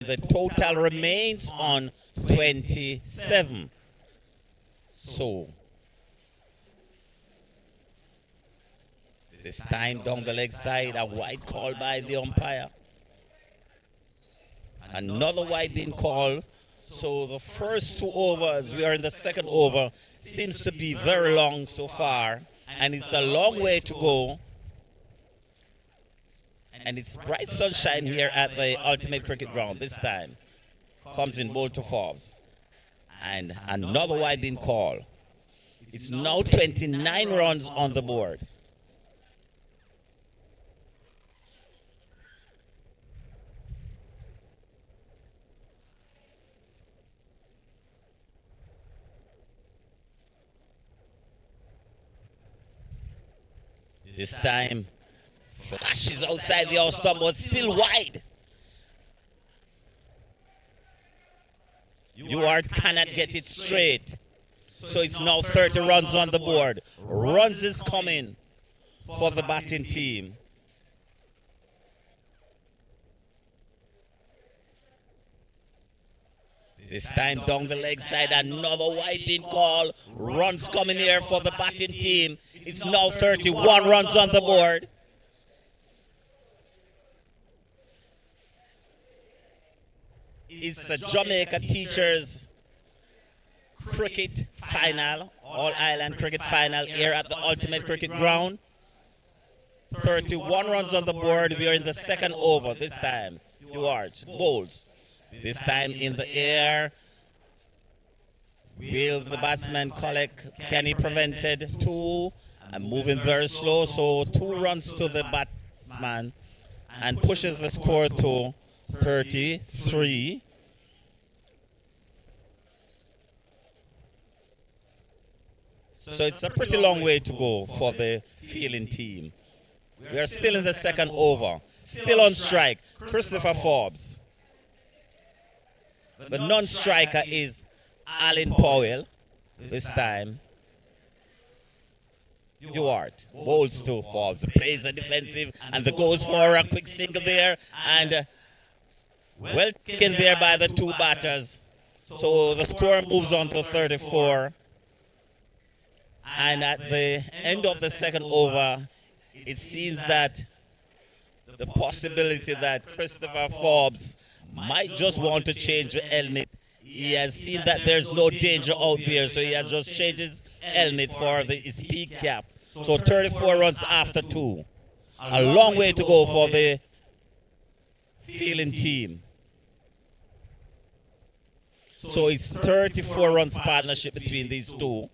The total remains on 27. So, this time down the leg side, a wide call by the umpire. Another wide being called. So the first 2 overs, we are in the second over, seems to be very long so far. And it's a long way to go. And it's bright sunshine here at the Ultimate Cricket Ground this time. Comes in bowl to Forbes. And another wide being called. It's now 29 runs on the board. This time, flashes outside the off stump, but still wide. Ewart cannot get it straight. So it's now 30 runs on the board. Runs is coming for the batting team. This time down the leg side, another wide being called. Runs coming here for the batting team. It's now 31 runs on the board. It's a Jamaica Teachers Cricket Final, All-Ireland Cricket Final here at the Ultimate Cricket Ground. 31 runs on the board. We are in the second over this time. Ewart bowls. This time in the air. Will the batsman collect? Can he prevent it? 2. And moving very slow. So 2 runs to the batsman. And pushes the score to 33. So it's a pretty long way to go for the fielding team. We are still in the second over. Still on strike. Christopher Forbes. The non-striker is Alan Powell this time. Ewart bowls to Forbes. Plays a defensive and the goes for a quick single there. And well taken there by the 2 batters. So the score moves on to 34. And at the end of the second over, it seems that the possibility that Christopher Forbes might just want to change the helmet. He has seen that there's no danger out there, so he has just changed his helmet for his peak cap. So 34 runs after 2. A long way to go for the fielding team. So it's 34 runs partnership between these two.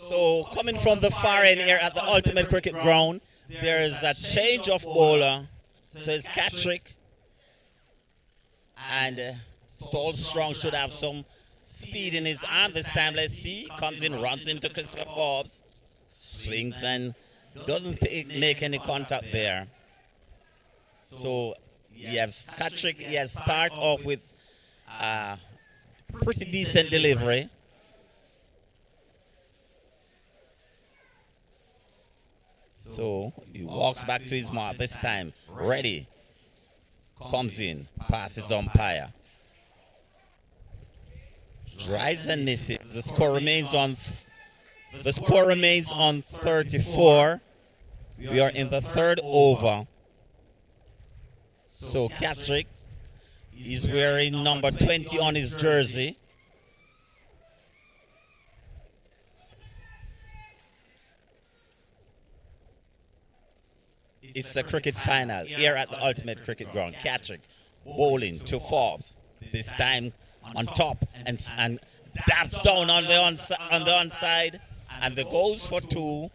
So coming from the far end here at the Ultimate Cricket Ground, there is a change of bowler. So it's Catrick. And Tall Strong should have some speed in his arm this time. Let's see. Comes in, runs into Christopher Forbes. Swings and doesn't make any contact there. So he has Catrick. He has start off with a pretty decent delivery. So he walks back to his mark this time. Ready. Comes in. Passes umpire. Drives and misses. The score remains on 34. We are in the third over. So Catrick is wearing number 20 on his jersey. It's a cricket final here at the Ultimate Cricket Ground. Catrick bowling to Forbes. This time on top and dabs down on the onside, and the goes for two.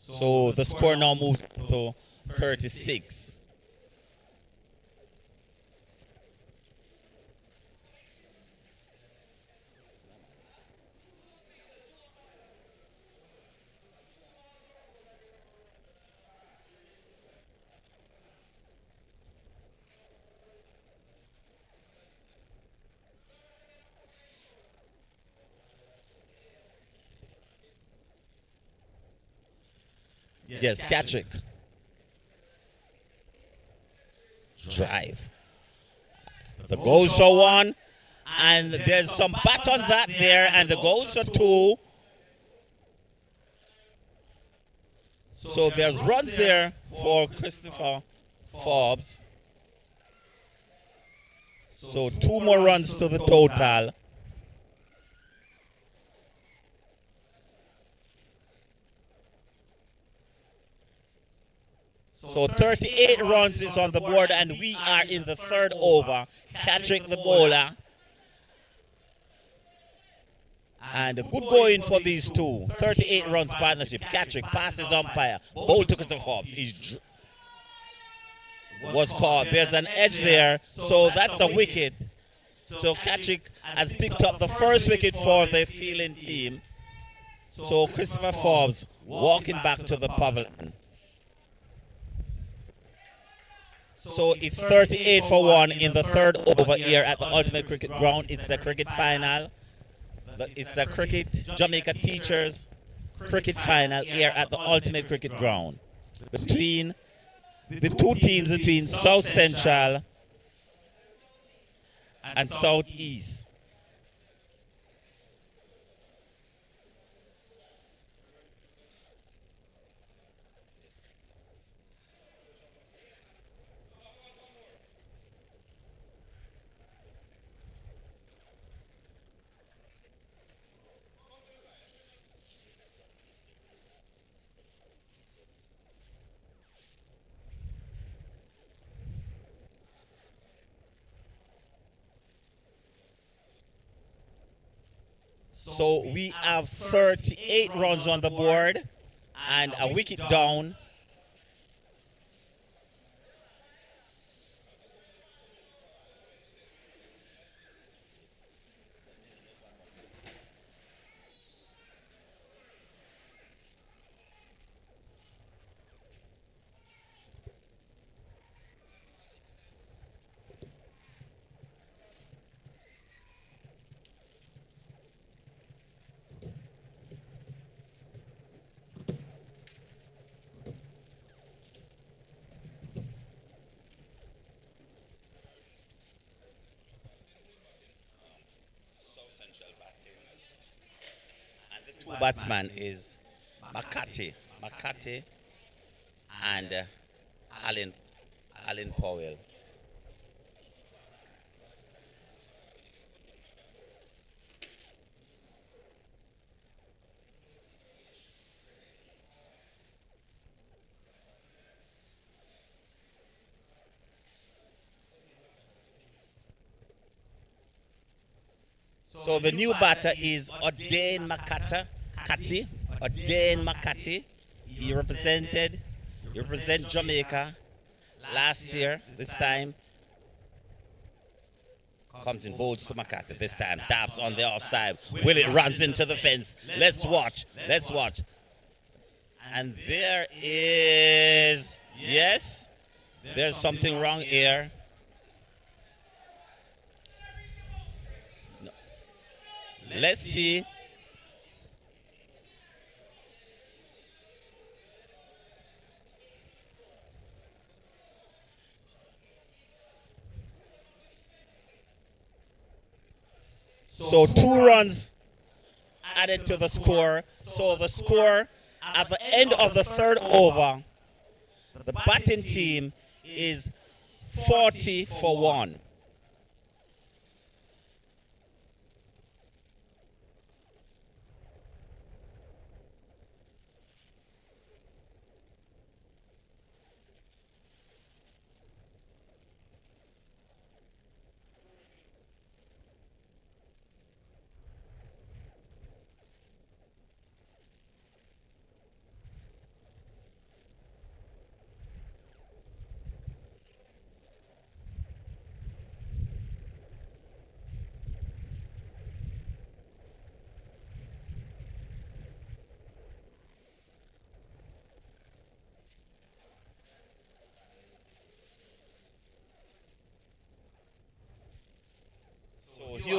So the score now moves to 36. Yes, Katrick. Drive. The goes for one, and there's some bat on that there, and the goes for two. So there's runs there for Christopher Forbes. So two more runs to the total. So 38 runs is on the board, and we are in the third over. Katrick the bowler. And a good going for these two. 38 runs partnership. Katrick passes umpire. Bowl to Christopher Forbes. He was caught. There's an edge there. So that's a wicket. So Katrick has picked up the first wicket for the fielding team. So Christopher Forbes walking back to the pavilion. So it's 38 for 1 in the third over here at the Ultimate Cricket Ground. It's the cricket final. It's the cricket Jamaica Teachers cricket final here at the Ultimate Cricket Ground between the two teams between South Central and South East. So we have 38 runs on the board and a wicket down. Batsman is McCarthy and Alan Powell. So the new batter is O'Dane McCarthy. O'Dane McCarthy. He represented Jamaica last year. This time comes in bowls to McCarthy. This time dabs on the offside. Will it runs into the fence? Let's watch. And there is, yes, there's something wrong here. No. Let's see. So 2 runs added to the score. So the score at the end of the third over, the batting team is 40 for 1.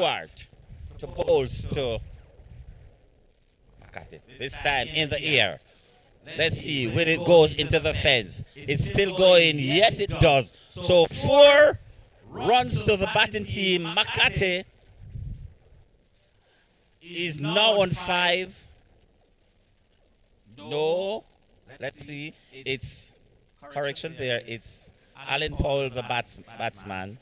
Ewart to bowls to Makati. This time in the air. Let's see when it goes into the fence. It's still going. Yes, it does. So 4 runs to the batting team. Makati is now on 5. No. Let's see. It's correction there. It's Alan Powell, the batsman.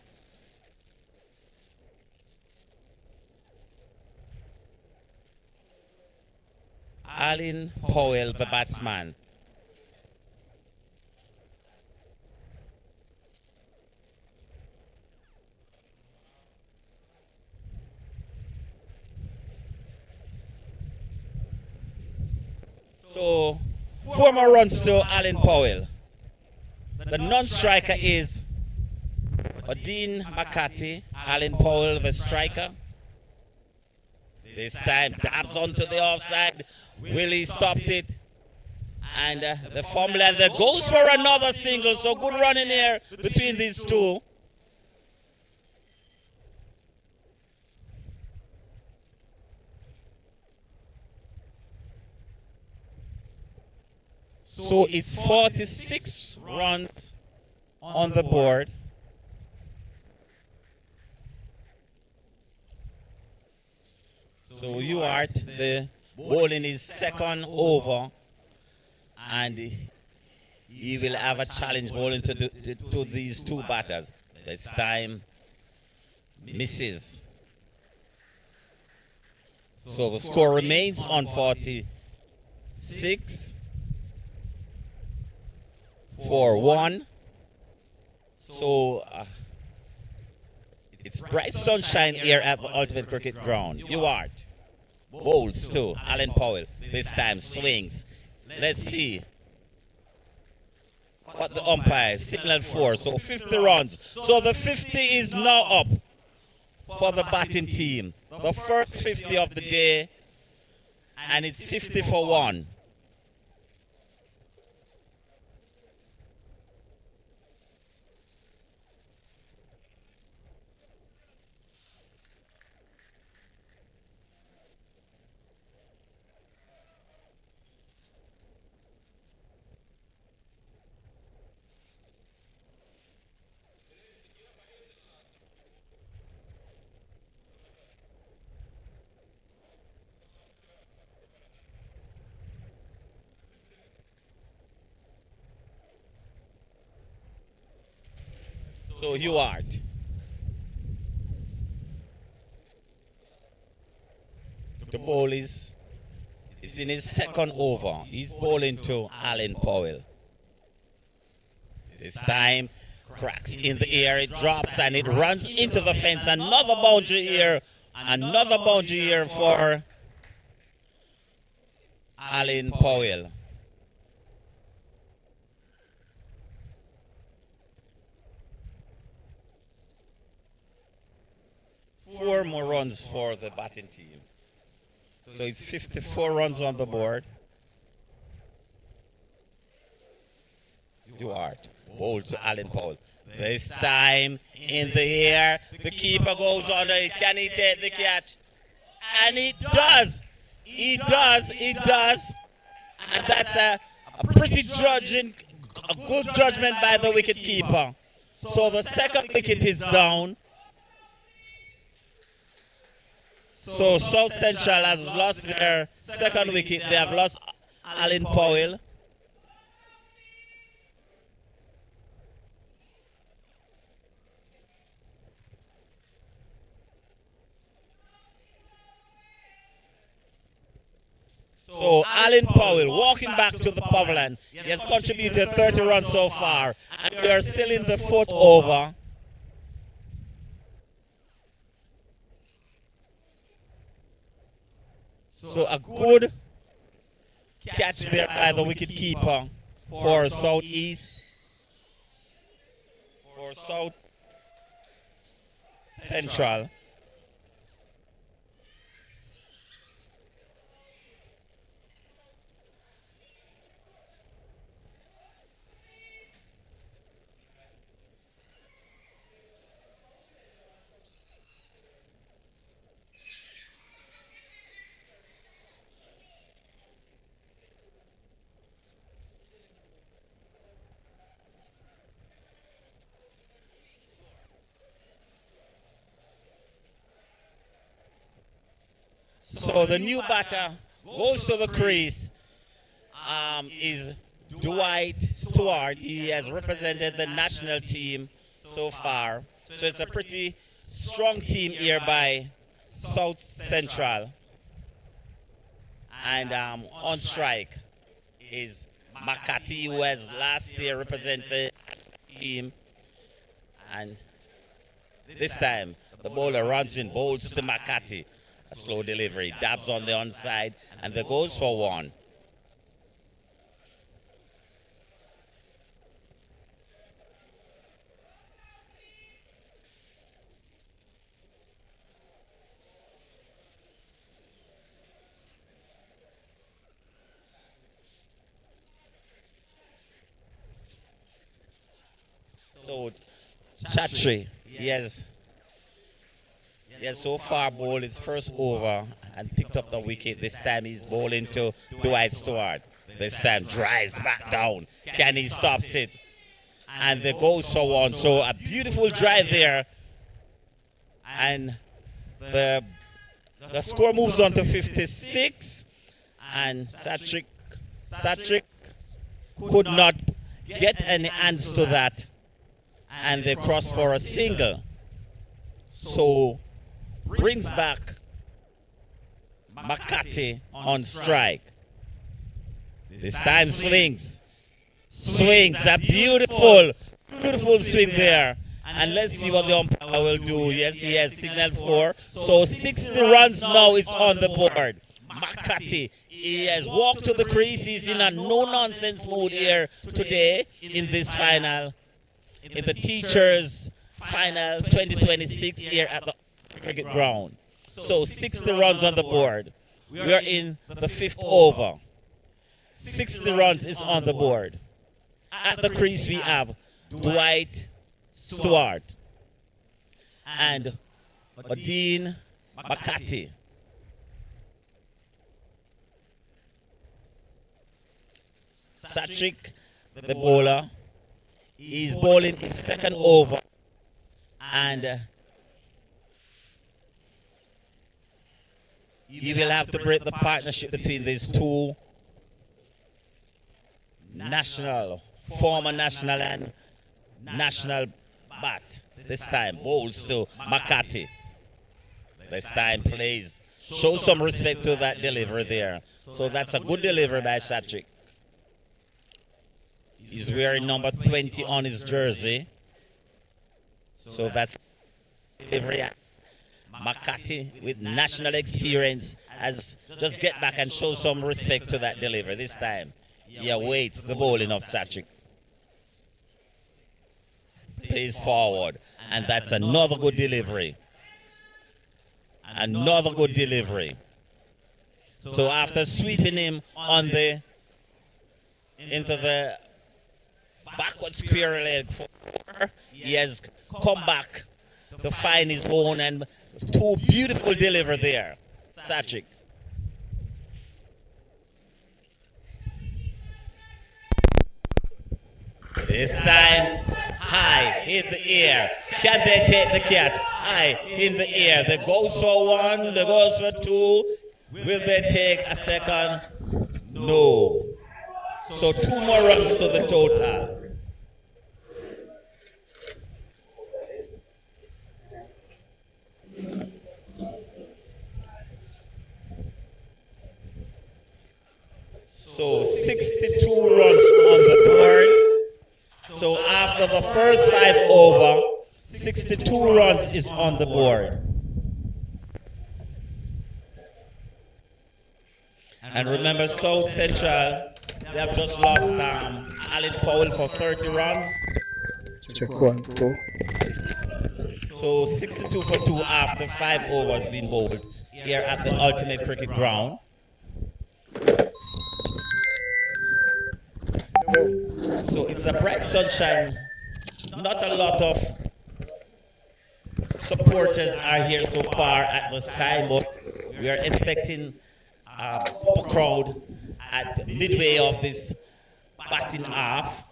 Alan Powell, the batsman. So 4 more runs to Alan Powell. The non-striker is Odin Makati, Alan Powell, the striker. This time dabs onto the offside. Willie stopped it. And the formula there goes for another single. So good running here between these two. So it's 46 runs on the board. So Ewart, the bowling his second over, and he will have a challenge bowling to these 2 batters. This time misses. So the score remains on 46 for 1. So it's bright sunshine here at the Ultimate Cricket Ground. Ewart bowls to Alan Powell. This time swings. Let's see what the umpires signaled for. So 50 runs. So the 50 is now up for the batting team. The first 50 of the day, and it's 50 for 1. So Ewart. The ball is in his second over. He's bowling to Alan Powell. This time cracks in the air. It drops and it runs into the fence. Another boundary here. Another boundary here for Alan Powell. Four more runs for the batting team. So it's 54 runs on the board. Ewart bowls to Alan Powell. This time in the air, the keeper goes under it. Can he take the catch? And he does. He does. He does. And that's a pretty judging, a good judgment by the wicket keeper. So the second wicket is down. So South Central has lost their second wicket. They have lost Alan Powell. So Alan Powell walking back to the Pavilion. He has contributed 30 runs so far. And we are still in the fourth over. So a good catch there by the wicket keeper for Southeast, for South Central. So the new batter goes to the crease. Is Dwight Stewart. He has represented the national team so far. So it's a pretty strong team here by South Central. And on strike is Makati, who has last year represented the team. And this time, the bowler runs in, bowls to Makati. A slow delivery, dabs on the onside, and there goes for one. So Chatri, he has so far bowled his first over and picked up the wicket. This time he's bowling to Dwight Stewart. This time drives back down. Can he stops it? And the goal so on. So a beautiful drive there. And the score moves on to 56. And Satrick could not get any hands to that. And they cross for a single. So brings back Makati on strike. This time swings. A beautiful swing there. And let's see what the umpire will do. Yes, he has signaled for. So 60 runs now is on the board. Makati, he has walked to the crease. He's in a no-nonsense mood here today in this final. In the Teachers Final 2026 here at the cricket ground. So 60 runs on the board. We are in the 5th over. 60 runs is on the board. At the crease we have Dwight Stewart and Odin Makati. Satrick, the bowler, is bowling his second over, and you will have to break the partnership between these two former national and national bat. This time bowls to Makati. This time plays. Show some respect to that delivery there. So that's a good delivery by Satrick. He's wearing number 20 on his jersey. So that's delivery. Makati with national experience has just get back and show some respect to that delivery. This time he awaits the bowling of Satrick. Plays forward, and that's another good delivery. Another good delivery. So after sweeping him on into the backward square leg, he has come back to find his own, and two beautiful delivery there, Satrick. This time, high in the air. Can they take the catch? High in the air. They goes for one, they goes for two. Will they take a second? No. So 2 more runs to the total. So 62 runs on the board. So after the first 5 over, 62 runs is on the board. And remember, South Central, they have just lost Alan Powell for 30 runs. Check 1, 2. So 62 for 2 after 5 overs been bowled here at the Ultimate Cricket Ground. So it's a bright sunshine. Not a lot of supporters are here so far at this time, but we are expecting a crowd at midway of this batting half.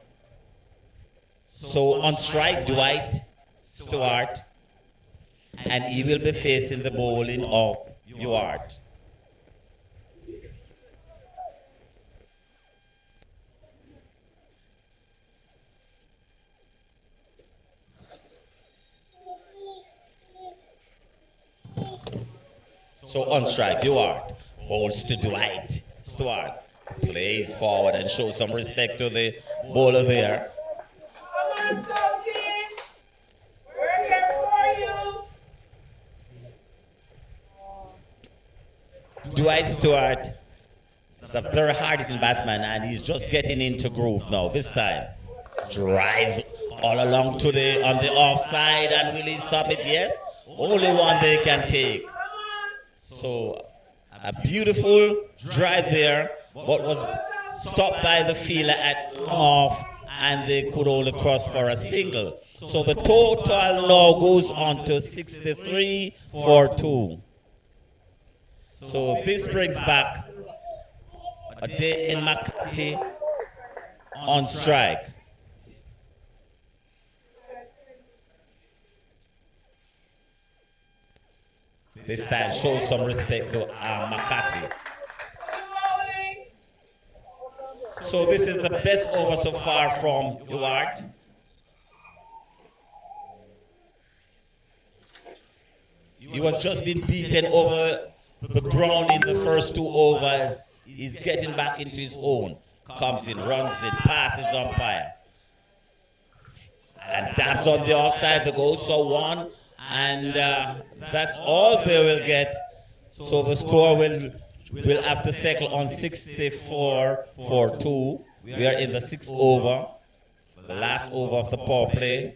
So on strike, Dwight Stewart, and he will be facing the bowling of Ewart. So on strike, Ewart bowls to Dwight. Stewart plays forward and shows some respect to the bowler there. Come on, Sophie. We're here for you. Dwight Stewart is a very hard-hitting batsman, and he's just getting into groove now. This time, drives all along to the on the offside, and will he stop it? Yes, only one they can take. So a beautiful drive there, but was stopped by the fielder at off, and they could only cross for a single. So the total now goes on to 63 for 2. So this brings back a day in McCarthy on strike. This time shows some respect to McCarthy. So this is the best over so far from Ewart. He was just been beaten over the ground in the first 2 overs. He's getting back into his own. Comes in, runs in, passes umpire. And dabs on the offside. The goals for 1. And that's all they will get. So the score will have to settle on 64 for 2. We are in the 6th over, the last over of the power play.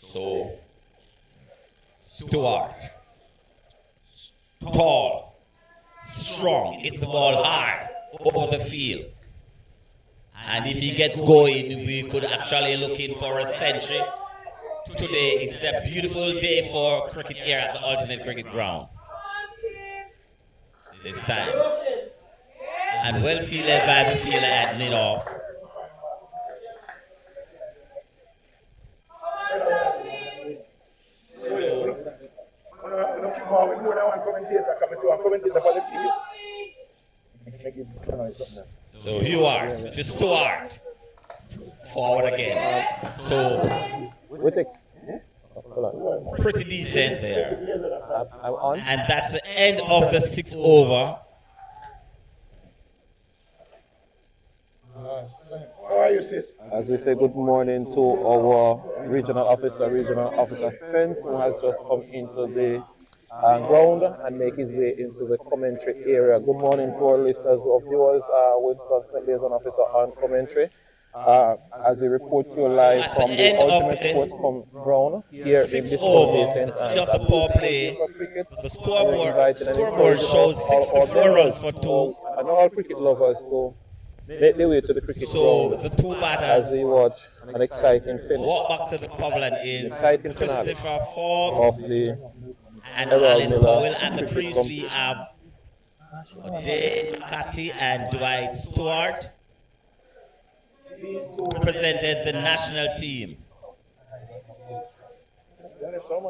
So Stewart, tall, strong, hit the ball hard over the field. And if he gets going, we could actually look in for a century. Today is a beautiful day for cricket here at the Ultimate Cricket Ground. This time. And well fielded by the fielder at mid-off. So Ewart to Stewart. Forward again. So pretty decent there. And that's the end of the 6th over. How are you, sis? As we say good morning to our regional officer Spence, who has just come into the ground and make his way into the commentary area. Good morning to our listeners, our viewers. Winston Smith, liaison officer on commentary. As we report to you live from the Ultimate Sports Ground here in this Vincent and of the power play, the scoreboard shows 64 runs for 2. And all cricket lovers to make their way to the cricket so ground the 2 as batters we watch an exciting finish. walk back to the pavilion is Exciting finale Christopher of Forbes the and Errol Alan Miller Powell. At the cricket crease we have Dave McCarthy and Dwight Stewart. Represented the national team.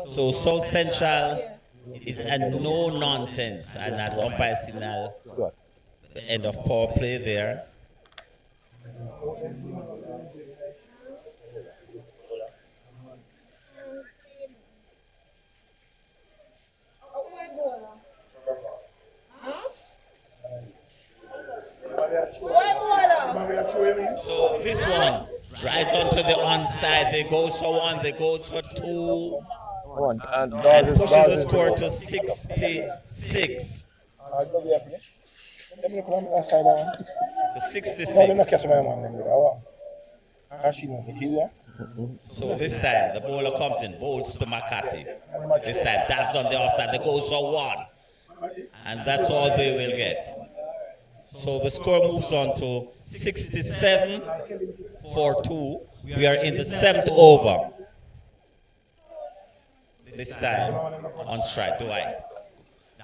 So South Central is a no nonsense, and that's umpire signal. The end of power play there. So this one drives onto the onside. They goes for 1, they goes for 2. And And pushes the score to 66. The 66. So this time the bowler comes in, bowls to McCarthy. This time dabs on the offside. They goes for 1. And that's all they will get. So the score moves on to 67 for 2. We are in the 7th over. This time on strike, Dwight.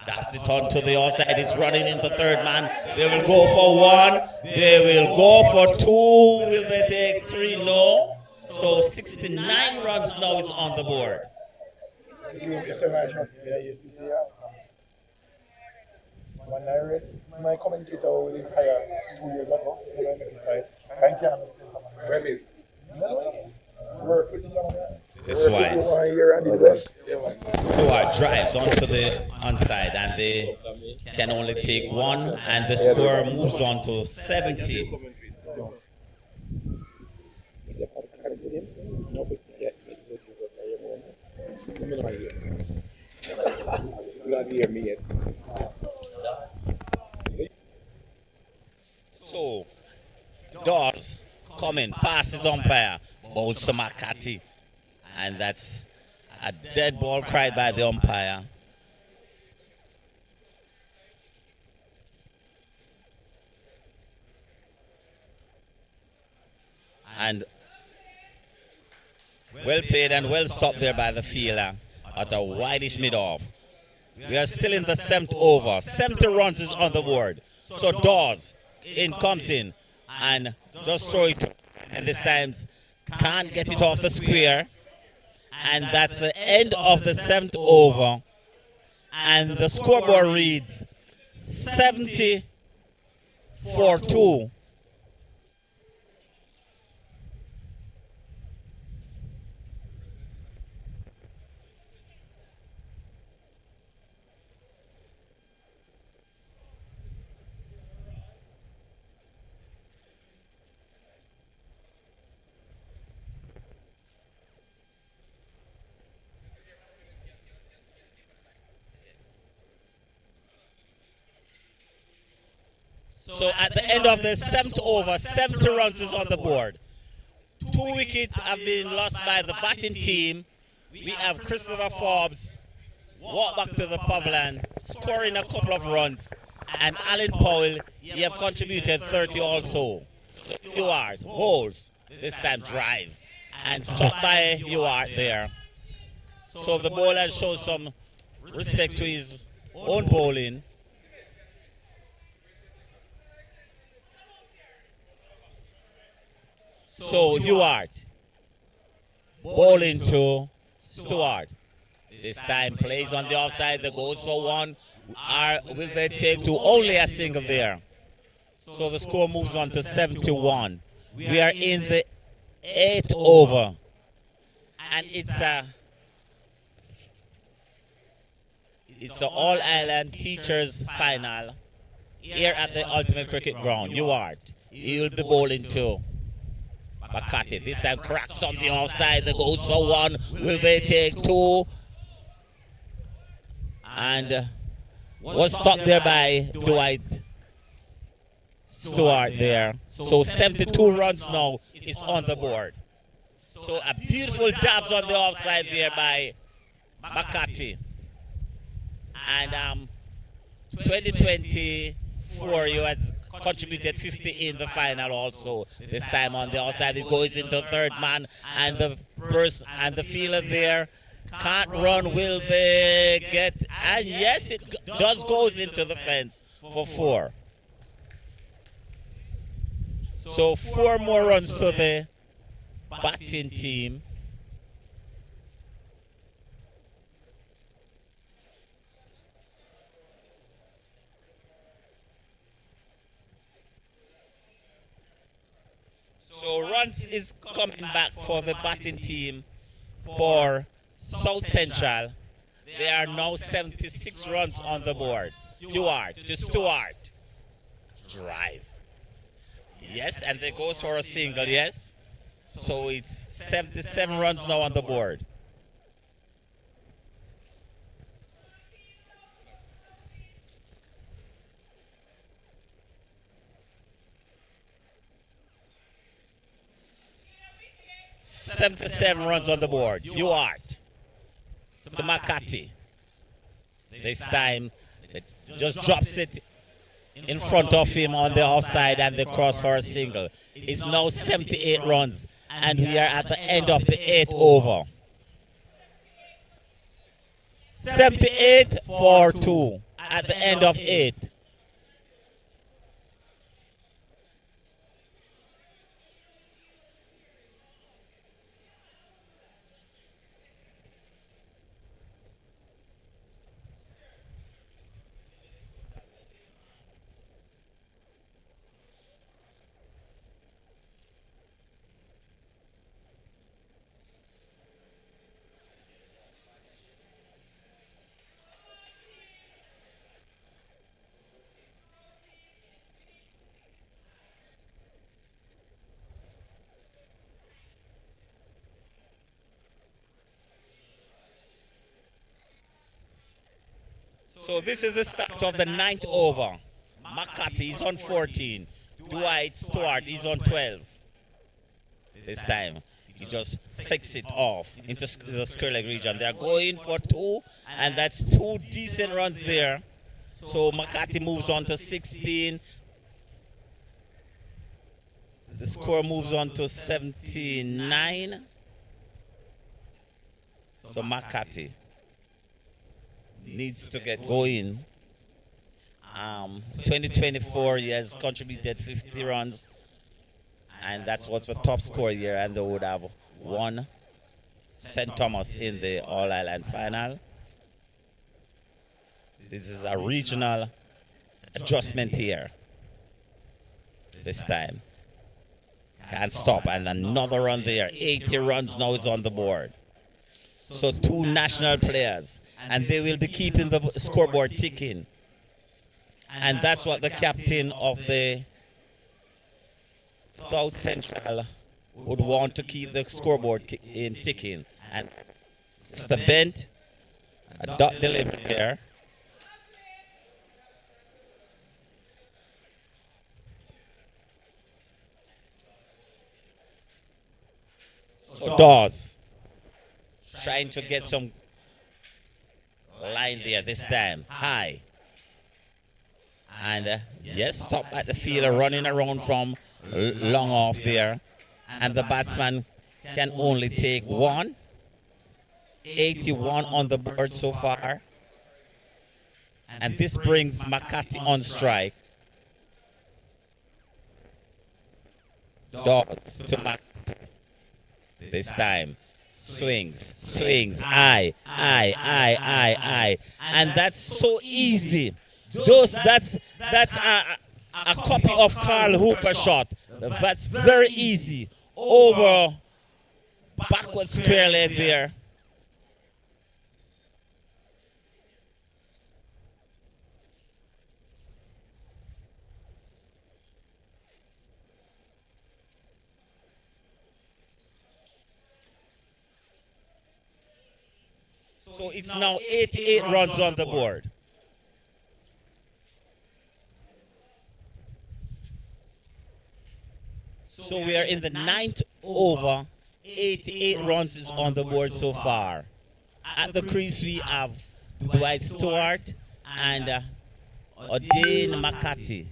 Dabs it on to the offside. It's running into 3rd man. They will go for 1. They will go for 2. Will they take 3? No. So 69 runs now is on the board. When I read my commentator will retire 2 years ago, thank you. Work with someone. This Work with one. you one year and the best. Stewart drives onto the onside and they can only take one and the score moves on to 70. So, Dawes coming past his umpire, bowls to McCarthy, and that's a dead ball cried by the umpire. And well played and well stopped there by the fielder at a wideish mid-off. We are still in the 7th over. 70 runs is on the board. So Dawes comes in and just throw it. And this time can't get it off the square. And that's the end of the 7th over. And the scoreboard reads 70 for 2. So at the end of the 7th over, 70 runs is on the board. 2 wickets have been lost by the batting team. We have Christopher Forbes walk back to the pavilion, scoring a couple of runs. And Alan Powell, he have contributed 30 also. So Ewart holds, this time drive, and stopped by Ewart there. So the bowler shows some respect to his own bowling. So Ewart bowling to Stewart. This time plays on the offside. The goes for one. Will they take two? Only a single there. So the score moves on to 71. We are in the 8th over. And it's a all-island teachers final here at the Ultimate Cricket Ground. Ewart, he will be bowling to McCarthy. This time cracks on the offside. The goes for one. Will they take two? And was stopped there by Dwight Stewart there. So 72 runs now is on the board. So a beautiful dabs on the offside there by McCarthy. And 2024 he has contributed 50 in the final also. This time on the outside it goes into third man and the fielder there can't run. Will they get? And yes, it does goes into the fence for 4. So 4 more runs to the batting team. So runs is coming back for the batting team for South Central. There are now 76 runs on the board. Ewart to Stewart. Drive. Yes, and they goes for a single, yes. So it's 77 runs now on the board. Seven runs on the board. Ewart to McCarthy. This time it just drops it in front of him on the offside and the cross for a single. It's now 78 runs and we are at the end of the 8th over. 78 for 2 at the end of 8. So this is the start of the ninth over. McCarthy is on 14. Dwight Stewart is on 12. This time, he just flicks it off into the square leg region. They're going for two, and that's two decent runs there. So McCarthy moves on to 16. The score moves on to 79. So McCarthy needs to get going. 2024, he has contributed 50 runs, and that's what's the top score here, and they would have won St. Thomas in the All-Ireland final. This is a regional adjustment here this time. Can't stop, and another run there. 80 runs now is on the board. So two national players, and they will be keeping the scoreboard ticking. And that's what the captain of the South Central would want, to keep the scoreboard ticking. And it's the bent, a dot delivery there. So Dawes trying to get some line there this time, high. And yes, stop at the fielder, running around from long off there. And the batsman can only take one. 81 on the board so far. And this brings McCarthy on strike. Dawes to McCarthy. This time. Swings, aye. And that's so easy. Just that's a copy of Carl Hooper shot. That's very easy. Over backward square leg there. So it's now 88 runs on the board. So we are in the ninth over. 88 runs is on the board so far. At the crease we have Dwight Stewart and O'Dane McCarthy.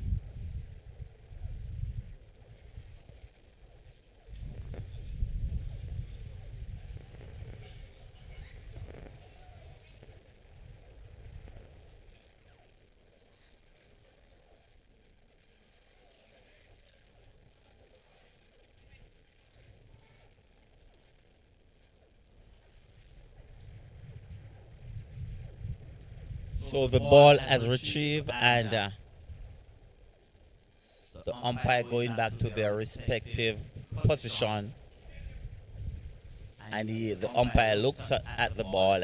So the ball has retrieved, and the umpire going back to their respective position. And the umpire looks at the ball.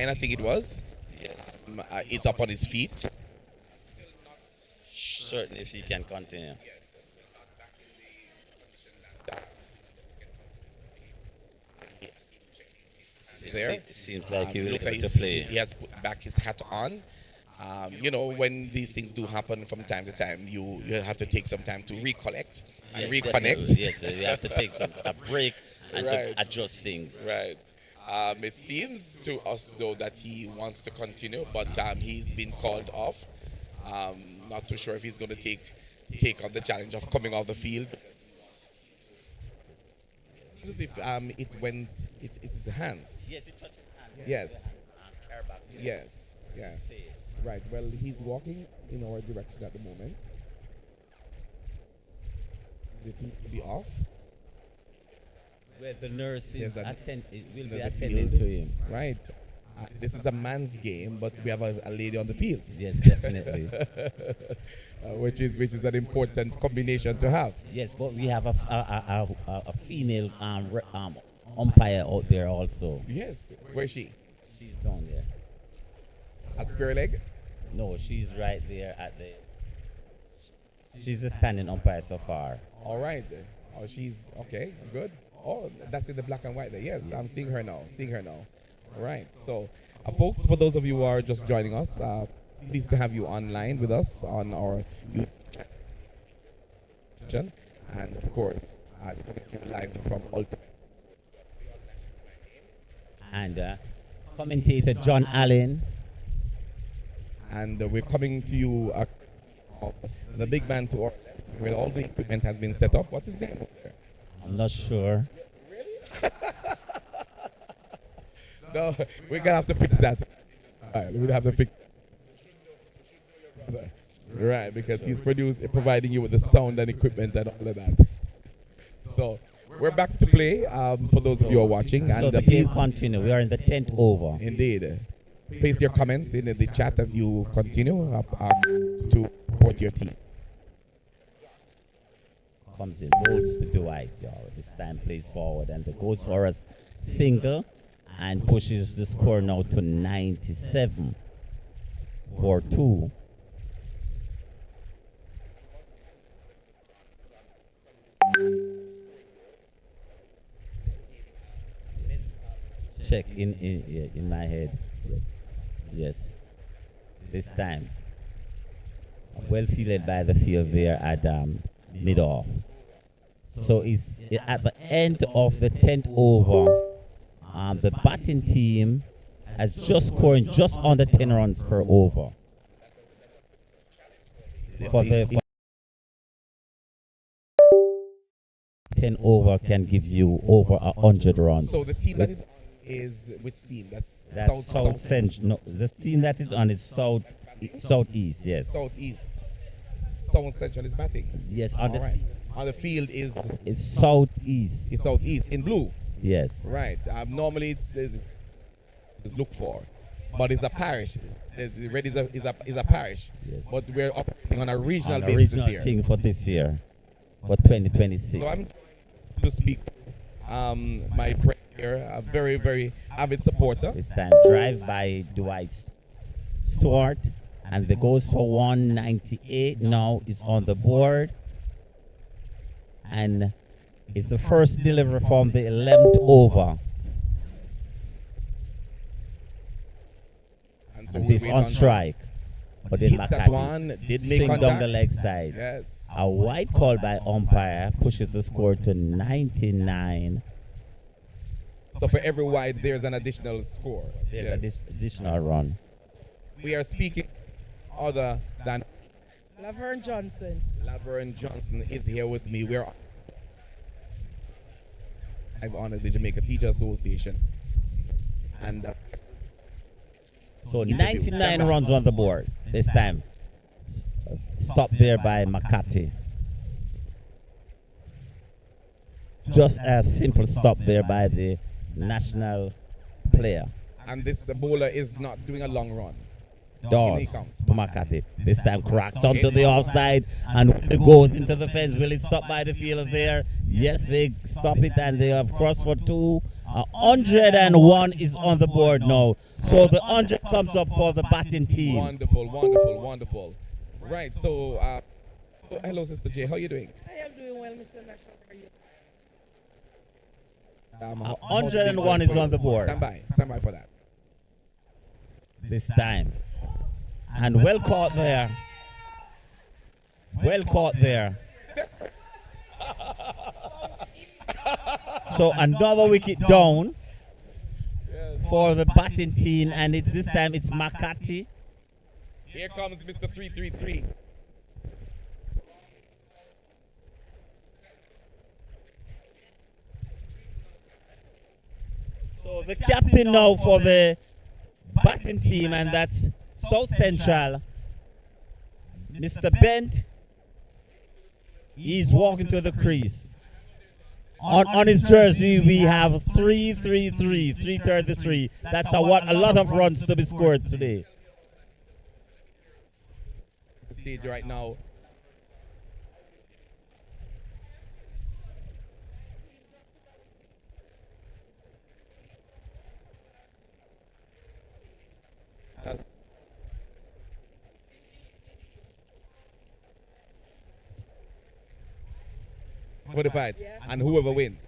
I think it was. Yes. Is up on his feet. Certainly, if he can continue. There. It seems like he It will looks able like to play. he has put back his hat on. When these things do happen from time to time, you have to take some time to recollect and Yes, reconnect. definitely. Yes, you have to take a break and Right. to adjust things. Right. It seems to us though that he wants to continue, but he's been called off. Not too sure if he's going to take on the challenge of coming off the field. As if it's his hands. Yes, it touched his hand. Yes. Yes. Yes. Right. Well, he's walking in our direction at the moment. It needs to be off. Where the nurse is Yes, that- will be the attending field. to him. Right. This is a man's game, but we have a lady on the field, Yes, definitely. which is an important combination to have. Yes, but we have a female umpire out there also. Yes. Where is she? She's down there. A spare leg? No, she's right there at the. She's a standing umpire so far. All right. Oh, she's okay. Good. Oh, that's in the black and white there. Yes, I'm seeing her now. All right. So, folks, for those of you who are just joining us, pleased to have you online with us on our YouTube channel. And, of course, it's coming to you live from Ultimate. And commentator John Allen. And we're coming to you, the big man to our left, where all the equipment has been set up. What's his name over there? I'm not sure. No, we're gonna have to fix that. All right, we'll have to fix. Right, because he's providing you with the sound and equipment and all of that. So we're back to play. For those of you who are watching, So and the game please, continue. We are in the 10th over. indeed, place your comments in the chat as you continue to support your team. Comes in, bowls to Dwight, y'all. This time plays forward and goes for a single and pushes the score now to 97 for 2. Check in my head. Yes. This time. Well fielded by the field there at mid-off. So it's at the end of the 10th over. The batting team has just scored just under 10 runs per over. For the 10 over can give you over 100 runs. So the team that is which team? That's South Central. No, the team that is on is southeast. Yes. Southeast. South Central is batting. Yes. All right. On the field is It's southeast. southeast in blue. Yes. Right. Normally it's looked for, but it's a parish. The red is a parish. Yes. But we're operating on a regional On a basis regional this year. thing for this year, for 2026. So I'm to speak. My friend here, a very very avid supporter. This time drive by Dwight Stewart, and the goes for 198 now is on the board, and it's the first delivery from the 11th over. And so And we'll he's wait on strike, but then Hits that one, McCarthy did make swing down contact. the leg side. Yes. A white call by umpire pushes the score to 99. So for every wide, there's an additional score. There's Yes. this additional run. We are speaking other than Laverne Johnson. Laverne Johnson is here with me. We're I've honored the Jamaica Teacher Association. And So 99 runs on the board this time. Stop there by McCarthy. Just a simple stop there by the national player. and this bowler is not doing a long run. Here he Does comes. to McCarthy. This time cracks onto the offside and it goes into the fence. Will it stop by the fielder there? Yes, they stop it and they have crossed for 2. 101 is on the board now. So the 100 comes up for the batting team. Wonderful, wonderful, wonderful. Right, so, hello, Sister J. How are you doing? I am doing well, Mr. National. How are you? 101 is on the board Stand by for that. this time. And well caught there. Well caught there. So another wicket down for the batting team, and it's this time it's Makati. Here comes Mr. 333. So the captain now for the batting team, and that's South Central, Mr. Bent. He's walking to the crease. On his jersey, we have 333. That's a lot of runs to be scored today. The stage right now. For the fight, and whoever wins.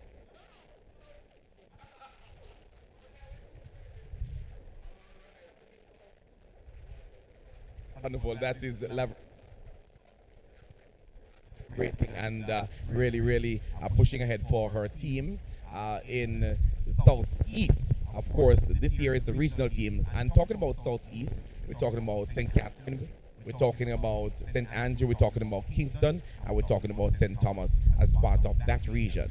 Wonderful. That is great thing, and really pushing ahead for her team in the Southeast. Of course, this year is a regional team, and talking about Southeast, we're talking about St. Catherine. We're talking about St. Andrew, we're talking about Kingston, and we're talking about St. Thomas as part of that region.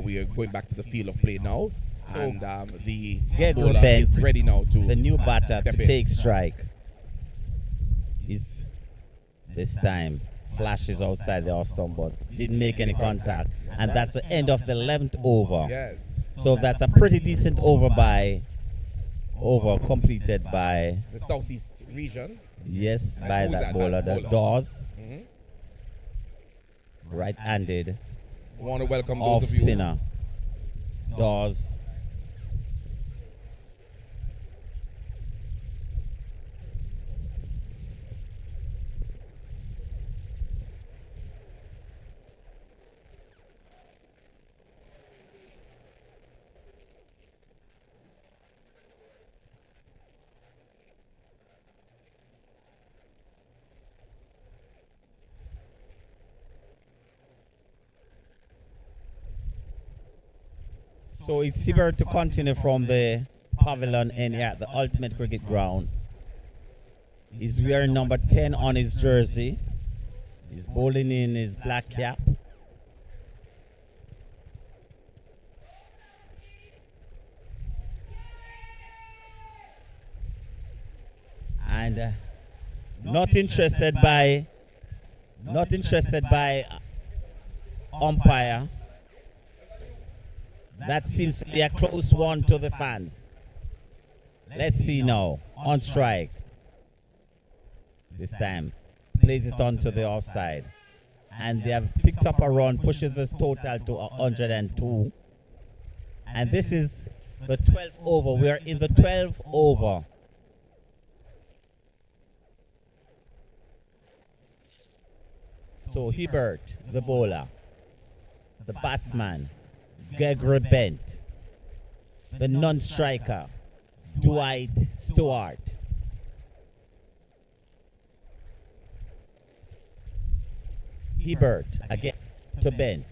We are going back to the field of play now, and the bowler is ready now to the new batter to step in. take strike. Is this time flashes outside the off stump, but didn't make any contact, and that's the end of the 11th over. Yes. So that's a pretty decent over completed by The Southeast region. yes by who's that that? bowler, That the bowler. Dawes, Mhm. right-handed We want to welcome off those of you. spinner. Dawes. So it's Hibbert to continue from the pavilion in here at the Ultimate Cricket Ground. He's wearing number 10 on his jersey. He's bowling in his black cap. And not interested by umpire. That seems to be a close one to the fans. Let's see now. On strike. This time. Plays it on to the offside. And they have picked up a run, pushes this total to 102. And this is the 12th over. We are in the 12th over. So Hibbert, the bowler, the batsman, Gregory Bent, the non-striker, Dwight Stewart. Hibbert again to Bent.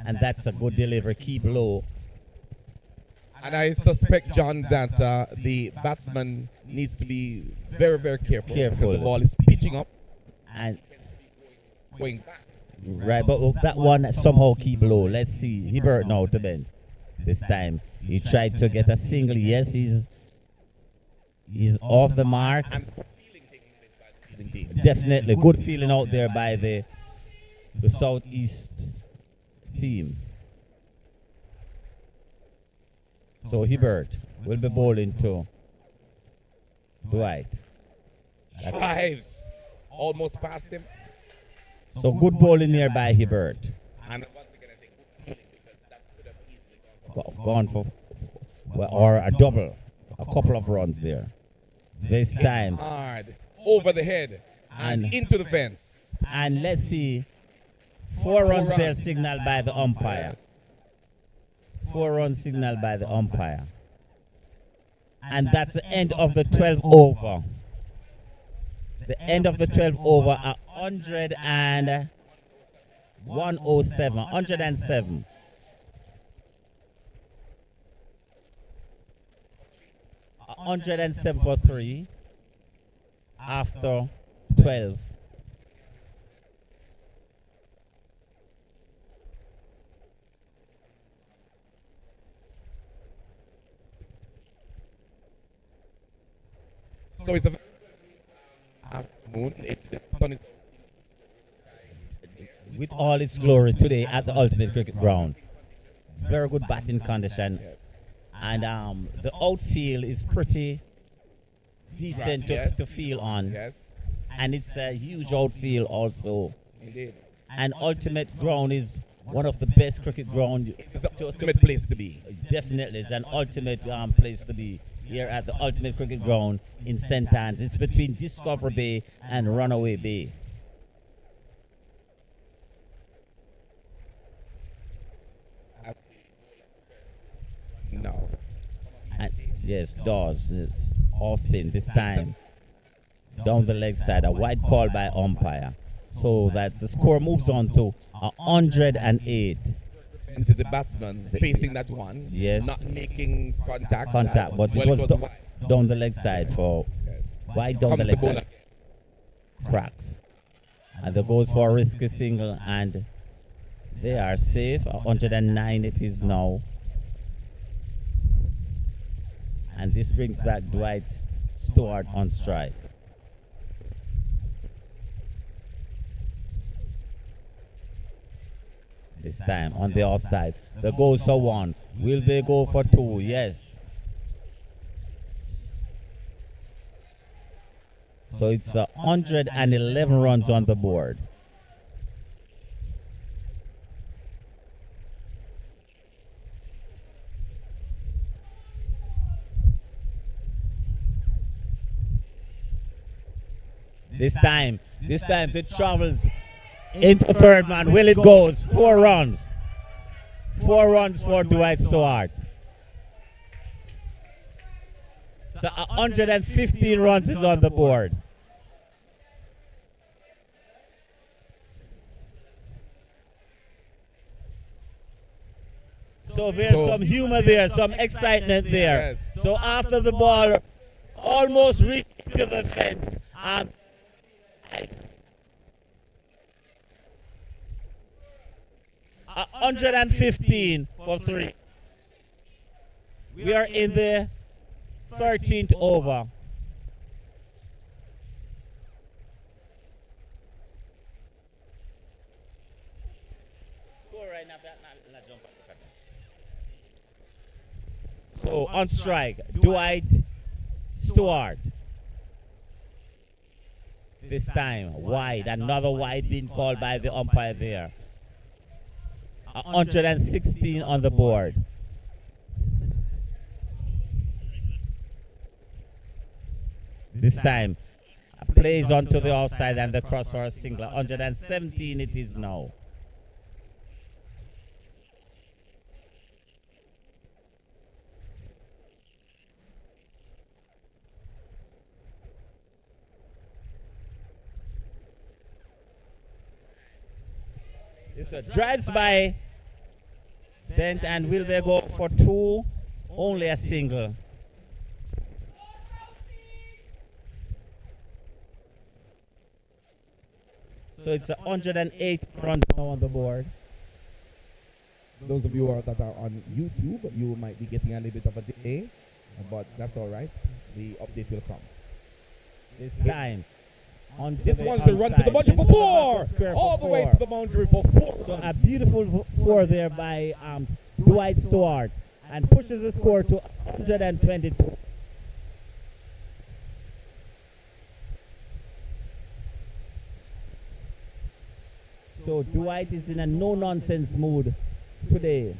And that's a good delivery, keep low. And I suspect, John, that the batsman needs to be very, very careful. Careful. Because the ball is pitching up, And going back. right, but that one somehow keep low. Let's see. Hibbert now to Bent. This time he tried to get a single. Yes, he's off the mark. And feeling taking place by the fielding team. Definitely good feeling out there by the Southeast team. So Hibbert will be bowling to Dwight. Drives almost past him. So good bowling here by Hibbert. And once again, I think good fielding, gone for, or a double, a couple of runs there. This time. Hard. Over the head. And into the fence. And let's see. 4 runs there signaled by the umpire. 4 runs signaled by the umpire. And that's the end of the 12 over. The end of the 12 over at 107. 107. A 107 for 3 after 12. So it's a afternoon. With all its glory today at the Ultimate Cricket Ground. Very good batting condition. Yes. And the outfield is pretty decent to feel on. Yes. And it's a huge outfield also. Indeed. And Ultimate Ground is one of the best cricket ground. It's the ultimate place to be. Definitely, it's an ultimate place to be here at the Ultimate Cricket Ground in St. Anne's. It's between Discovery Bay and Runaway Bay. No. And yes, Dawes. It's off spin this time. Down the leg side, a wide call by umpire. So that the score moves on to 108. And to the batsman facing that one. Yes. Not making contact. But it was down the leg side for wide down the leg side. Cracks. And the goes for a risky single, and they are safe. 109 it is now. And this brings back Dwight Stewart on strike. This time on the offside. The goes for 1. Will they go for 2? Yes. So it's 111 runs on the board. This time it travels into third man. Will it goes? 4 runs. 4 runs for Dwight Stewart. So 115 runs is on the board. So there's some humor there, some excitement there. Yes. So after the ball almost reached to the fence, 115 for 3. We are in the 13th over. So on strike, Dwight Stewart. This time wide, another wide being called by the umpire there. 116 on the board. This time plays onto the offside and the cross for a single. 117 it is now. It's a drives by Bent, and will they go for 2? Only a single. So it's 108 runs now on the board. Those of you that are on YouTube, you might be getting a little bit of a delay, but that's all right. The update will come. This time. This one should run to the boundary for 4! All the way to the boundary for 4. So a beautiful 4 there by Dwight Stewart, and pushes the score to 122. So Dwight is in a no-nonsense mood today.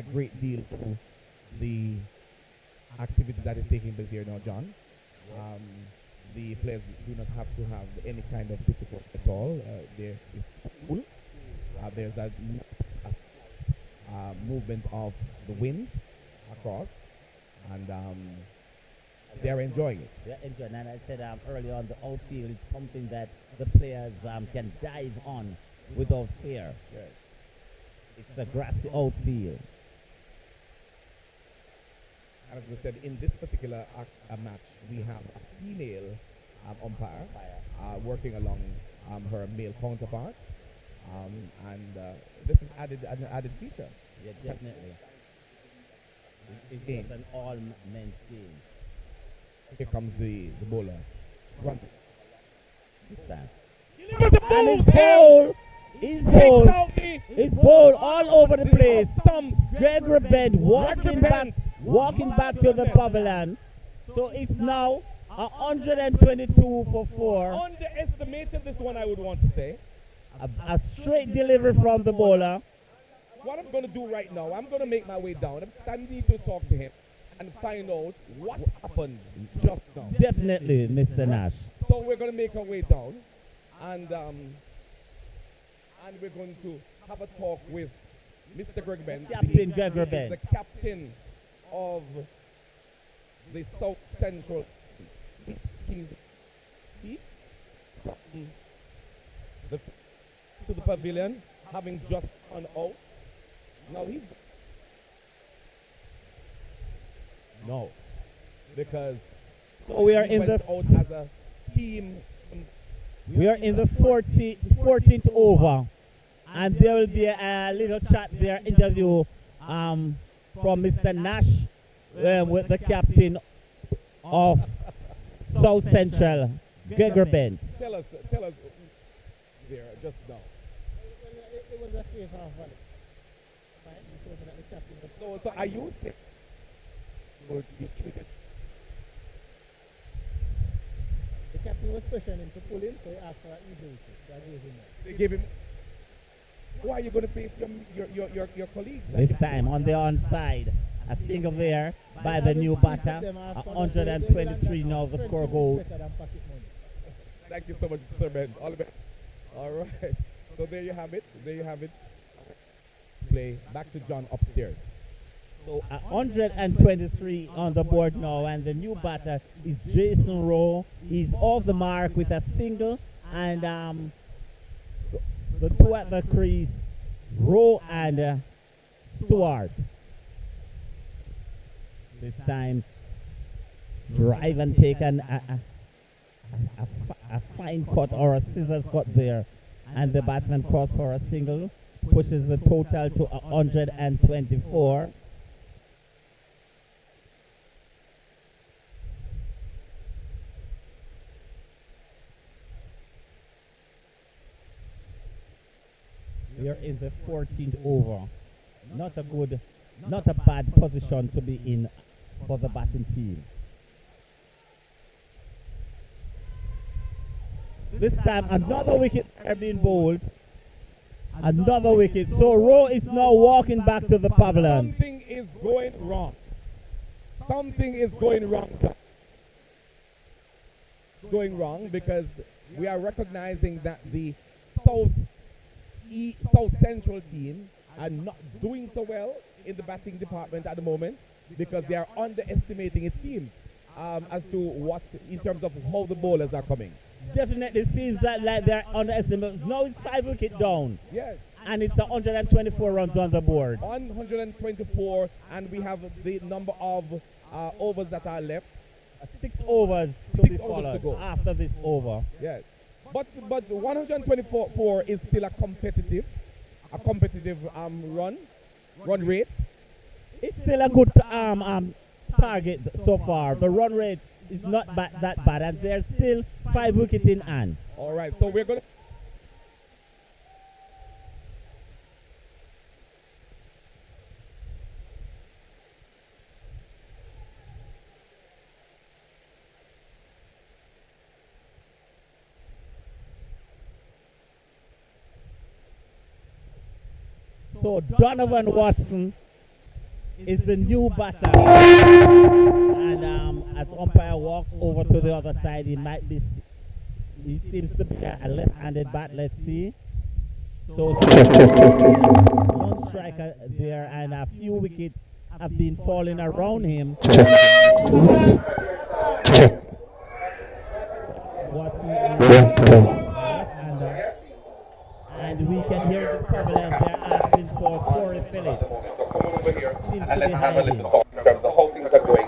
a great deal to the activity that is taking place here now, John. Um, the players do not have to have any kind of difficulty at all. There is cool. There's a movement of the wind across, and they're enjoying it. Yeah, enjoying. And I said earlier on, the outfield is something that the players can dive on without fear. Yes. It's a grassy outfield. And as we said, in this particular match, we have a female umpire working along her male counterpart, and this is an added feature. Yeah, definitely. It's Game. just an all-men's game Here comes the bowler. Run. this time. And And it's bold. It's bold. out the It's bold all over the place. some Gregory Bend walking Bend. back to the pavilion. So it's now 122 for 4. underestimated this one, I would want to say. A straight delivery from the bowler. What I'm going to do right now, I'm going to make my way down. I need to talk to him and find out what happened just now. Definitely, Mr. Nash. So we're going to make our way down, and we're going to have a talk with Mr. Greg Ben, Captain Gregory Ben. the captain of the South Central Kings. To the pavilion, having just gone out. Now he's no, because We are he in went the out as a team. We are in the 14th over, and there will be a little chat there, interview from Mr. Nash with the captain of South Central, Gregory Bent. Tell us there just now. It was a safe half volley. Right? Because of that, the captain was So are you saying would be treated? The captain was pressuring him to pull in, so he asked for an easy. So I gave him that. They gave him. Why are you going to face your colleagues? This time on the onside, a single there by the new batter. 123 now the score goes. Better than pocket money. Thank you so much, Sir Ben. All the best. All right. So there you have it. There you have it. Play back to John upstairs. So 123 on the board now, and the new batter is Jason Rowe. He's off the mark with a single, and the two at the crease, Rowe and Stewart. This time, drive and take a fine cut or a scissors cut there, and the batsman cross for a single, pushes the total to 124. We are in the 14th over. Not a bad position to be in for the batting team. This time another wicket are being bowled. Another wicket. So Rowe is now walking back to the pavilion. Something is going wrong. Something is going wrong. Going wrong because we are recognizing that the South Central team are not doing so well in the batting department at the moment because they are underestimating, it seems, as to what in terms of how the bowlers are coming. Definitely seems that like they're underestimated. Now it's 5 wicket down. Yes. And it's 124 runs on the board. 124, and we have the number of overs that are left. 6 overs to 6 be overs followed to go. after this over. Yes. But 124 is still a competitive run rate. It's still a good target so far. The run rate is not that bad, and there's still 5 wickets in hand. All right, so we're going to. So Donovan Watson is the new batter. And as umpire walks over to the other side, he seems to be a left-handed bat. Let's see. So non-striker there, and a few wickets have been falling around him. What he is left-hander, and we can hear the pavilion. They're asking for Corey Phillips. Seems to be hiding. In terms of how things are going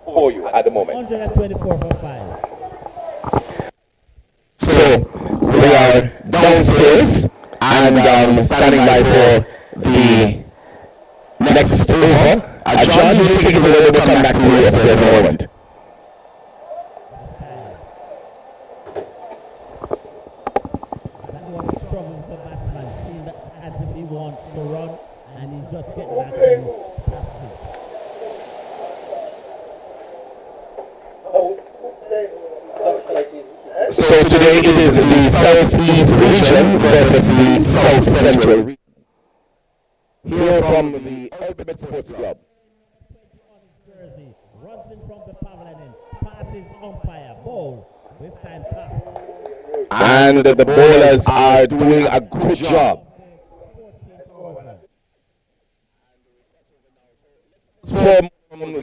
for you at the moment. 124 for 5. So we are downstairs and standing by for the next over. John, you take it away. We'll come back to you upstairs in a moment. That was struggling for batsman. Seeing that as if he wants to run, and he just get back and taps it. So today it is the Southeast region versus the South Central region. Here from the Ultimate Sports Club. Jersey runs in from the pavilion, passes umpire, ball, this time pass. And the bowlers are doing a good job. From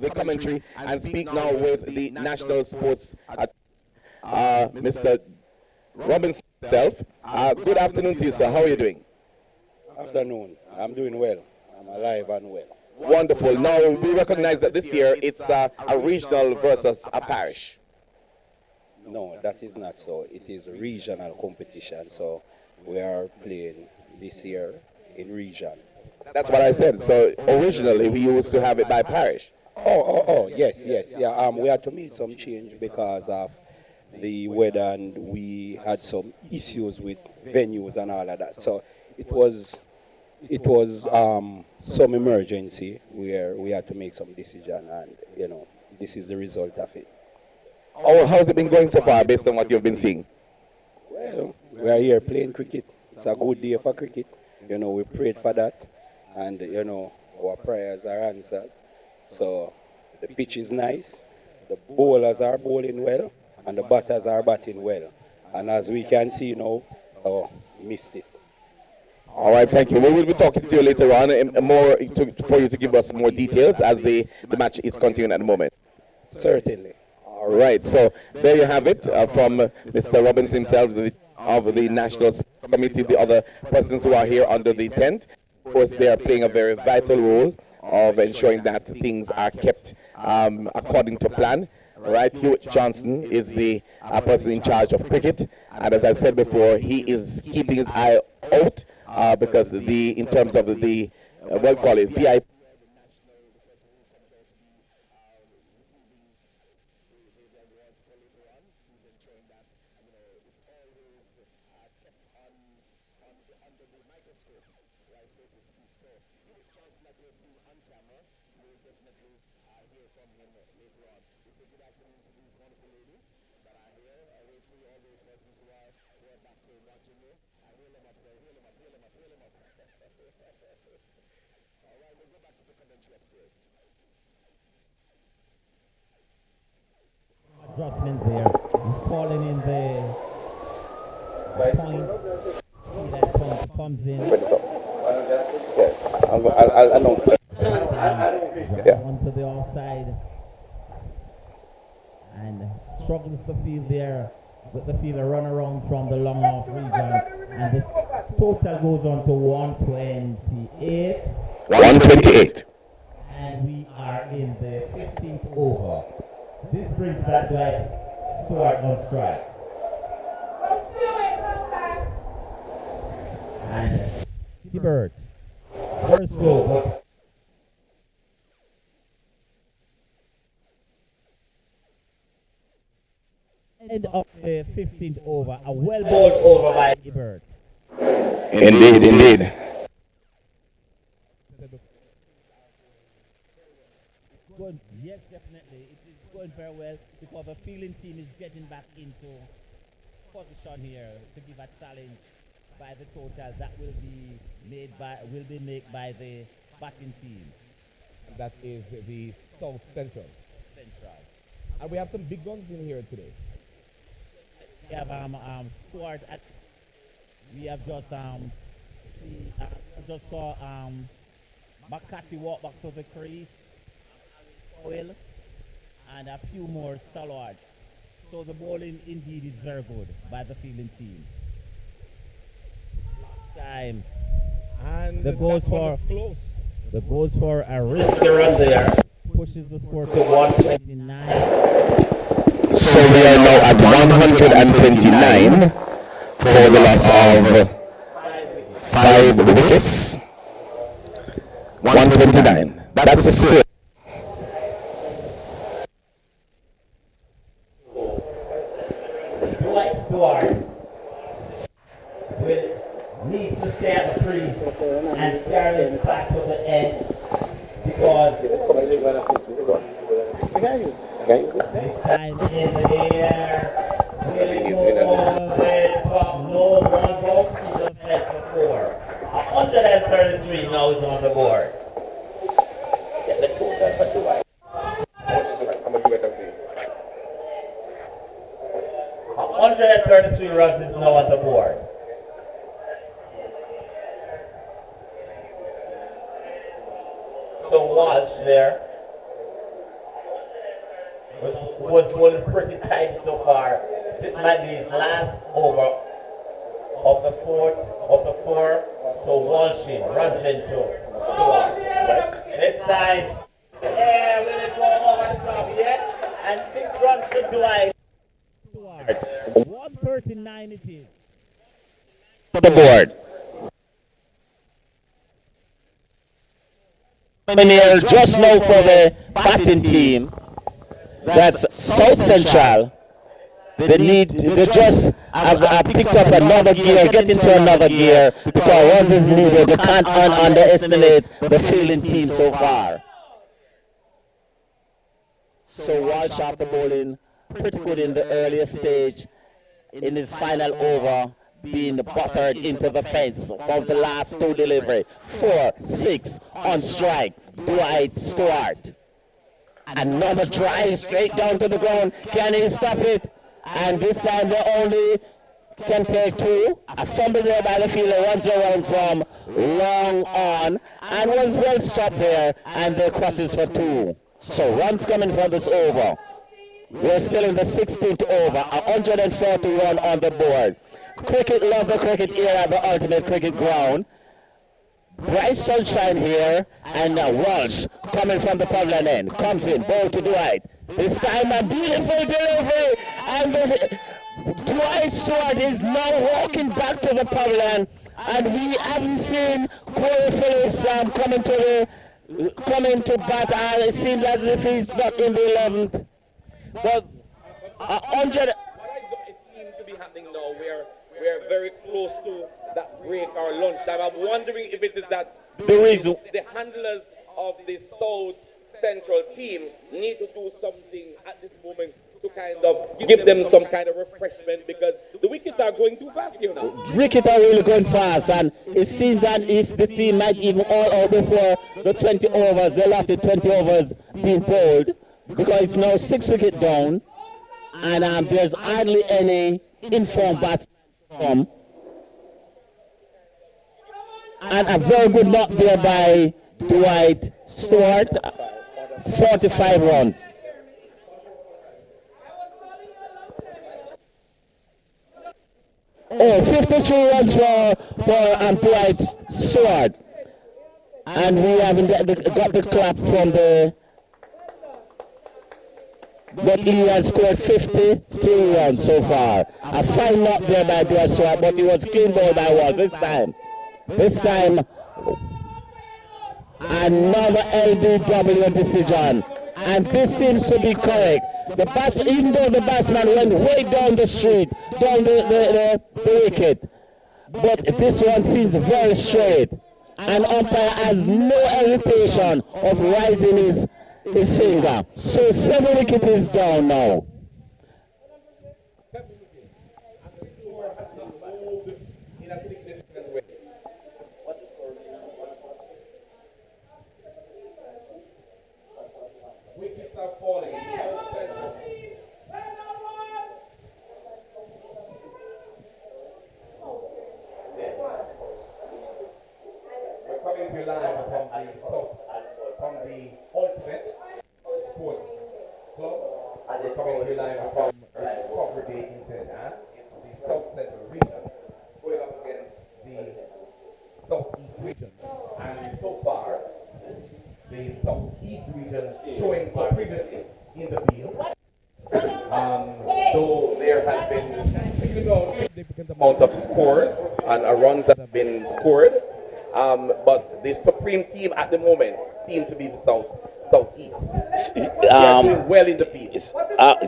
the commentary and speak now with the national sports Mr. Robinson himself. Good afternoon to you, sir. How are you doing? Afternoon. I'm doing well. I'm alive and well. Wonderful. Now, we recognize that this year it's a regional versus a parish. No, that is not so. It is a regional competition. So we are playing this year in region. That's what I said. So originally we used to have it by parish. Yes. Yeah. We had to make some change because of the weather, and we had some issues with venues and all of that. So it was some emergency where we had to make some decision, and this is the result of it. Oh, how's it been going so far based on what you've been seeing? Well, we are here playing cricket. It's a good day for cricket. We prayed for that, and our prayers are answered. So the pitch is nice, the bowlers are bowling well, and the batters are batting well. And as we can see now, missed it. All right, thank you. We will be talking to you later on for you to give us more details as the match is continuing at the moment. Certainly. All right, so there you have it from Mr. Robinson himself of the National Sports Committee, the other persons who are here under the tent. Of course, they are playing a very vital role of ensuring that things are kept according to plan. Right, Hewitt Johnson is the person in charge of cricket, and as I said before, he is keeping his eye out because in terms of the what call it VIP. Adjustment there. He's falling in the point. See that point comes in. Onto the offside. And struggles to field there with the fielder run around from the long off region. And the total goes on to 128. 128. And we are in the 15th over. This brings back like Stewart on strike. And Hibbert. First slow. End of the 15th over. A well bowled over by Hibbert. Indeed. Yes, definitely. It is going very well because the fielding team is getting back into position here to give a challenge by the total that will be made by the batting team. And that is the South Central. And we have some big guns in here today. We have Stuart at. We have just just saw McCarthy walk back to the crease. Oil and a few more stalwarts. So the bowling indeed is very good by the fielding team. Time. And The goals that one for was close. the goals for a risky run there pushes the score to 129. So we are now at 129 for the loss of 5 wickets. 129. That's the score. Dwight Stewart will need to stay at the crease and carry it back to the end because this time in the air really go over it, but no one goes to the fence before. 133 now is on the board. Get the total for Dwight. 133 runs is now on the board. So Walsh there was pretty tight so far. This might be his last over of the four. So Walsh runs into Stewart. This time, yeah, will it go over the top? Yes, and 6 runs to Dwight. 139 it is. The board. Coming here just now for the batting team. That's South Central. They just have picked up another gear, get into another gear because runs is needed. You can't underestimate the fielding team so far. So Walsh after bowling pretty good in the earlier stage, in his final over, being buttered into the fence from the last 2 delivery. 4, 6 on strike. Dwight Stewart. Another drive straight down to the ground. Can he stop it? And this time they only can take 2. A fumble there by the fielder, runs around from long on and was well stopped there, and they crosses for 2. So runs coming from this over. We're still in the 16th over, 141 on the board. Cricket, love the cricket here at the ultimate cricket ground. Bright sunshine here, and Walsh coming from the pavilion end. Comes in, ball to Dwight. This time a beautiful delivery, and Dwight Stewart is now walking back to the pavilion, and we haven't seen Corey Phillips coming to bat, and it seems as if he's not in the 11th. But 100. It seems to be happening now where we're very close to that break or lunchtime. I'm wondering if it is that the handlers of the South Central team need to do something at this moment to kind of give them some kind of refreshment, because the wickets are going too fast here now. Wickets are really going fast, and it seems that if the team might even all out before the 20 overs, they'll have the 20 overs being bowled, because it's now 6 wickets down, and there's hardly any informed batsmen. And a very good knock there by Dwight Stewart, 45 runs. Oh, 52 runs for Dwight Stewart. And we haven't got the clap from the... But he has scored 53 runs so far. A fine knock there by Dwight Stewart, but he was clean bowled by Walsh this time. This time, another LBW decision. And this seems to be correct. The batsman, even though the batsman went way down the street, down the wicket, but this one seems very straight. And umpire has no hesitation of raising his finger. So 7 wickets is down now. to you live from the Ultimate Sports Club. We're coming to you live from Recovery Day in St. Anne, the South Central region, going up against the Southeast region. And so far, the Southeast region showing previously in the field. Though there has been significant amount of scores and runs that have been scored, but the supreme team at the moment seems to be the Southeast. They are doing well in the field.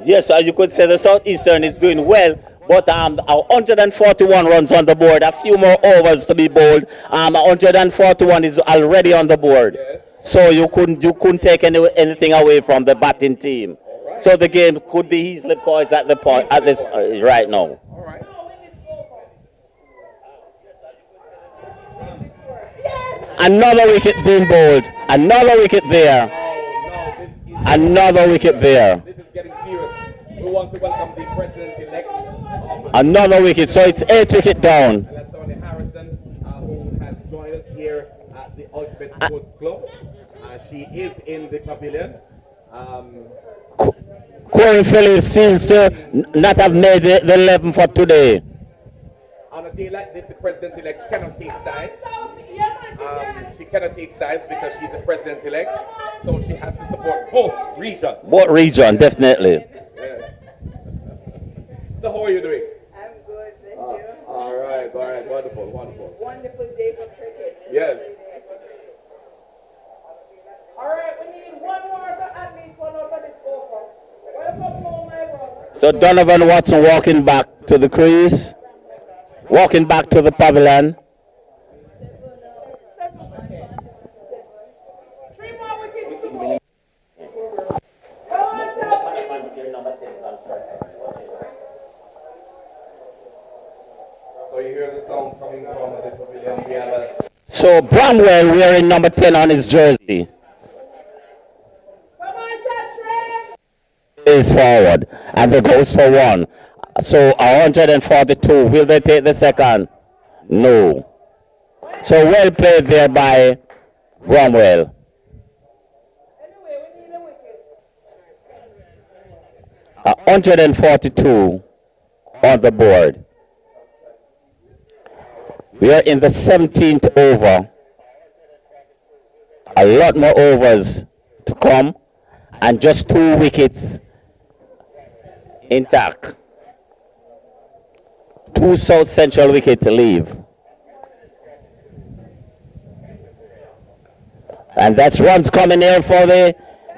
Yes, you could say the Southeastern is doing well, but 141 runs on the board, a few more overs to be bowled. 141 is already on the board. Yes. So you couldn't take anything away from the batting team. Right. So the game could be easily poised at the point at this right now. All right. Another wicket being bowled. Another wicket there. Another wicket there. This is getting serious. We want to welcome the president-elect. Another wicket. So it's 8 wicket down. And that's Tony Harrison, who has joined us here at the Ultimate Sports Club. She is in the pavilion. Corey Phillips seems to not have made the 11 for today. On a day like this, the president-elect cannot take sides. She cannot take sides because she's the president-elect, so she has to support both regions. Both region, definitely. Yes. So how are you doing? I'm good, thank you. All right, wonderful. Wonderful day for cricket. Yes. All right, we need one more, at least one over this over. Welcome home, my brother. So Donovan Watson walking back to the crease, walking back to the pavilion. 3 more wickets to go. Come on, So you hear the sound coming from the pavilion. We have a So Bramwell wearing number 10 on his jersey is forward, and the goes for 1. So 142. Will they take the second? No. So well played there by Bramwell. Anyway, we need a wicket. 142 on the board. We are in the 17th over. A lot more overs to come, and just 2 wickets intact. 2 South Central wickets to leave. And that's runs coming here for the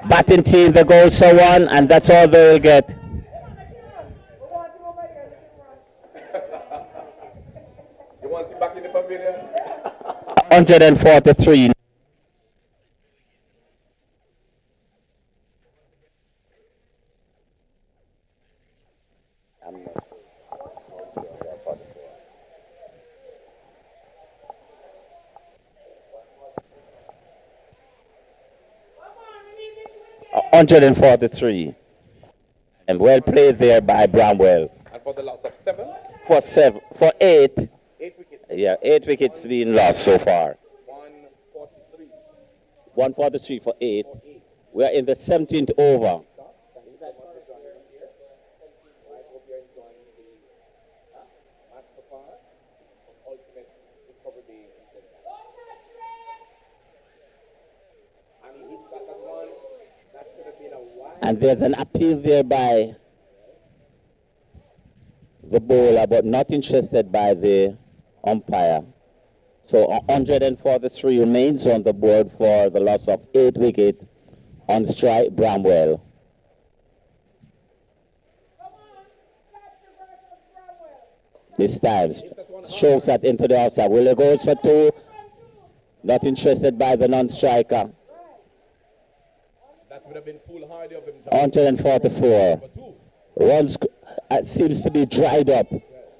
batting team. The goal so 1, and that's all they will get. You want him back in the pavilion? 143. Come on, we need this wicket. 143. And well played there by Bramwell. And for the loss of 7? For 8. 8 wickets. Yeah, 8 wickets being lost so far. 143. 143 for 8. We are in the 17th over. And there's an appeal there by the bowler, but not interested by the umpire. So 143 remains on the board for the loss of 8 wickets on strike Bramwell. This time, strokes that into the outside. Willie goes for 2. Not interested by the non-striker. That would have been foolhardy of him. 144. Runs seems to be dried up.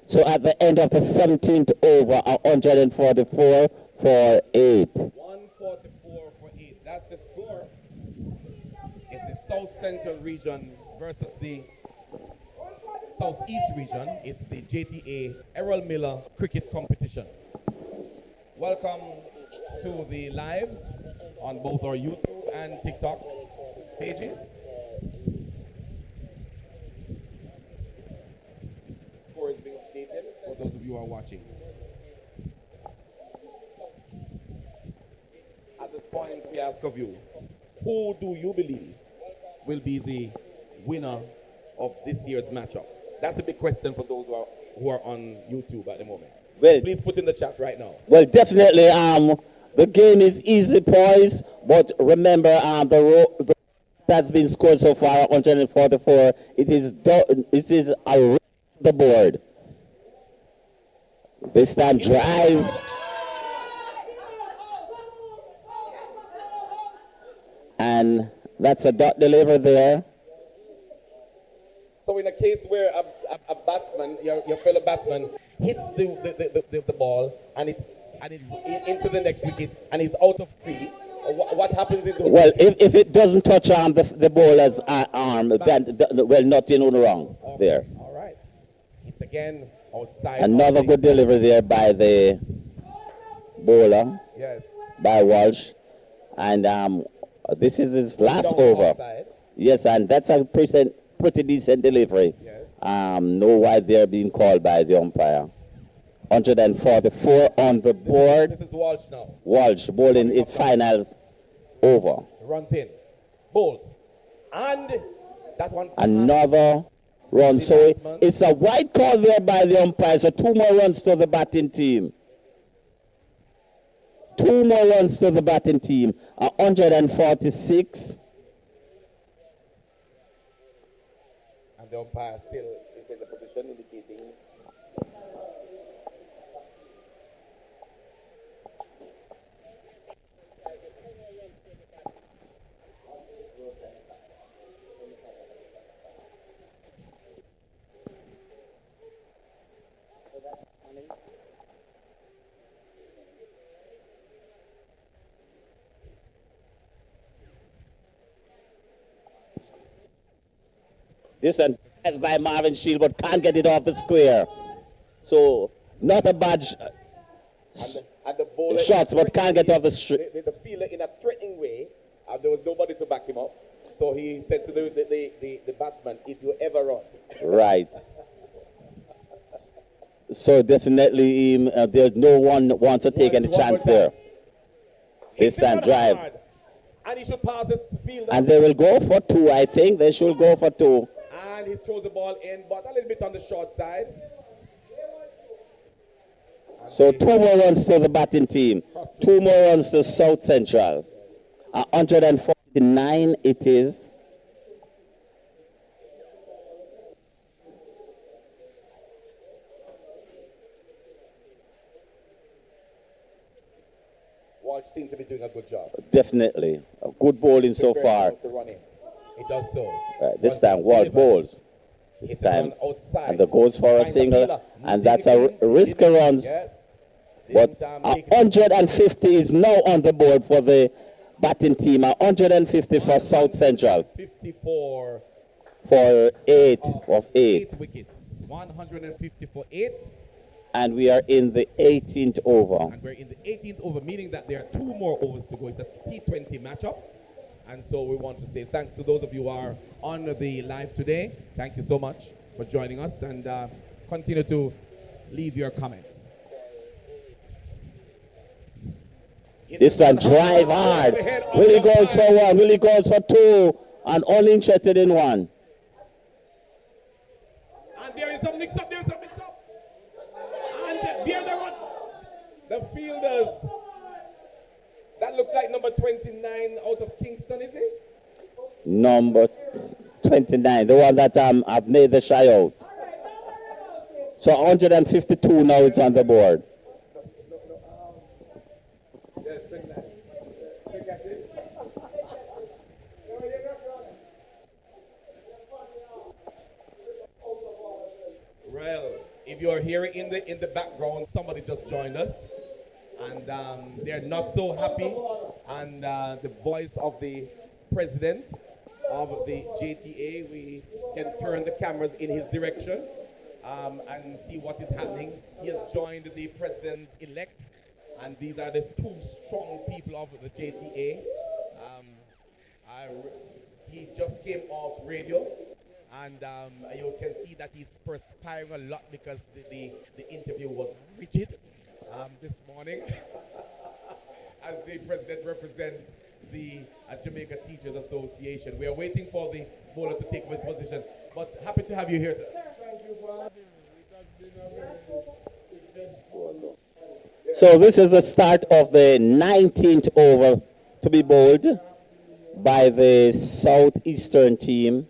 So at the end of the 17th over, 144 for 8. 144 for 8. That's the score. It's the South Central region versus the Southeast region. It's the JTA Errol Miller cricket competition. Welcome to the lives on both our YouTube and TikTok pages. Score is being updated for those of you who are watching. At this point, we ask of you, who do you believe will be the winner of this year's matchup? That's a big question for those who are on YouTube at the moment. Well, Please put in the chat right now. well, definitely. The game is easy poised, but remember, the that's been scored so far, 144. It is around the board. This time, drive. And that's a dot deliver there. So in a case where a batsman, your fellow batsman, hits the ball and it into the next wicket and it's out of three, what happens in those Well, wickets? if it doesn't touch the bowler's arm, then well, nothing wrong there. All right. It's again outside. Another good delivery there by the bowler, Yes. by Walsh, and this is his last Down over. outside. Yes, and that's a pretty decent delivery. Yes. No wide there being called by the umpire. 144 on the board. This is Walsh now. Walsh bowling its finals over. Runs in. Bowls. And that one. Another run. So it's a wide call there by the umpire. So 2 more runs to the batting team. 2 more runs to the batting team. 146. And the umpire still is in the position indicating. This one by Marvin Shield, but can't get it off the square. So not a bad And the bowler shots, but can't get off the street. the fielder in a threatening way. There was nobody to back him up. So he said to the batsman, if you ever run. Right. So definitely there's no one wants to take any chance there. This time drive. And he should pass this fielder. And they will go for 2, I think. They should go for 2. And he throws the ball in, but a little bit on the short side. So 2 more runs to the batting team. 2 more runs to South Central. 149 it is. Walsh seems to be doing a good job. Definitely. A good bowling so far. To run in. He does so. This time Walsh bowls. This time. And the goes for a single. And that's a risky runs. Yes. But 150 is now on the board for the batting team. 150 for South Central. 54 For 8 of 8. 8 wickets. 150 for 8. And we are in the 18th over. And we're in the 18th over, meaning that there are 2 more overs to go. It's a T20 matchup. And so we want to say thanks to those of you who are on the live today. Thank you so much for joining us, and continue to leave your comments. This one drive hard. Willie goes for 1. Willie goes for 2. And only interested in 1. And there is some mix-up. There's some mix-up. And there they run. The fielders. That looks like number 29 out of Kingston, is it? Number 29. The one that I've made the shy out. So 152 now it's on the board. Well, if you're hearing in the background, somebody just joined us, and they're not so happy. And the voice of the president of the JTA, we can turn the cameras in his direction and see what is happening. He has joined the president-elect, And these are the two strong people of the JTA. He just came off radio, and you can see that he's perspiring a lot because the interview was rigid this morning. As the president represents the Jamaica Teachers Association. We are waiting for the bowler to take his position, but happy to have you here, sir. Thank you for having me. It has been a very eventful. So this is the start of the 19th over to be bowled by the Southeastern team.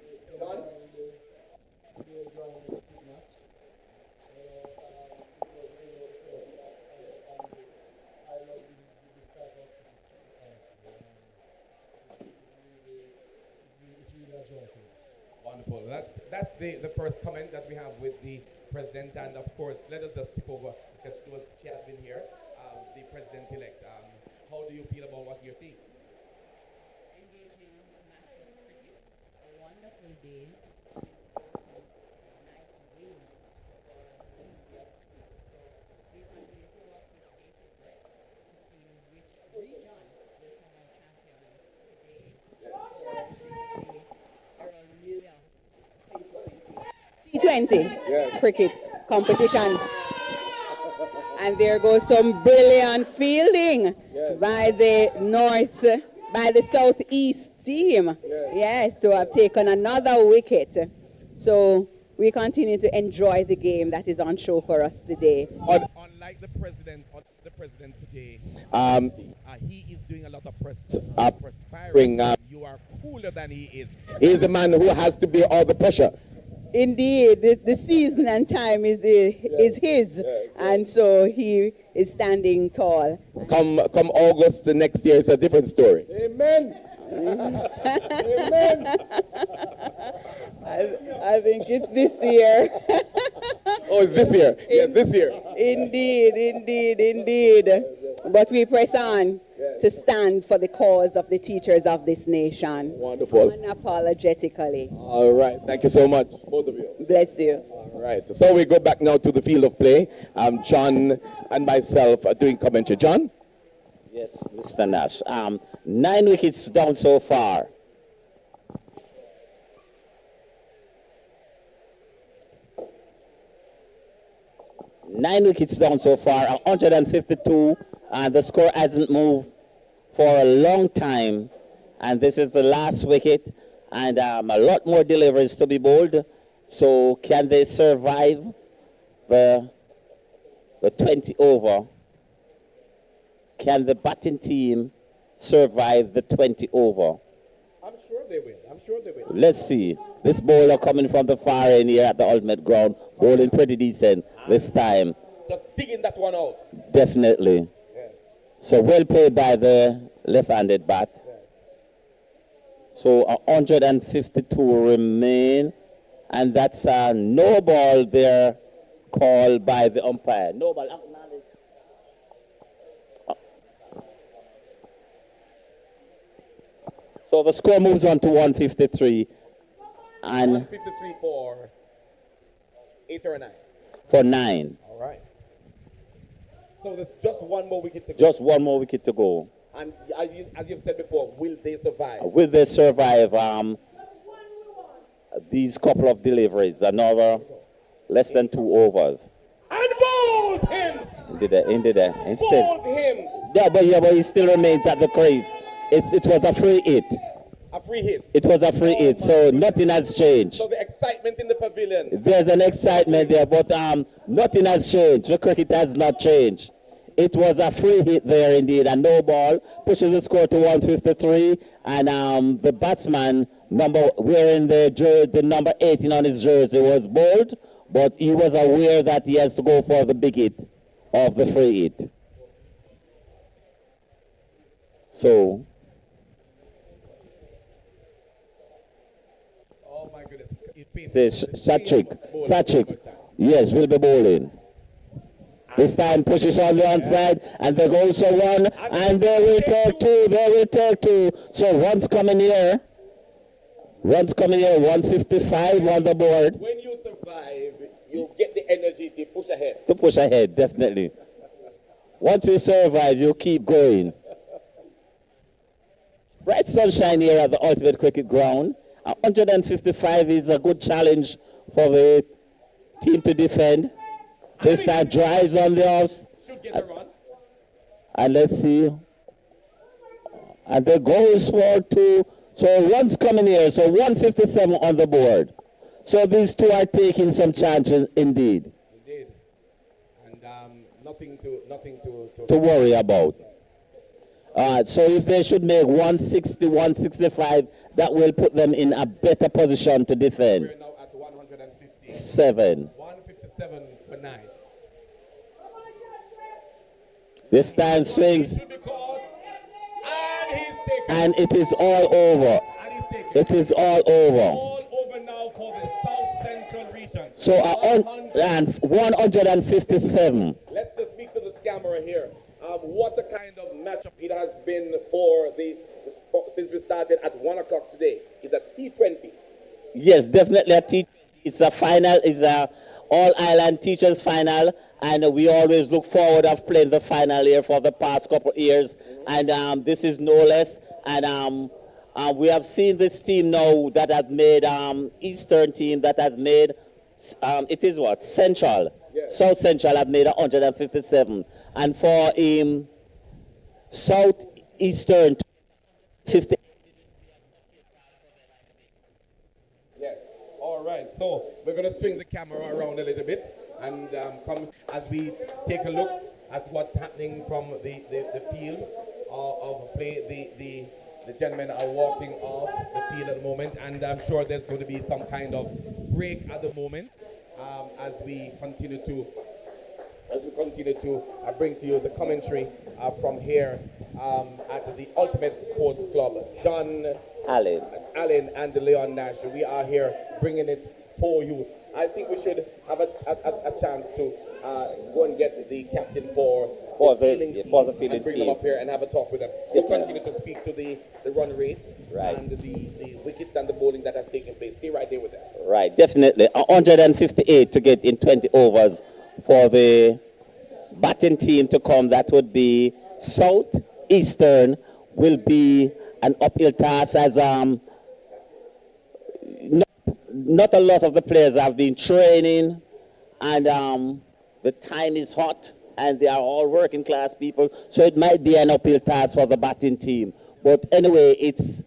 Wonderful. That's the first comment that we have with the president, and of course, let us just skip over because she has been here, the president-elect. How do you feel about what you're seeing? Engaging national cricket, a wonderful day. Nice win for India. So we continue to work with bated breath to see which region will come out champions today. Errol Williams, T20 cricket competition. And there goes some brilliant fielding by the southeast team. Yes, to have taken another wicket. So we continue to enjoy the game that is on show for us today. Unlike the president today, he is doing a lot of perspiring. You are cooler than he is. He's the man who has to bear all the pressure. Indeed, the season and time is his, and so he is standing tall. Come August next year, it's a different story. Amen. Amen. I think it's this year. Oh, it's this year. Yes, this year. Indeed. But we press on to stand for the cause of the teachers of this nation. Wonderful. Unapologetically. All right. Thank you so much, both of you. Bless you. All right. So we go back now to the field of play. John and myself are doing commentary. John? Yes, Mr. Nash. 9 wickets down so far. Nine wickets down so far, 152, and the score hasn't moved for a long time. And this is the last wicket, and a lot more deliveries to be bowled. So can they survive the 20 over? Can the batting team survive the 20 over? I'm sure they will. Let's see. This bowler coming from the far end here at the ultimate ground, bowling pretty decent this time. Just digging that one out. Definitely. Yeah. So well played by the left-handed bat. Yeah. So 152 remain, and that's a no ball there called by the umpire. No ball. So the score moves on to 153. And 153 for 8 or 9. For 9. All right. So there's just one more wicket to go. Just one more wicket to go. And as you've said before, will they survive? Will they survive these couple of deliveries? Another less than 2 overs. And bowled him! Instead. Bowled him! Yeah, but he still remains at the crease. It was a free hit. A free hit. It was a free hit, so nothing has changed. So the excitement in the pavilion. There's an excitement there, but nothing has changed. The cricket has not changed. It was a free hit there indeed, a no ball pushes the score to 153, and the batsman wearing the number 18 on his jersey was bowled, but he was aware that he has to go for the big hit of the free hit. So. Oh my goodness. Sachik. Yes, will be bowling. This time pushes on the onside, and they go so one, and they will take two. So one's coming here, 155 on the board. When you survive, you get the energy to push ahead. Definitely. Once you survive, you keep going. Bright sunshine here at the Ultimate Cricket Ground. 155 is a good challenge for the team to defend. This time drives on the offs. Should get a run. And let's see. And the goals for two. So runs coming here. So 157 on the board. So these two are taking some chances indeed. Indeed. And nothing to To worry about. So if they should make 160, 165, that will put them in a better position to defend. We're now at 157 7. 157 for 9. This time swings. Should be caught. And he's taken. And it is all over. And he's taken. It is all over. All over now for the South Central region. So 157. Let's just speak to the camera here. What a kind of matchup it has been for since we started at 1 o'clock today. It's a T20. Yes, definitely a T20. It's a final. It's a all-island teachers final. And we always look forward of playing the final here for the past couple of years. And this is no less. And we have seen this team now that has made Eastern team that has made, it is what? Central. Yes. South Central have made 157. And for Southeastern, 50. Yes. All right. So we're going to swing the camera around a little bit and come as we take a look at what's happening from the field of play. The gentlemen are walking off the field at the moment, and I'm sure there's going to be some kind of break at the moment as we continue to bring to you the commentary from here at the Ultimate Sports Club. John Allen and Leon Nash, we are here bringing it for you. I think we should have a chance to go and get the captain for the fielding and bring them up here and have a talk with them. We'll continue to speak to the run rates and the wickets and the bowling that has taken place. Stay right there with them. Right, definitely. 158 to get in 20 overs for the batting team to come. That would be Southeastern will be an uphill task as not a lot of the players have been training, and the time is hot, and they are all working class people, so it might be an uphill task for the batting team. But anyway, it's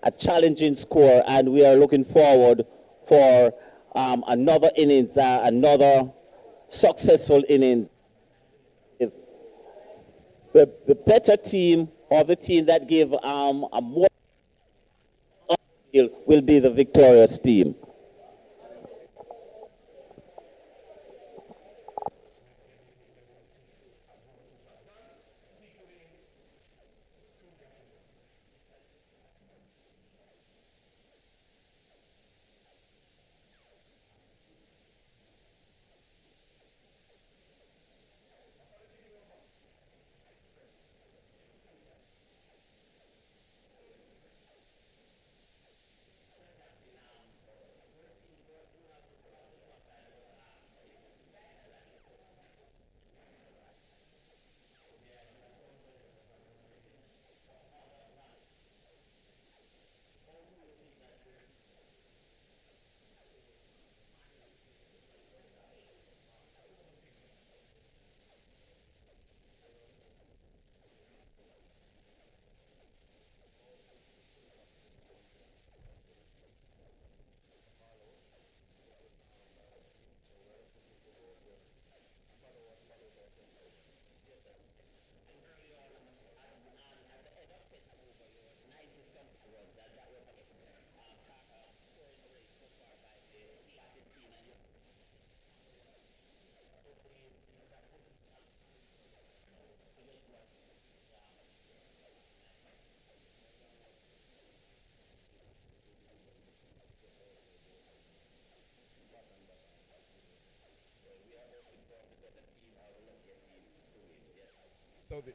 a challenging score, and we are looking forward for another innings, another successful innings. The better team, or the team that give a more will be the victorious team.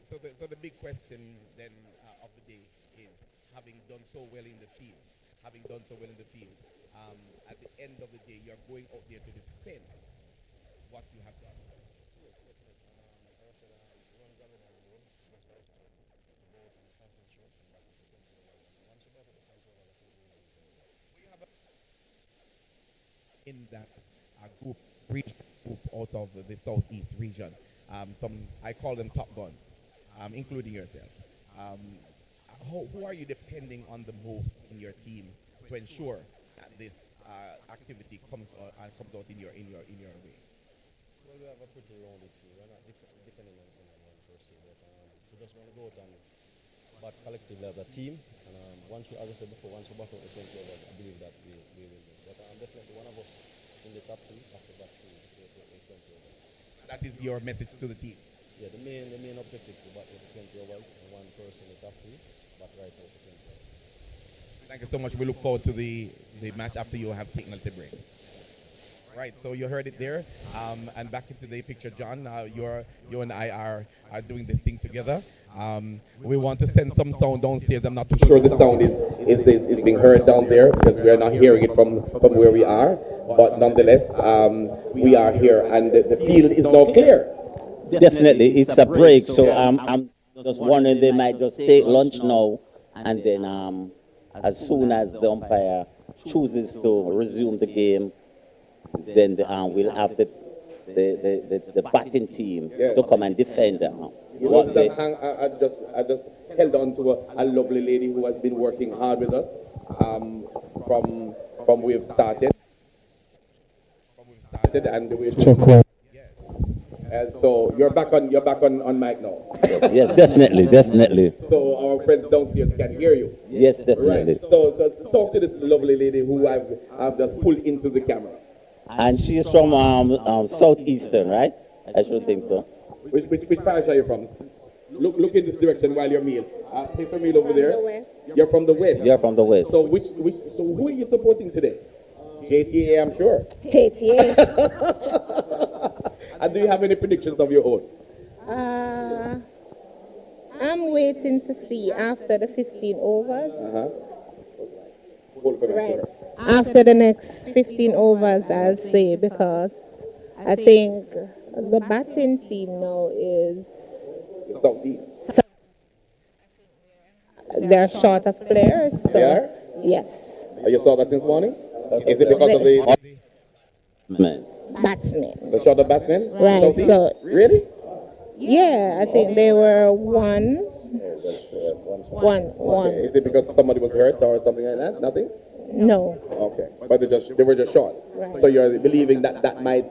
So the big question then of the day is, having done so well in the field, at the end of the day, you're going out there to defend what you have done. In that group, region group out of the southeast region. Some I call them top guns, including yourself. Um, who are you depending on the most in your team to ensure that this activity comes out in your way? Well, we have a pretty rounded team. We're not depending on one person, but we just want to go out and bat collectively as a team. And once we, as I said before, once we bat out the 20 overs, I believe that we will win. But definitely one of us in the top three after that in 20 overs. That is your message to the team. Yeah, the main objective is to bat with the 20 overs and one person in the top three, but right out the 20 overs. Thank you so much. We look forward to the match after you have taken a break. Right, so you heard it there. And back into the picture, John. You and I are doing this thing together. We want to send some sound downstairs. I'm not too sure the sound is being heard down there because we are not hearing it from where we are. But nonetheless, we are here and the field is now clear. Definitely, it's a break. So I'm just wondering they might just take lunch now, and then as soon as the umpire chooses to resume the game, then we'll have the batting team to come and defend them. I just held on to a lovely lady who has been working hard with us from we've started. And we've and so you're back on mic now. Yes, definitely. So our friends downstairs can hear you. Yes, definitely. Right. So talk to this lovely lady who I've just pulled into the camera. And she's from southeastern, right? I should think so. Which parish are you from? Look in this direction while you're meal. Place your meal over there. You're from the west. You're from the west. So so who are you supporting today? JTA, I'm sure. JTA. And do you have any predictions of your own? I'm waiting to see after the 15 overs. Right. After the next 15 overs, I'll say, because I think the batting team now is southeast. They're short of players. So they are? Yes. You saw that since morning? Is it because of the batsmen? The short of batsmen? Right. Southeast? So really? Yeah, I think they were one. Okay. Is it because somebody was hurt or something like that? Nothing? No. Okay. But they were just short. Right. So you're believing that might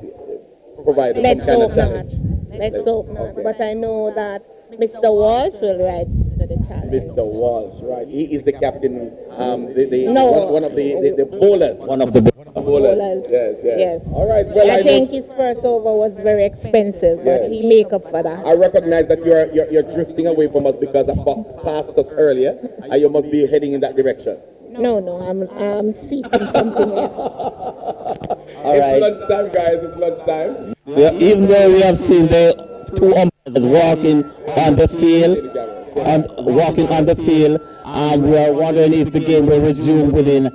provide some kind of challenge? Let's hope not. Okay. But I know that Mr. Walsh will rise to the challenge. Mr. Walsh, right. He is the captain, no. one of the bowlers. One of the bowlers. Yes. All right. Well, I think his first over was very expensive, but he make up for that. I recognize that you're drifting away from us because a fox passed us earlier, and you must be heading in that direction. No, I'm seeking something else. All right. It's lunchtime, guys. It's lunchtime. Even though we have seen the two umpires walking on the field, we are wondering if the game will resume within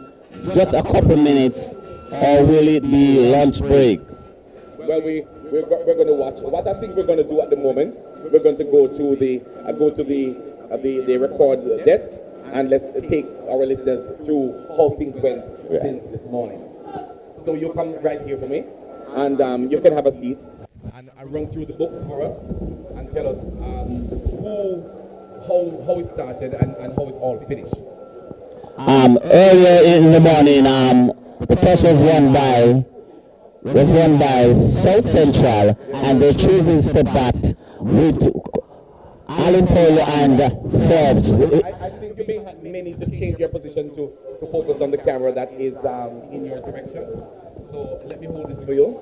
just a couple minutes, or will it be lunch break? Well, we're going to watch. What I think we're going to do at the moment, we're going to go to the record desk, and let's take our listeners through how things went since this morning. So you come right here for me, and you can have a seat. And I run through the books for us and tell us how it started and how it all finished. Earlier in the morning, the toss was won by South Central, and they chooses to bat with Alan Paul and Forbes. I think you may need to change your position to focus on the camera that is in your direction. So let me hold this for you.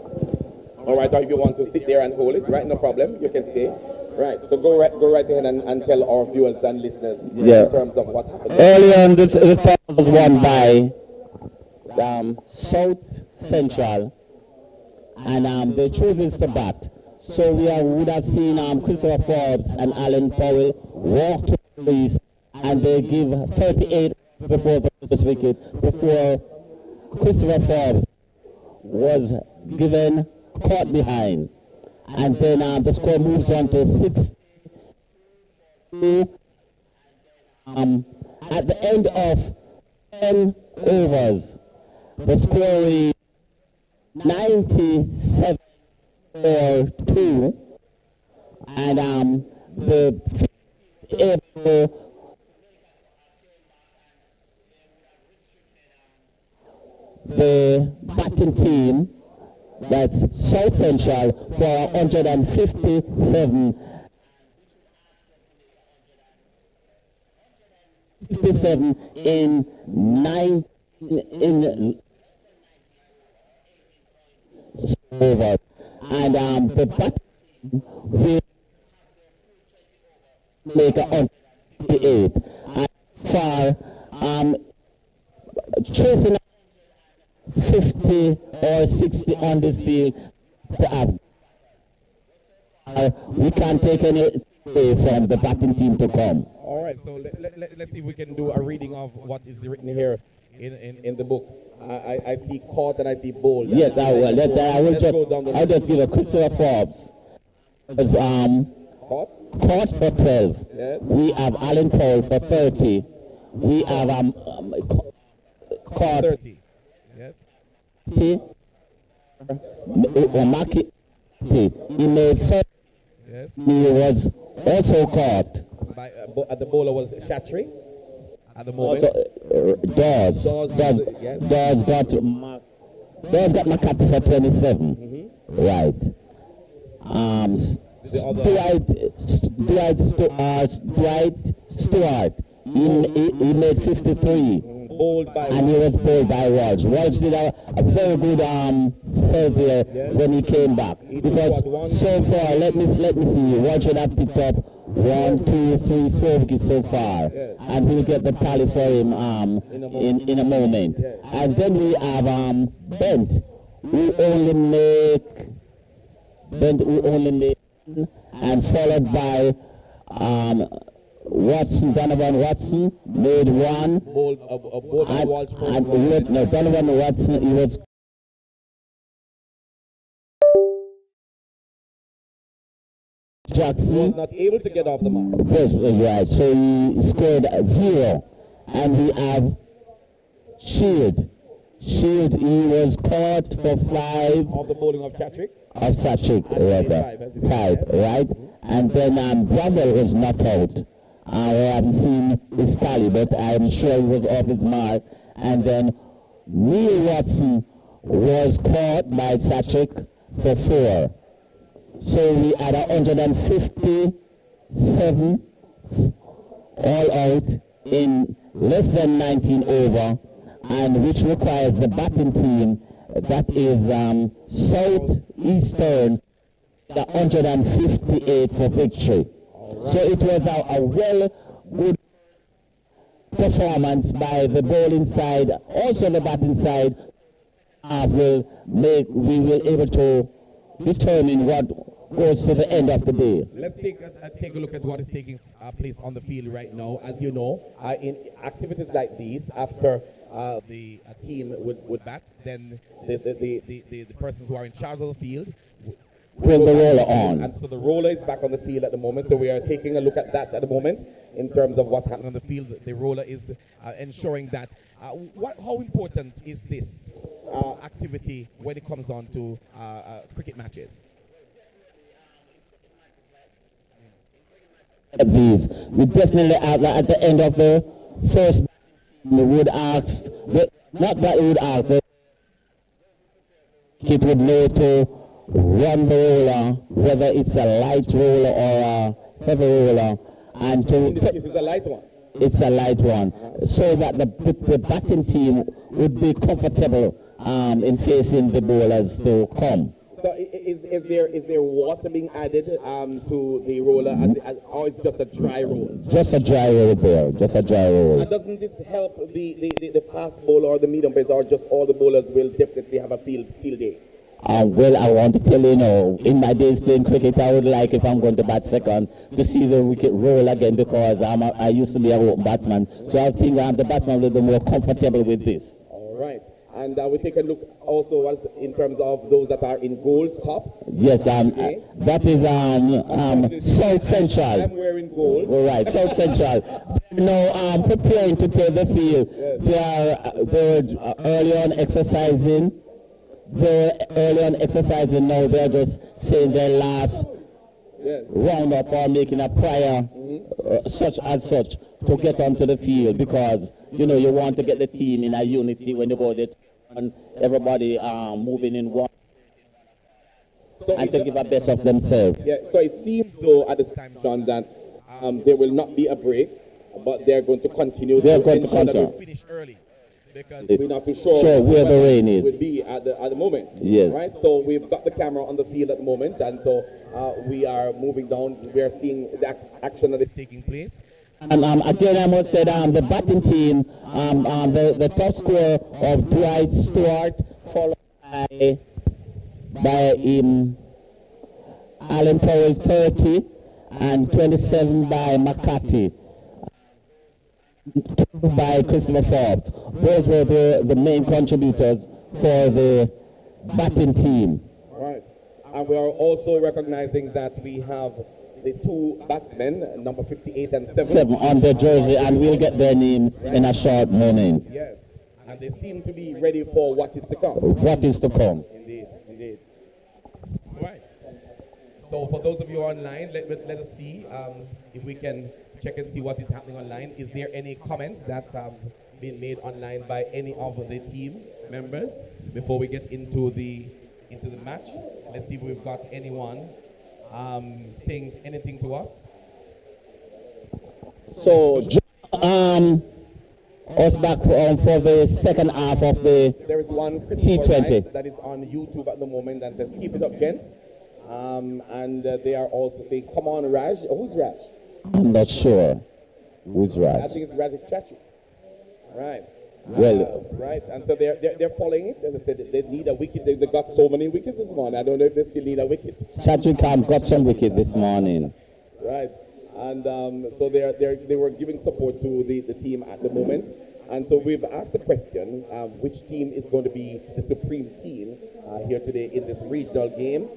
All right, or if you want to sit there and hold it, right, no problem, you can stay. Right, so go right ahead and tell our viewers and listeners in terms of what happened. Earlier on, the toss was won by South Central, and they chooses to bat. So we would have seen Christopher Forbes and Alan Powell walk to the crease, and they give 38 before the first wicket, before Christopher Forbes was given caught behind. And then the score moves on to 6 At the end of 10 overs, the score is 97 for 2, and the batting team, that's South Central, for 157 in 9 in over, and the batting will make a 158 and for chasing 50 or 60 on this field to have. We can't take any away from the batting team to come. All right, so let's see if we can do a reading of what is written here in the book. I see caught and I see bold. Yes, I will. I'll just give a Christopher Forbes. Caught for 12. Yes. We have Alan Paul for 30. We have caught 30. Yes. Maki. He made 30. Yes. He was also caught. By, the bowler was Shatri at the moment. Dawes got McCarthy for 27. Right. Dwight Stewart, he made 53. And he was bowled by Walsh. Walsh did a very good spell there when he came back. Because so far, let me see, Walsh should have picked up 1, 2, 3, 4 wickets so far. And we'll get the tally for him in a moment. And then we have Bent, who only make, and followed by Donovan Watson made 1. Donovan Watson, he was Jackson was not able to get off the mark. Yes, right. So he scored 0. And we have Shield. He was caught for 5. Of the bowling of Chatrick. Of Chatrick, five, right? And then Bramwell was knocked out. I haven't seen his tally, but I'm sure he was off his mark. And then Neil Watson was caught by Chatrick for 4. So we had 157 all out in less than 19 over, and which requires the batting team, that is Southeastern, the 158 for victory. So it was a well good performance by the bowling side, also the batting side. We will able to determine what goes to the end of the day. Let's take a look at what is taking place on the field right now. As you know, in activities like these, after the team would bat, then the persons who are in charge of the field will the roller on. And so the roller is back on the field at the moment. So we are taking a look at that at the moment in terms of what's happening on the field. The roller is ensuring that. How important is this activity when it comes on to cricket matches? These we definitely at the end of the first we would ask it would know to run the roller, whether it's a light roller or a heavy roller, and to this is a light one. It's a light one, so that the batting team would be comfortable in facing the bowlers to come. So is there water being added to the roller, or it's just a dry roll? Just a dry roll there, just a dry roll. And doesn't this help the fast bowler or the medium players, or just all the bowlers will definitely have a field day? Well, I want to tell you now, in my days playing cricket, I would like, if I'm going to bat second, to see the wicket roll again, because I used to be a batsman. So I think the batsman will be more comfortable with this. All right. And we take a look also in terms of those that are in gold top. Yes, Okay. that is South Central. I'm wearing gold. All right, South Central. Now, preparing to play the field. They're early on exercising. They're early on exercising now. They're just saying their last round up or making a prayer, such and such, to get onto the field, because you want to get the team in a unity when you go there, and everybody moving in one, and to give a best of themselves. Yeah, so it seems though at this time, John, that there will not be a break, but they're going to continue. They're going to continue. Finish early. Because we're not too sure where the rain is. Would be at the moment. Yes. Right. So we've got the camera on the field at the moment, and so we are moving down. We are seeing the action that is taking place. And again, I must say the batting team, the top scorer of Dwight Stewart, followed by Alan Powell 30 and 27 by McCarthy. By Christopher Forbes. Those were the main contributors for the batting team. Right. And we are also recognizing that we have the two batsmen, number 58 and 7. On their jersey, and we'll get their name in a short moment. Yes. And they seem to be ready for what is to come. What is to come. Indeed, indeed. Right. So for those of you online, let us see if we can check and see what is happening online. Is there any comments that have been made online by any of the team members before we get into the match? Let's see if we've got anyone saying anything to us. So, us back for the second half of the There is one T20 that is on YouTube at the moment that says, "Keep it up, gents." And they are also saying, "Come on, Raj." Who's Raj? I'm not sure who's I right. think it's Raj Chachu. Right. Well, Right. And so they're following it. As I said, they need a wicket. They got so many wickets this morning. I don't know if they still need a wicket. Chadwick got some wicket this morning. Right. And so they were giving support to the team at the moment. And so we've asked the question, which team is going to be the supreme team here today in this regional game?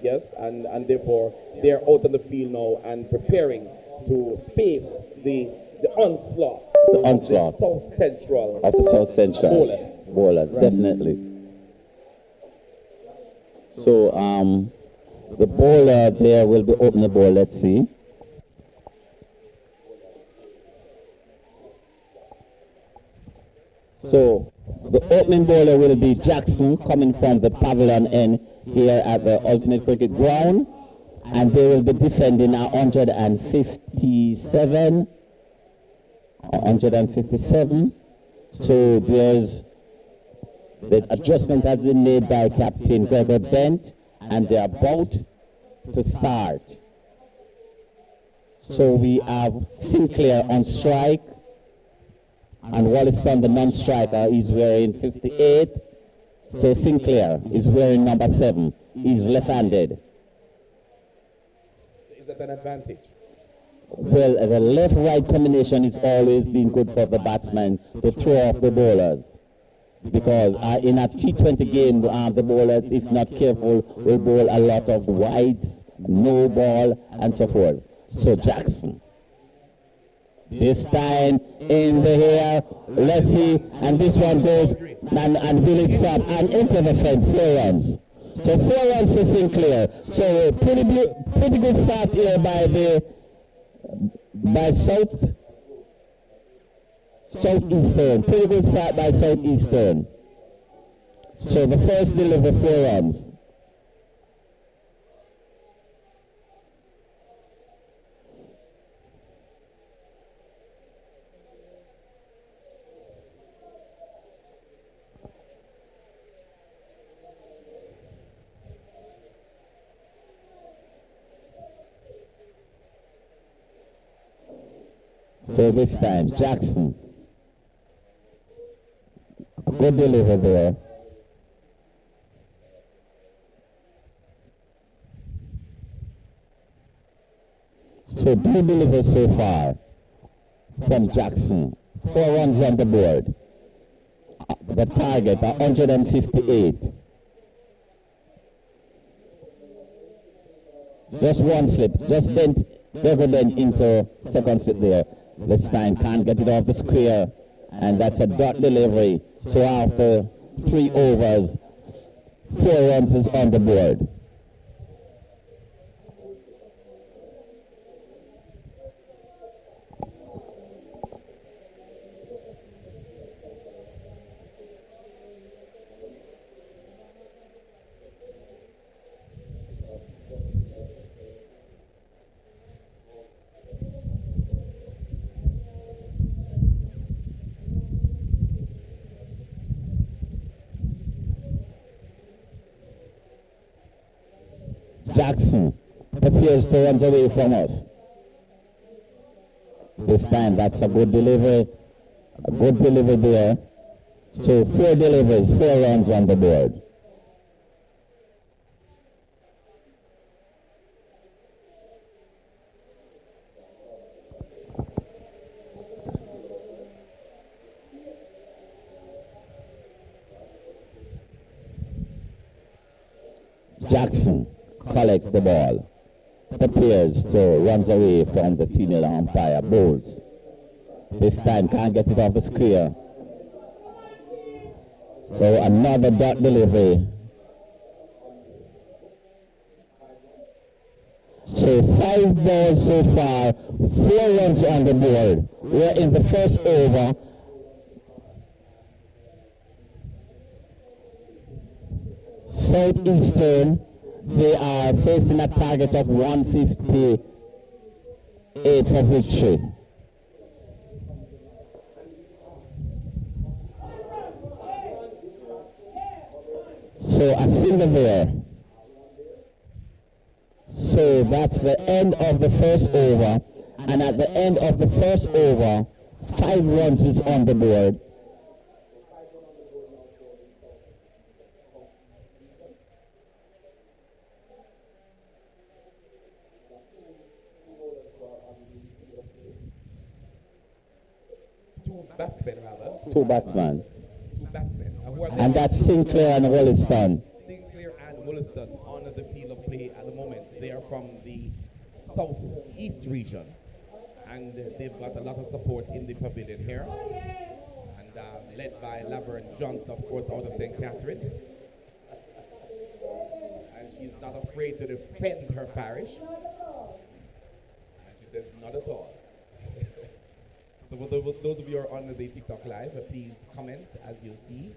Yes, and therefore they're out on the field now and preparing to face the onslaught. The onslaught. Of the South Central. Of the South Central. Bowlers. Bowlers, Right. definitely. So, the bowler there will be opening the ball. Let's see. So, the opening bowler will be Jackson, coming from the pavilion end here at the Ultimate Cricket Ground. And they will be defending 157. 157. So there's the adjustment has been made by Captain Gregor Bent, and they're about to start. So we have Sinclair on strike, and Wollaston, the non-striker, is wearing 58. So Sinclair is wearing number 7. He's left-handed. Is that an advantage? Well, the left-right combination is always been good for the batsman to throw off the bowlers. Because in a T20 game, the bowlers, if not careful, will bowl a lot of wides, no ball, and so forth. So Jackson. This time in the air, let's see, and this one goes, and will it stop, and into the fence, 4 runs. So 4 runs to Sinclair. So pretty good start here by Southeastern. Pretty good start by Southeastern. So the first deliver 4 runs. So this time, Jackson. A good deliver there. So 2 delivers so far from Jackson. 4 runs on the board. the target, 158. Just one slip, just bent, double bend into second slip there. This time can't get it off the square, and that's a dot delivery. So after 3 overs, 4 runs is on the board. Jackson prepares to run away from us. This time that's a good delivery. A good delivery there. So 4 deliveries, 4 runs on the board. Jackson collects the ball, prepares to runs away from the female umpire, bowls. This time can't get it off the square. So another dot delivery. So 5 balls so far, 4 runs on the board. We're in the first over. Southeastern, they are facing a target of 158 for victory. So a single there. So that's the end of the first over. And at the end of the first over, 5 runs is on the board. Two batsmen. And that's Sinclair and Wollaston. Sinclair and Wollaston on the field of play at the moment. They are from the southeast region, and they've got a lot of support in the pavilion here, and led by Laverne Johnson, of course, out of St. Catherine. And she's not afraid to defend her parish. And she says, not at all. So for those of you who are on the TikTok Live, please comment as you'll see,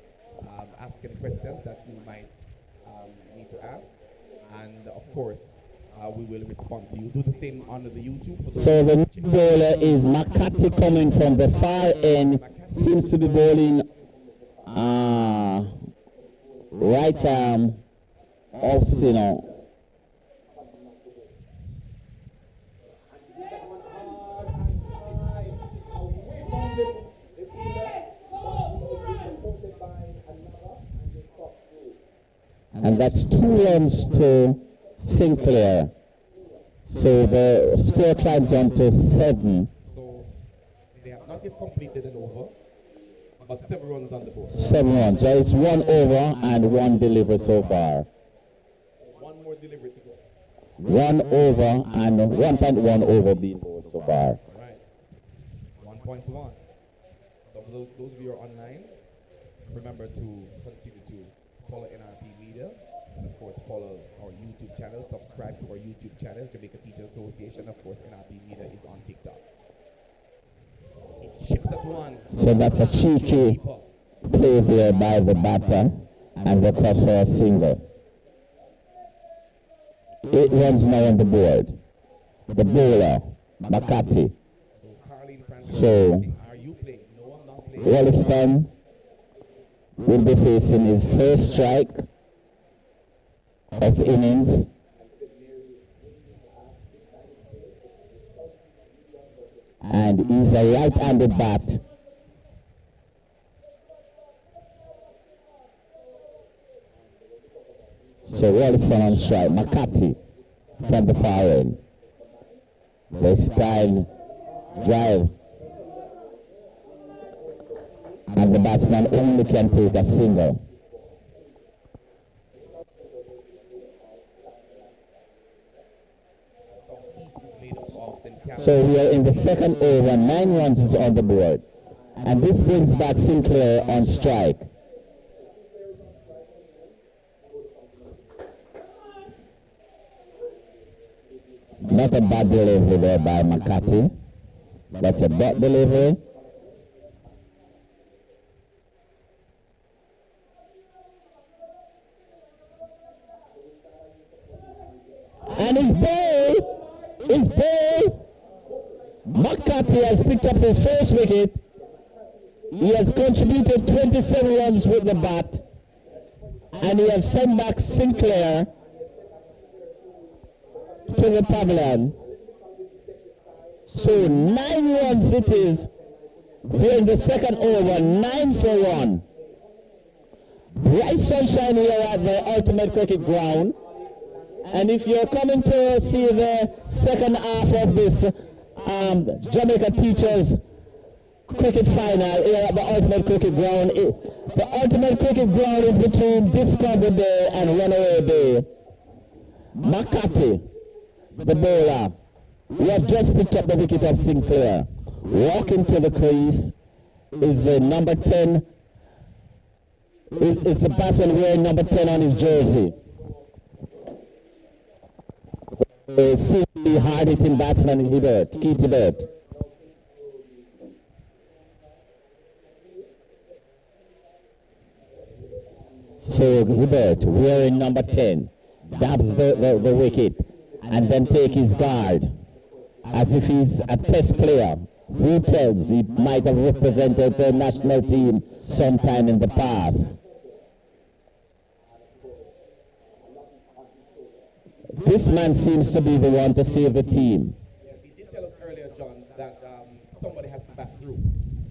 ask any questions that you might need to ask. And of course, we will respond to you. Do the same on the YouTube. So the bowler is Makati coming from the far end. Seems to be bowling right arm off spinner. And that's 2 runs to Sinclair. So the score climbs on to 7. So they have not yet completed an over, but 7 runs on the board. 7 runs. So it's 1 over and 1 delivery so far. 1 more delivery to go. 1 over and 1.1 over being bowled so far. Right. 1.1. So for those of you who are online, remember to continue to follow NRP Media, and of course follow our YouTube channel, subscribe to our YouTube channel, Jamaica Teachers Association. Of course, NRP Media is on TikTok. It ships at 1. So that's a cheeky play there by the batter, and the cross for a single. 8 runs now on the board. The bowler, Makati. So Wollaston will be facing his first strike of the innings. And he's a right-handed bat. So Wollaston on strike. Makati from the far end. This time drive. and the batsman only can take a single. So we are in the second over, 9 runs is on the board. And this brings back Sinclair on strike. Not a bad delivery there by McCarthy. That's a bad delivery. And his ball. McCarthy has picked up his first wicket. He has contributed 27 runs with the bat. And he has sent back Sinclair to the pavilion. So 9 runs it is. We're in the second over, 9 for 1. Bright sunshine here at the Ultimate Cricket Ground. And if you're coming to see the second half of this Jamaica Teachers Cricket Final here at the Ultimate Cricket Ground, the Ultimate Cricket Ground is between Discovery Bay and Runaway Bay. McCarthy, the bowler, who have just picked up the wicket of Sinclair, walking to the crease is the number 10, is the batsman wearing number 10 on his jersey. The hard-hitting batsman Keith Hibbert. So Hibbert wearing number 10 dabs the wicket and then take his guard as if he's a test player. Who tells he might have represented the national team sometime in the past. This man seems to be the one to save the team. Yes, he did tell us earlier, John, that somebody has to bat through.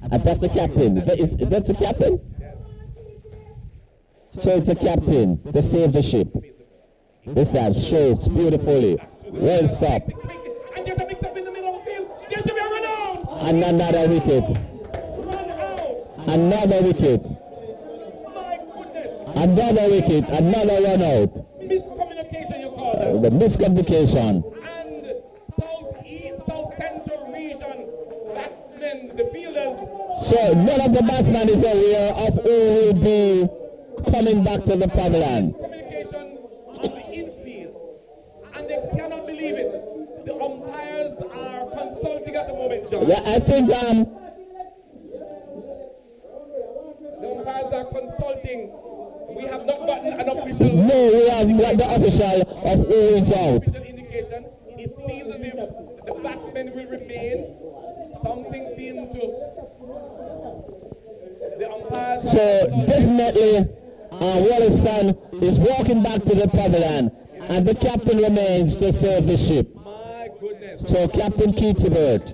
And that's the captain. That's the captain? Yes. So it's a captain to save the ship. This man strokes beautifully. Well stopped. And there's a mix up in the middle of the field. There should be a run out. And another wicket. Run out. Another wicket. My goodness. Another wicket. Another run out. Miscommunication, you call that. The miscommunication. And South Central region batsmen, the fielders. So none of the batsmen is aware of who will be coming back to the pavilion. Communication on the infield. And they cannot believe it. The umpires are consulting at the moment, John. Yeah, I think the umpires are consulting. We have not gotten an official. No, we have got the official of who is out. Official indication. It seems as if the batsmen will remain. Something seems to. The umpires. So definitely, Wollaston is walking back to the pavilion, and the captain remains to save the ship. My goodness. So Captain Keith Hibbert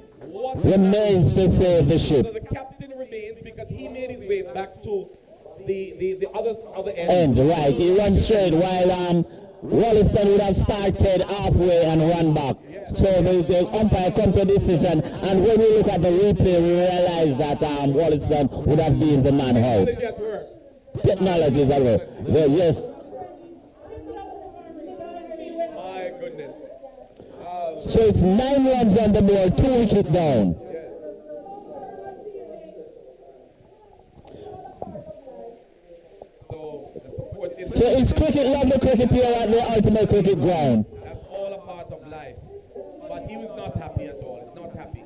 remains to save the ship. So the captain remains because he made his way back to the other end. Right, he runs straight while Wollaston would have started halfway and run back. So the umpire come to a decision, and when we look at the replay, we realize that Wollaston would have been the man out. Technology is at work. Well, yes. My goodness. So it's 9 runs on the board, 2 wickets down. So it's cricket, lovely cricket here at the Ultimate Cricket Ground. That's all a part of life. But he was not happy at all. He's not happy.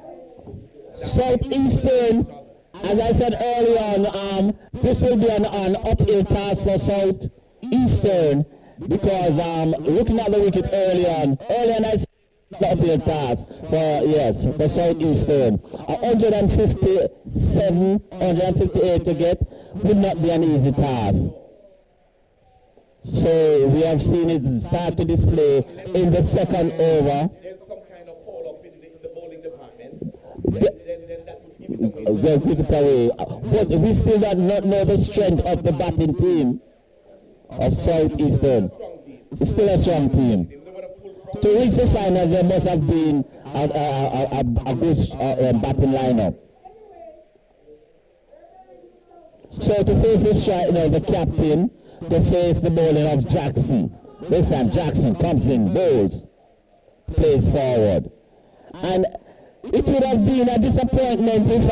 Southeastern, as I said earlier on, this will be an uphill task for Southeastern because looking at the wicket early on I said the uphill task for Southeastern. 157, 158 to get would not be an easy task. So we have seen it start to display in the second over. There's some kind of fall-off in the bowling department. Then that would give it away. They'll give it away. But we still do not know the strength of the batting team of Southeastern. It's still a strong team. To reach the final, there must have been a good batting lineup. So to face the strike now, the captain, to face the bowling of Jackson. This time Jackson comes in, bowls, plays forward. And it would have been a disappointment if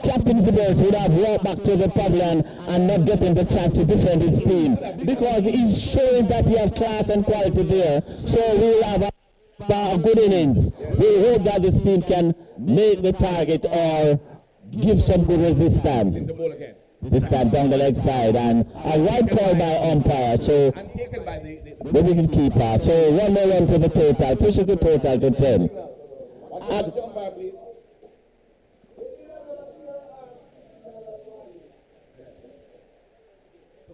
Captain Gilbert would have walked back to the pavilion and not getting the chance to defend his team, because he's showing that he has class and quality there. So we'll have a good innings. We hope that this team can make the target or give some good resistance. This time down the leg side, and a wide call by umpire, so the wicket keeper. So one more run to the total, pushes the total to 10.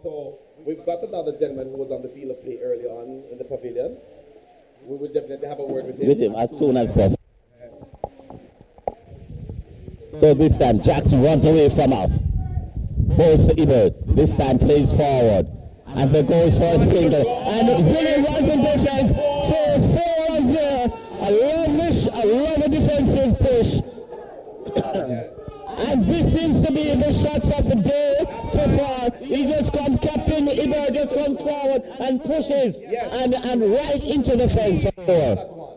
So we've got another gentleman who was on the field of play early on in the pavilion. We will definitely have a word with him. With him as soon as possible. So this time Jackson runs away from us. Bowls to Ebert. This time plays forward. And there goes for a single. And Willie runs in defense. So 4 runs there. A lovely defensive push. And this seems to be the shots of the day so far. He just comes, Captain Ebert just comes forward and pushes. And right into the fence.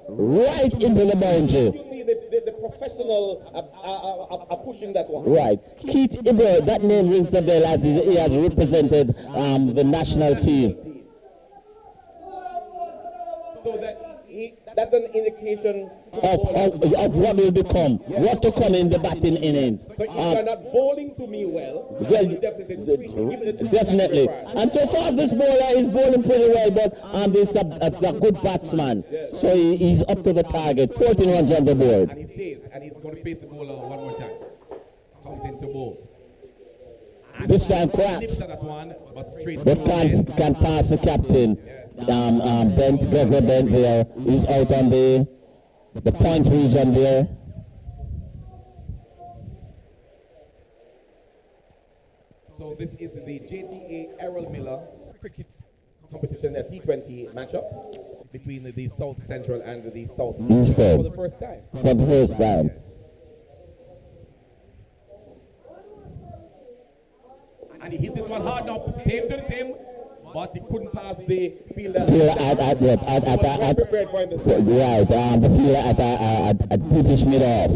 Right into the boundary. The professional are pushing that one. Right. Keith Ebert, that name rings a bell as he has represented the national team. So that's an indication of what will become, what to come in the batting innings. So if you're not bowling to me well, definitely. And so far this bowler is bowling pretty well, but this is a good batsman. So he's up to the target. 14 runs on the board. And he stays, and he's going to face the bowler one more time. Comes into bowl. This time cracks, but can pass the captain. Gregory Bent there is out on the point region there. So this is the JTA Errol Miller cricket competition, a T20 matchup between the South Central and the South East for the first time. For the first time. And he hit this one hard now, same to the same, but he couldn't pass the fielder. Prepared for him to right, the fielder at British mid-off.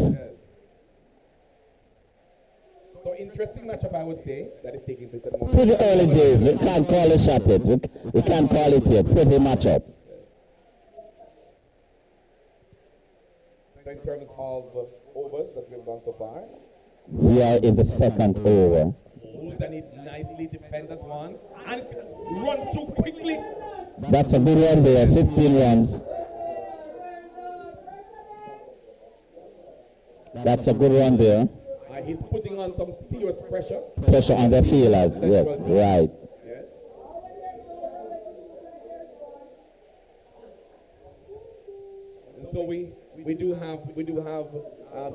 So interesting matchup, I would say, that is taking place at the moment. Pretty early days, we can't call a shot yet. We can't call it yet. Pretty matchup. So in terms of overs that we've done so far, we are in the second over. and it nicely defends that one and runs too quickly. That's a good one there, 15 runs. That's a good one there. He's putting on some serious pressure. Pressure on the fielders, yes, right. Yes. And so we do have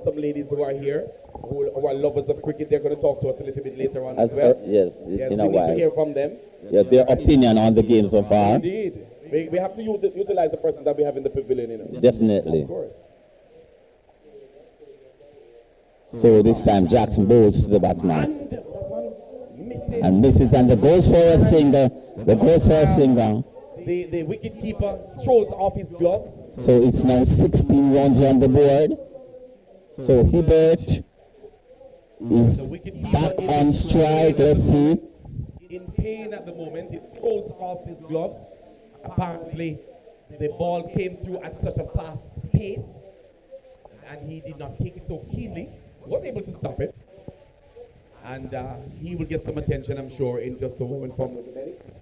some ladies who are here who are lovers of cricket. They're going to talk to us a little bit later on as well. Yes, in a we while. need to hear from them. Yeah, their opinion on the game so far. Indeed. We have to utilize the person that we have in the pavilion, you know. Definitely. Of course. So this time Jackson bowls to the batsman. And misses, and the goes for a single. The goes for a single. The wicket keeper throws off his gloves. So it's now 16 runs on the board. So Hibbert is back on strike. Let's see. In pain at the moment, he throws off his gloves. Apparently, the ball came through at such a fast pace, and he did not take it so keenly. Was able to stop it, and he will get some attention, I'm sure, in just a moment from the medics.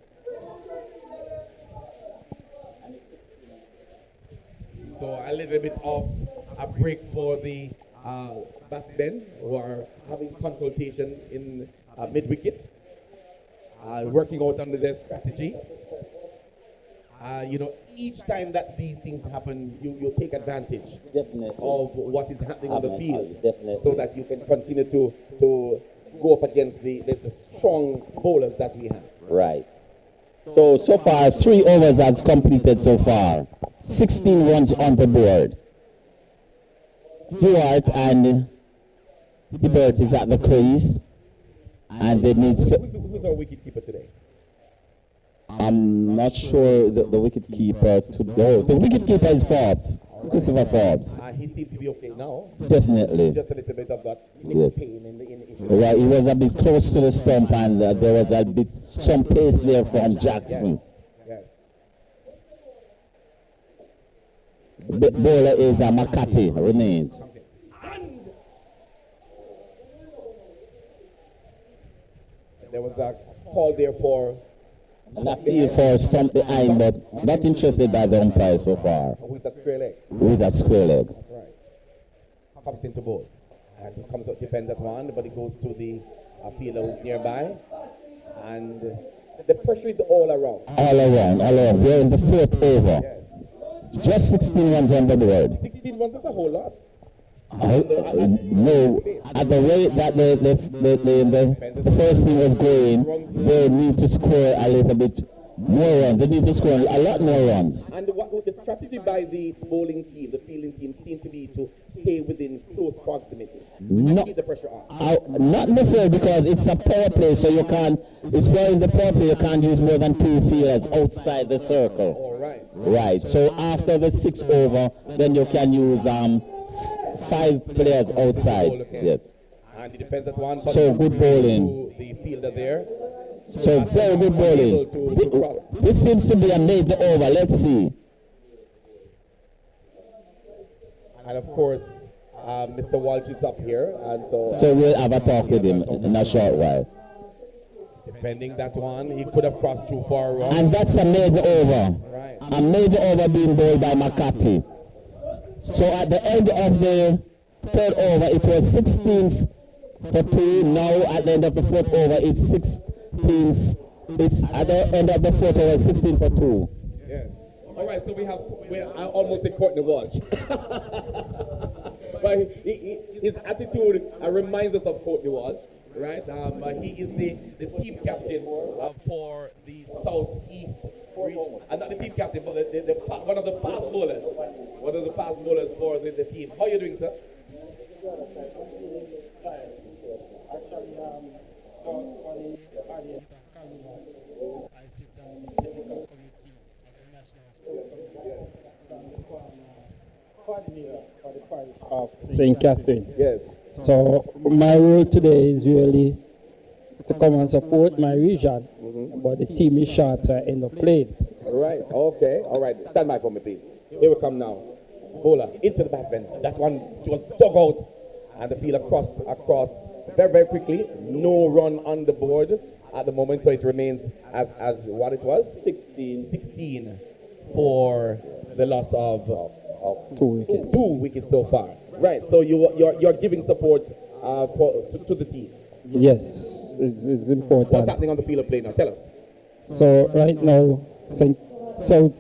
So a little bit of a break for the batsmen who are having consultation in mid-wicket, working out under their strategy. Each time that these things happen, you take advantage of what is happening on the field, so that you can continue to go up against the strong bowlers that we have. Right. So far, 3 overs has completed so far. 16 runs on the board. Hewart and Hibbert is at the crease. and they need. Who's our wicket keeper today? I'm not sure the wicket keeper. The wicket keeper is Forbes, Christopher Forbes. He seems to be okay now. Definitely. Just a little bit of that Yes. pain in the issue. Right, he was a bit close to the stump, and there was a bit some pace there from Jackson. Yes. The bowler is Makati, remains. There was a call there for An appeal for stump behind, but not interested by the umpire so far. who's that square leg. Who is at square leg? That's right. Comes into bowl. And it comes out, depends at one, but it goes to the fielder who's nearby. And the pressure is all around. All around. We're in the fourth over. Just 16 runs on the board. 16 runs, that's a whole lot. No, at the rate that the first thing was going, they need to score a little bit more runs. They need to score a lot more runs. And what the strategy by the bowling team, the fielding team, seemed to be to stay within close proximity. Not, keep the pressure on. Not necessarily, because it's a power play, so you can't, it's where in the power play you can't use more than 2 fielders outside the circle. All right. Right, so after the 6 over, then you can use 5 players outside. Yes. And it depends at one. So good bowling. The fielder there. So very good bowling. This seems to be a made over. Let's see. And of course, Mr. Walsh is up here, and so. So we'll have a talk with him in a short while. Defending that one, he could have crossed too far wrong. And that's a made over. Right. A made over being bowled by Makati. So at the end of the 3rd over, it was 16 for 2. Now at the end of the 4th over, it's 16. It's at the end of the 4th over, 16 for 2. Yeah. All right. So we're almost at Courtney Walsh. But his attitude reminds us of Courtney Walsh, right? He is the team captain for the Southeast region. And not the team captain, but one of the fast bowlers. One of the fast bowlers for the team. How are you doing, sir? Of St. Catherine. Yes. So my role today is really to come and support my region, but the team is short, so I end up playing. All right. Okay. All right. Stand by for me, please. Here we come now. Bowler into the back bend. That one was dug out, and the field across very, very quickly. No run on the board at the moment, so it remains as what it was. 16 for the loss of 2 wickets. 2 wickets so far. Right. So you're giving support to the team. Yes, it's important. What's happening on the field of play now? Tell us. So right now, South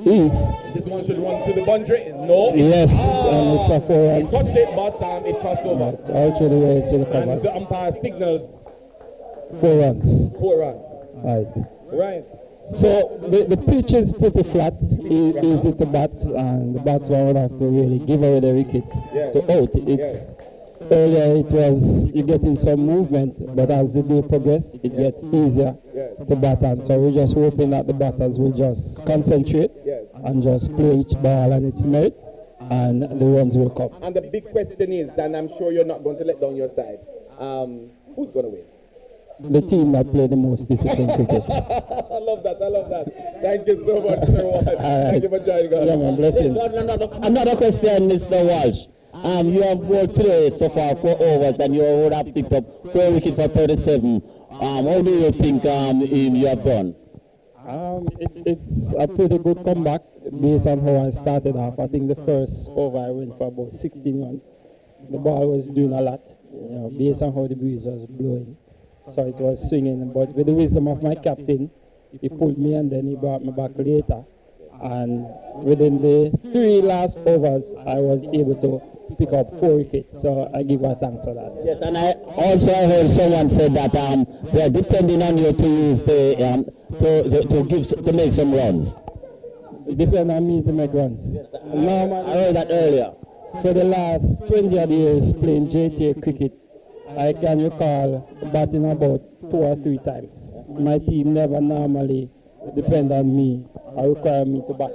East. This one should run to the boundary. No. Yes, and it's a 4 runs. It touched it, but it crossed over. Out to the way to the And covers. the umpire signals 4 runs. 4 runs. Right. Right. So the pitch is pretty flat, easy to bat, and the batsman would have to really give away the wickets to out. It's earlier it was you getting some movement, but as the day progressed, it gets easier to bat on. So we're just hoping that the batters will just concentrate and just play each ball and its merit, and the runs will come. And the big question is, and I'm sure you're not going to let down your side, who's going to win? The team that play the most disciplined cricket. I love that. Thank you so much, Mr. Walsh. Thank you for joining us. Yeah, man, blessings. Another question, Mr. Walsh. You have bowled today so far 4 overs, and you would have picked up 4 wickets for 37. How do you think you have done? It's a pretty good comeback based on how I started off. I think the first over I went for about 16 runs. The ball was doing a lot, based on how the breeze was blowing. So it was swinging, but with the wisdom of my captain, he pulled me and then he brought me back later. And within the 3 last overs, I was able to pick up 4 wickets. So I give her thanks for that. Yes, and I also heard someone say that they are depending on you to use to make some runs. It depends on me to make runs. I heard that earlier. For the last 20 odd years playing JTA cricket, I can recall batting about 2 or 3 times. My team never normally depend on me or require me to bat.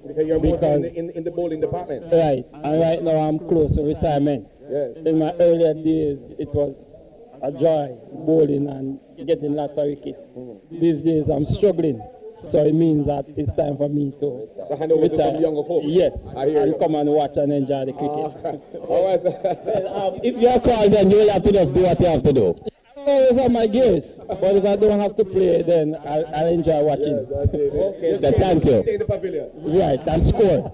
Because you're mostly in the bowling department. Right, and right now I'm close to retirement. Yes. In my earlier days, it was a joy bowling and getting lots of wickets. These days I'm struggling, so it means that it's time for me to hand over to some younger folks. Yes, I hear and you. come and watch and enjoy the cricket. All right. If you're called, then you'll have to just do what you have to do. I always have my gears, but if I don't have to play, then I'll enjoy watching. Okay, So thank you. Stay in the pavilion. Right, and score.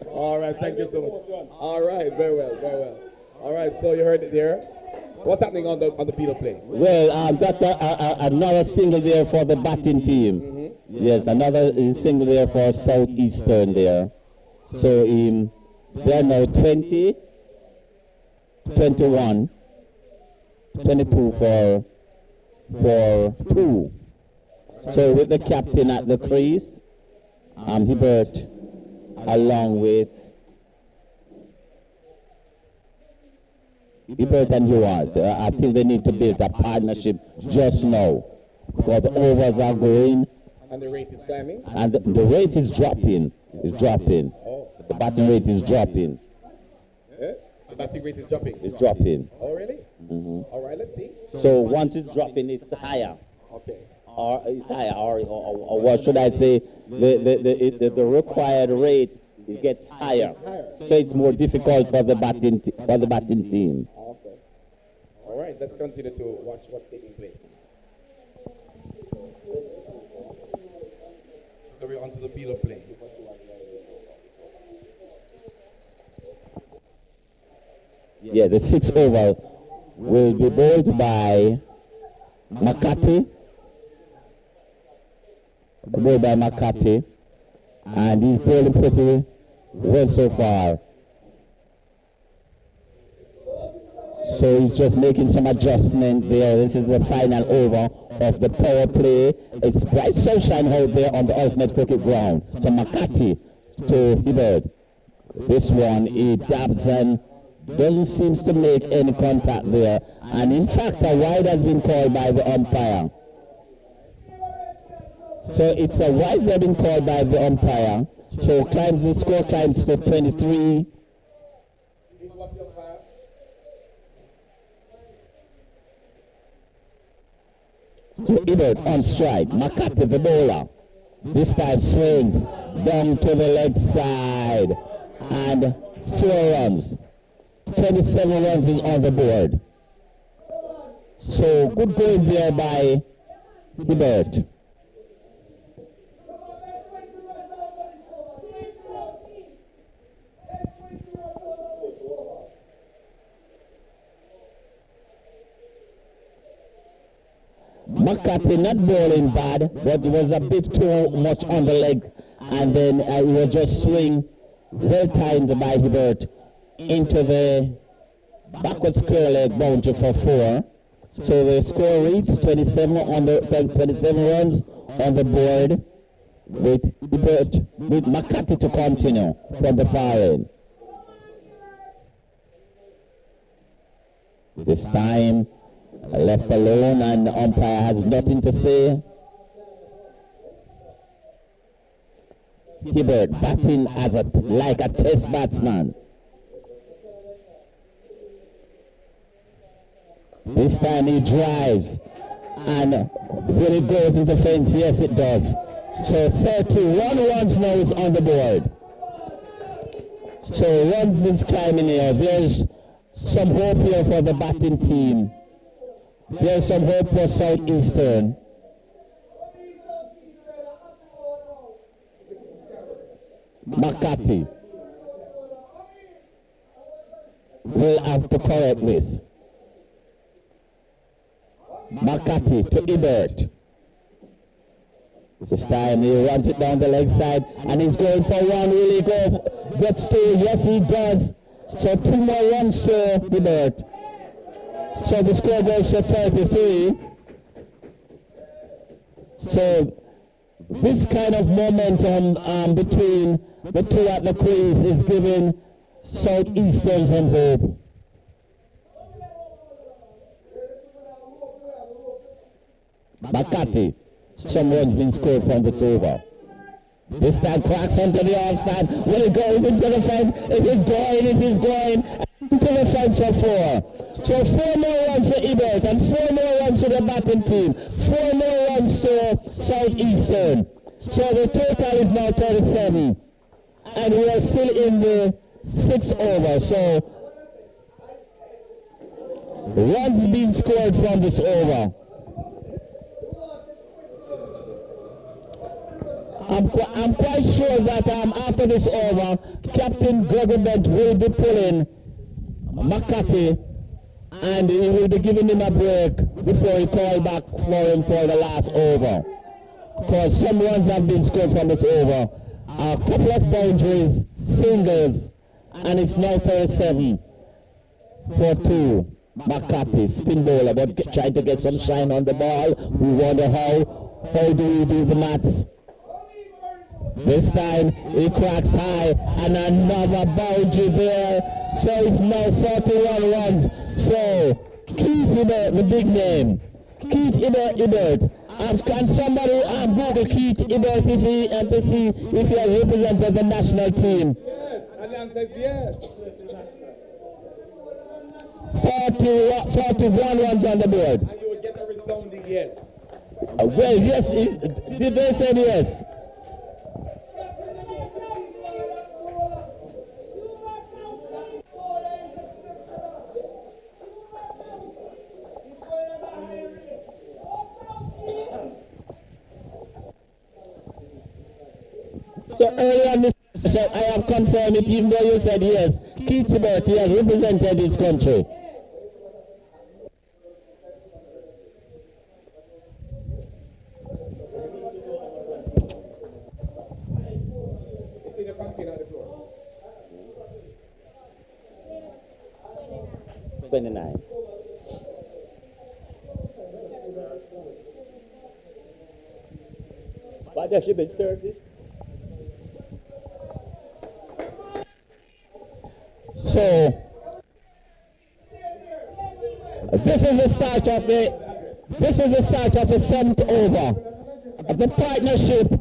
All right, thank you so much. All right, very well, very well. All right, so you heard it there. What's happening on the field of play? Well, that's another single there for the batting team. Yes, another single there for Southeastern there. So they're now 20, 21, 22 for 2. So with the captain at the crease, Hibbert along with Hibbert and Heward. I think they need to build a partnership just now because the overs are going And the rate is climbing? and the rate is dropping. It's dropping. The batting rate is dropping. Yeah? The batting rate is dropping? It's dropping. Oh, really? All right, let's see. So once it's dropping, it's higher. Okay. Or it's higher, or what should I say? The required rate it gets higher. So it's more difficult for the batting team. Okay. All right, let's continue to watch what's taking place. So we're on to the field of play. Yeah, the 6th over will be bowled by McCarthy. Bowled by McCarthy. And he's bowling pretty well so far. So he's just making some adjustment there. This is the final over of the power play. It's bright sunshine out there on the alternate cricket ground. So McCarthy to Hibbert. This one, he dabs and doesn't seem to make any contact there. And in fact, a wide has been called by the umpire. So it's a wide that has been called by the umpire. So the score climbs to 23. So Hibbert on strike. McCarthy the bowler. This time swings down to the leg side. And 4 runs. 27 runs is on the board. So good goal there by Hibbert. McCarthy not bowling bad, but it was a bit too much on the leg, and then it was just swing well timed by Hibbert into the backward square leg boundary for 4. So the score reads 27 runs on the board with Hibbert, with McCarthy to continue from the far end. This time left alone and the umpire has nothing to say. Hibbert batting as like a test batsman. This time he drives and will it goes into fence? Yes, it does. So 31 runs now is on the board. So runs is climbing here. There's some hope here for the batting team. There's some hope for Southeastern. McCarthy will have to correct this. McCarthy to Hibbert. This time he runs it down the leg side and he's going for 1. Will he go? Gets 2. Yes, he does. So 2 more runs to Hibbert. So the score goes to 33. So this kind of momentum between the two at the crease is giving Southeastern some hope. Makati. Some runs been scored from this over. This time cracks onto the offside. When it goes into the fence, it is going into the fence for 4. So 4 more runs to Ebert and 4 more runs to the batting team. 4 more runs to Southeastern. So the total is now 37. And we are still in the 6th over. So runs being scored from this over. I'm quite sure that after this over, Captain Gogobet will be pulling Makati and he will be giving him a break before he call back for him for the last over. Because some runs have been scored from this over. A couple of boundaries, singles, and it's now 37 for 2. Makati, spin bowler, but trying to get some shine on the ball. We wonder how do we do the maths? This time he cracks high and another boundary there. So it's now 41 runs. So Keith Ebert, the big name. Keith Ebert. Can somebody Google Keith Ebert to see if he has represented the national team? Yes, and the answer is yes. 41 runs on the board. And you will get a resounding yes. Well, yes, did they say yes? So earlier on this session, I have confirmed it, even though you said yes. Keith Ebert, he has represented his country. It's in the container on the floor. 29. But there should be 30. So this is the start of the 7th over. The partnership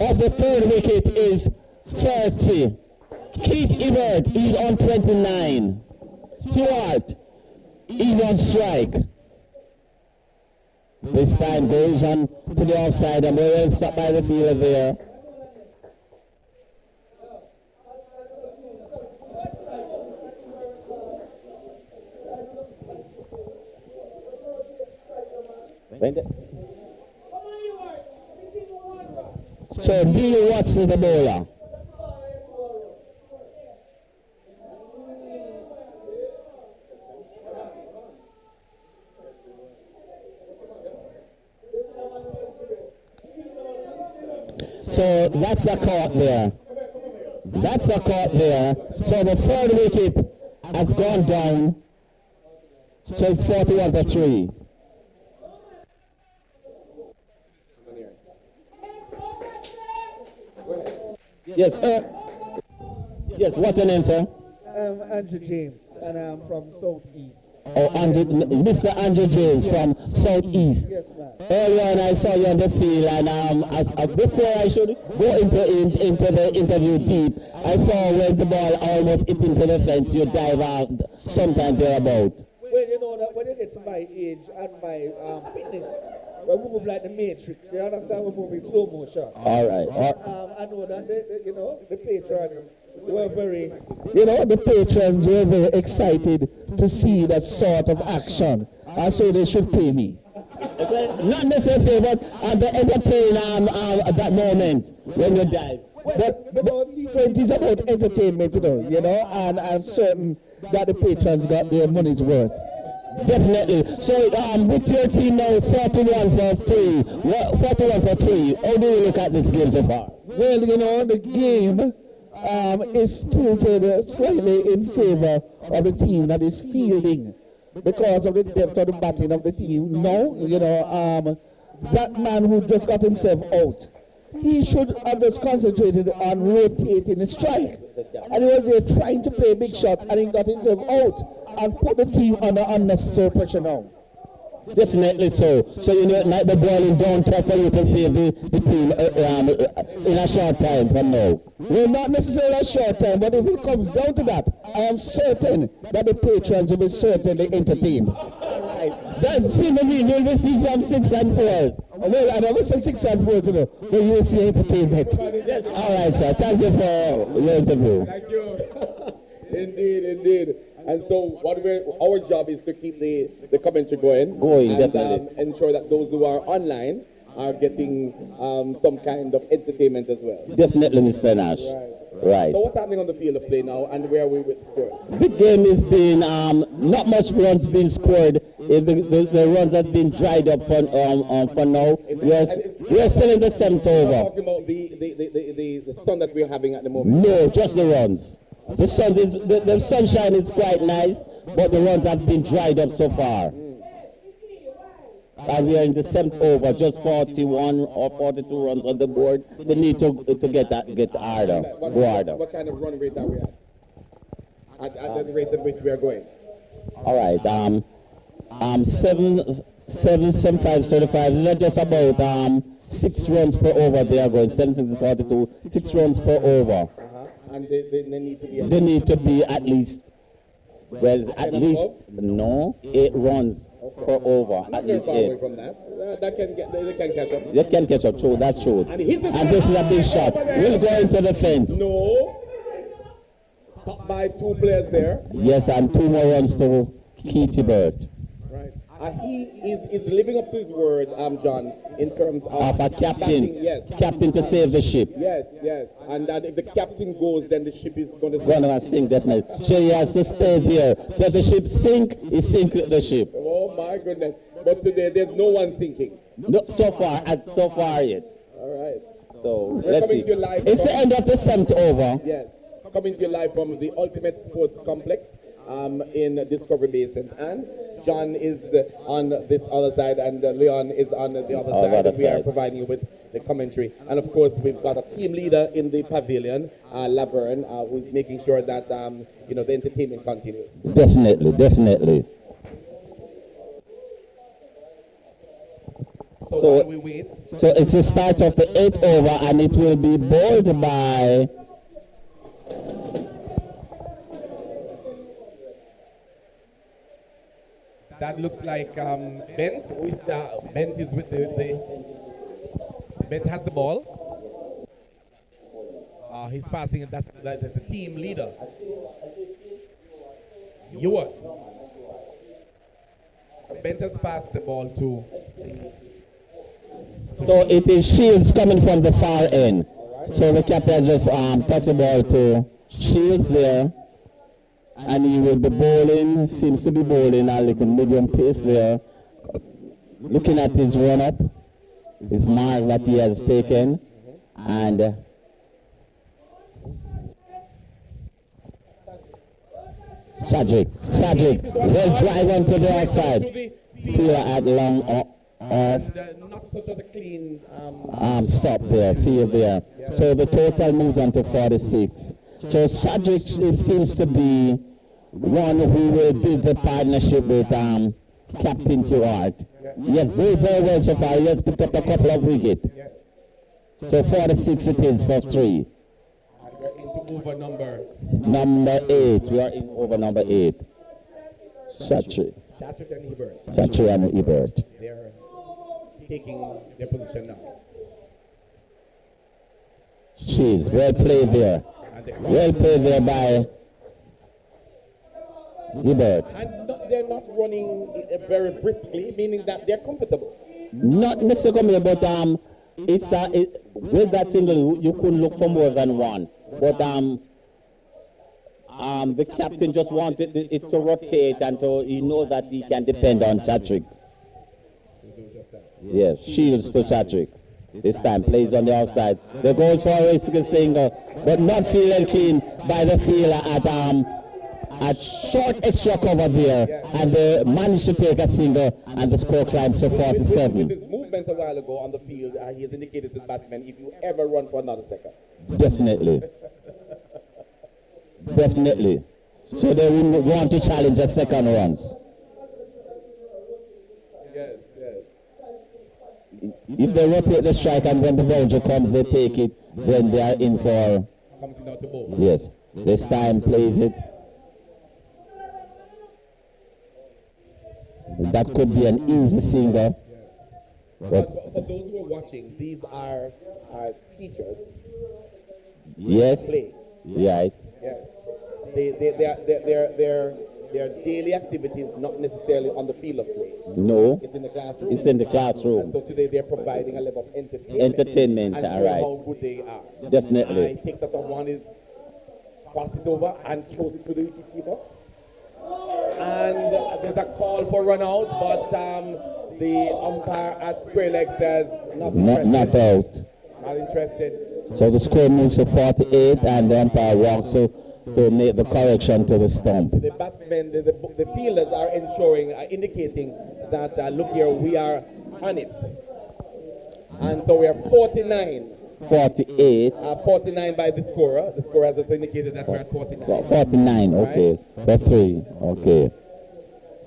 of the 3rd wicket is 30. Keith Ebert is on 29. Stuart is on strike. This time goes on to the offside and we will stop by the fielder there. So Billy Watson, the bowler. So that's a caught there. That's a caught there. So the 3rd wicket has gone down. So it's 41 for 3. Yes, yes, what's your name, sir? I'm Andrew James, and I'm from Southeast. Oh, Mr. Andrew James from Southeast. Yes, ma'am. Earlier on, I saw you on the field, and before I should go into the interview deep, I saw when the ball almost hit into the fence, you dive out sometime thereabout. Well, you know that when you get to my age and my fitness, we move like the Matrix. You understand? We move in slow motion. All right. I know that the patrons were very. The patrons were very excited to see that sort of action, and so they should pay me. Not necessarily, but the entertain at that moment when you dive. But T20 is about entertainment, and I'm certain that the patrons got their money's worth. Definitely. So with your team now 41 for 3. 41 for 3. How do you look at this game so far? Well, the game is tilted slightly in favor of the team that is fielding because of the depth of the batting of the team. No, that man who just got himself out, he should have just concentrated on rotating the strike. And he was there trying to play a big shot and he got himself out and put the team under unnecessary pressure now. Definitely so. So you know, like the ball is down top for you to save the team in a short time from now. Well, not necessarily a short time, but if it comes down to that, I am certain that the patrons will be certainly entertained. That seems to me we'll see some 6 and 4. Well, I never said 6 and 4, you know, but you will see entertainment. Yes. All right, sir. Thank you for your interview. Thank you. Indeed, indeed. And so our job is to keep the commentary going. And, Definitely. ensure that those who are online are getting some kind of entertainment as well. Definitely, Mr. Nash. Right. So what's happening on the field of play now, and where are we with scores? The game is being, not much runs being scored. The runs have been dried up for now. We are still in the 7th over. We're talking about the sun that we're having at the moment. No, just the runs. The sunshine is quite nice, but the runs have been dried up so far. And we are in the 7th over, just 41 or 42 runs on the board. They need to get harder, go harder. What kind of run rate are we at the rate at which we are going? All right, 7.75 35. These are just about 6 runs per over. They are going 7.6 42, 6 runs per over. And they need to be. They need to be at least. Well, at least 8 runs per over. At least 8. Away from that. They can catch up. They can catch up, true, that's true. And this is a big shot. We'll go into the fence. No. Stopped by 2 players there. Yes, and 2 more runs to Keith Burt. Right. He is living up to his word, John, in terms of a captain. Yes. Captain to save the ship. Yes. And that if the captain goes, then the ship is going to sink. Going to sink, definitely. So he has to stay there. So if the ship sink, he sink the ship. Oh my goodness. But today there's no one sinking. No, so far yet. All right. So We're let's see. It's the end of the 7th over. Yes. Coming to you live from the Ultimate Sports Complex in Discovery Basin. And John is on this other side, and Leon is on the other side. And we are providing you with the commentary. And of course, we've got a team leader in the pavilion, Laverne, who's making sure that the entertainment continues. Definitely. So it's the start of the 8th over, and it will be bowled by that looks like Bent. Bent is with Bent has the ball. He's passing it. That's the team leader. Ewart. Bent has passed the ball to. So it is Shields coming from the far end. So the captain has just passed the ball to Shields there. And he will be bowling, seems to be bowling a little medium pace there. Looking at his run-up, his mark that he has taken. And Sajik, will drive onto the outside. Fielder at long off. Not such a clean stop there, field there. So the total moves on to 46. So Sajik seems to be one who will build the partnership with Captain Stewart. Yes, bowled very well so far. He has picked up a couple of wickets. So 46 it is for 3. And we're into over number 8. We are in over number 8. Satri and Ebert. They're taking their position now. Jeez, well played there. Well played there by Ebert. And they're not running very briskly, meaning that they're comfortable. Not necessarily, but with that single, you couldn't look for more than one. But the captain just wanted it to rotate and he knows that he can depend on Chatrick. Yes, Shields to Chatrick. This time plays on the outside. They goes for a risky single, but not fielded clean by the fielder at short extra cover there, and they managed to take a single, and the score climbs to 47. With his movement a while ago on the field, he has indicated to the batsman, if you ever run for another second. Definitely. So they will want to challenge a second runs. If they rotate the strike and when the boundary comes, they take it, then they are in for. Comes in out to bowl. Yes, this time plays it. That could be an easy single. But for those who are watching, these are teachers. Yes. Play. Right. Yes. Their daily activities not necessarily on the field of play. No. It's in the classroom. It's in the classroom. And so today they're providing a level of entertainment. And all show right. how good they are. Definitely. I think that one is passes over and throws it to the wicketkeeper. And there's a call for run out, but the umpire at square leg says not out. Not interested. So the score moves to 48 and the umpire walks to make the correction to the stump. The batsmen, the fielders are indicating that, look here, we are on it. And so we are 49. 48. 49 by the scorer. The scorer has just indicated that we're at 49. 49, okay. That's 3, okay.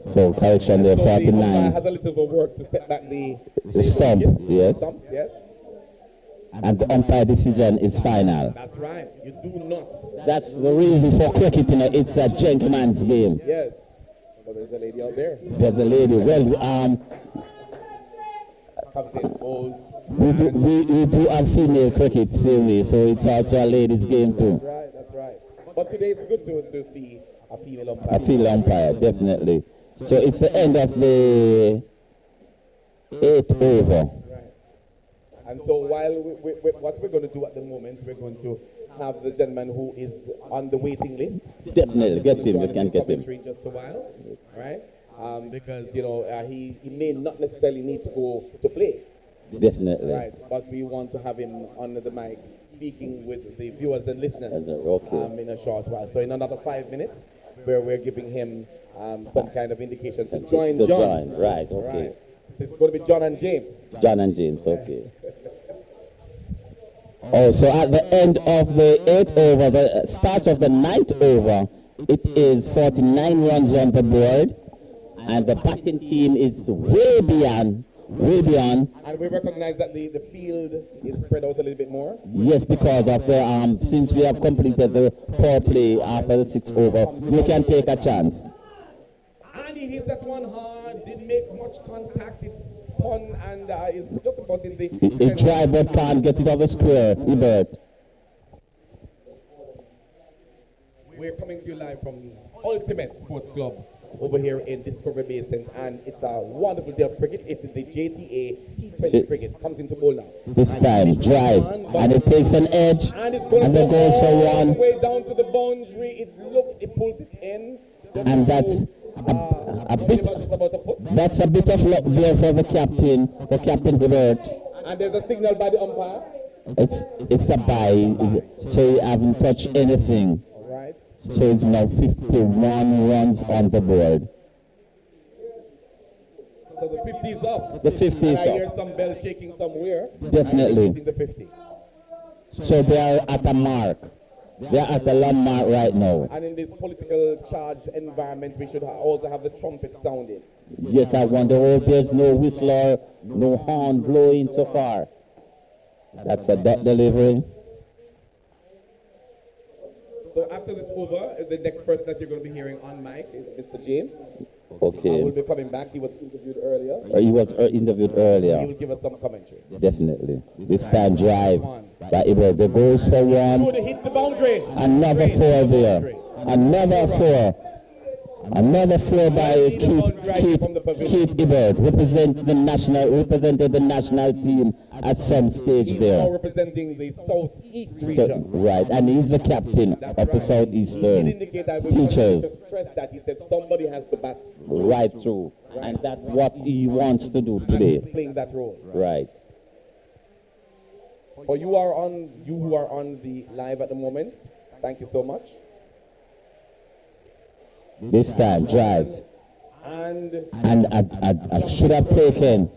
So correction there, so 49. The umpire has a little bit of work to set back the stump, yes. Stumps, yes. And the umpire decision is final. That's right. You do not. That's the reason for cricket, it's a gentleman's game. Yes. But there's a lady out there. There's a lady. Well, Captain goes. we do have female cricket, same so it's also a ladies' game too. That's right, that's right. But today it's good to see a female umpire. A female umpire, definitely. So it's the end of the 8th over. And so while what we're going to do at the moment, we're going to have the gentleman who is on the waiting list. Definitely, get him, you can get him. Just a while, right? Because, he may not necessarily need to go to play. Definitely. Right, but we want to have him on the mic speaking with the viewers and listeners okay. In a short while. So in another 5 minutes, where we're giving him some kind of indication to join John. Right, okay. Right. So it's going to be John and James. John and James, okay. Oh, so at the end of the 8th over, the start of the 9th over, it is 49 runs on the board, and the batting team is way beyond. And we recognize that the field is spread out a little bit more. Yes, because of the since we have completed the power play after the 6th over, you can take a chance. And he hits that one hard, didn't make much contact, it's spun and it's just about in the... It's dry but can't get it off the square, Ebert. We're coming to you live from Ultimate Sports Club over here in Discovery Basin, and it's a wonderful day of cricket. It's the JTA T20 cricket. Comes into bowl now. This time, drive, and it takes an edge, and then goes for one. Way down to the boundary, it pulls it in. And that's that's a bit of luck there for the captain Hubert. And there's a signal by the umpire. It's a bye, so you haven't touched anything. Right. So it's now 51 runs on the board. So the 50 is up. The 50 is I hear up. some bell shaking somewhere. Definitely. The 50. So they are at a mark. They are at the landmark right now. And in this political charged environment, we should also have the trumpet sounding. Yes, I wonder, there's no whistler, no horn blowing so far. That's a dot delivery. So after this over, the next person that you're going to be hearing on mic is Mr. James. Okay. Will be coming back. He was interviewed earlier. He was interviewed earlier. He will give us some commentary. Definitely. This time drive by Ibrahim. They goes for one. Should hit the boundary. Another 4 there. Another 4. Another 4 by Keith Ibert, represented the national team at some stage there. Now representing the southeast region. Right, and he's the captain of the southeastern teachers. Stress that he said somebody has to bat right through, and that's what he wants to do today. He's playing that role. Right. For you who are on the live at the moment, thank you so much. This time drives, and I should have taken,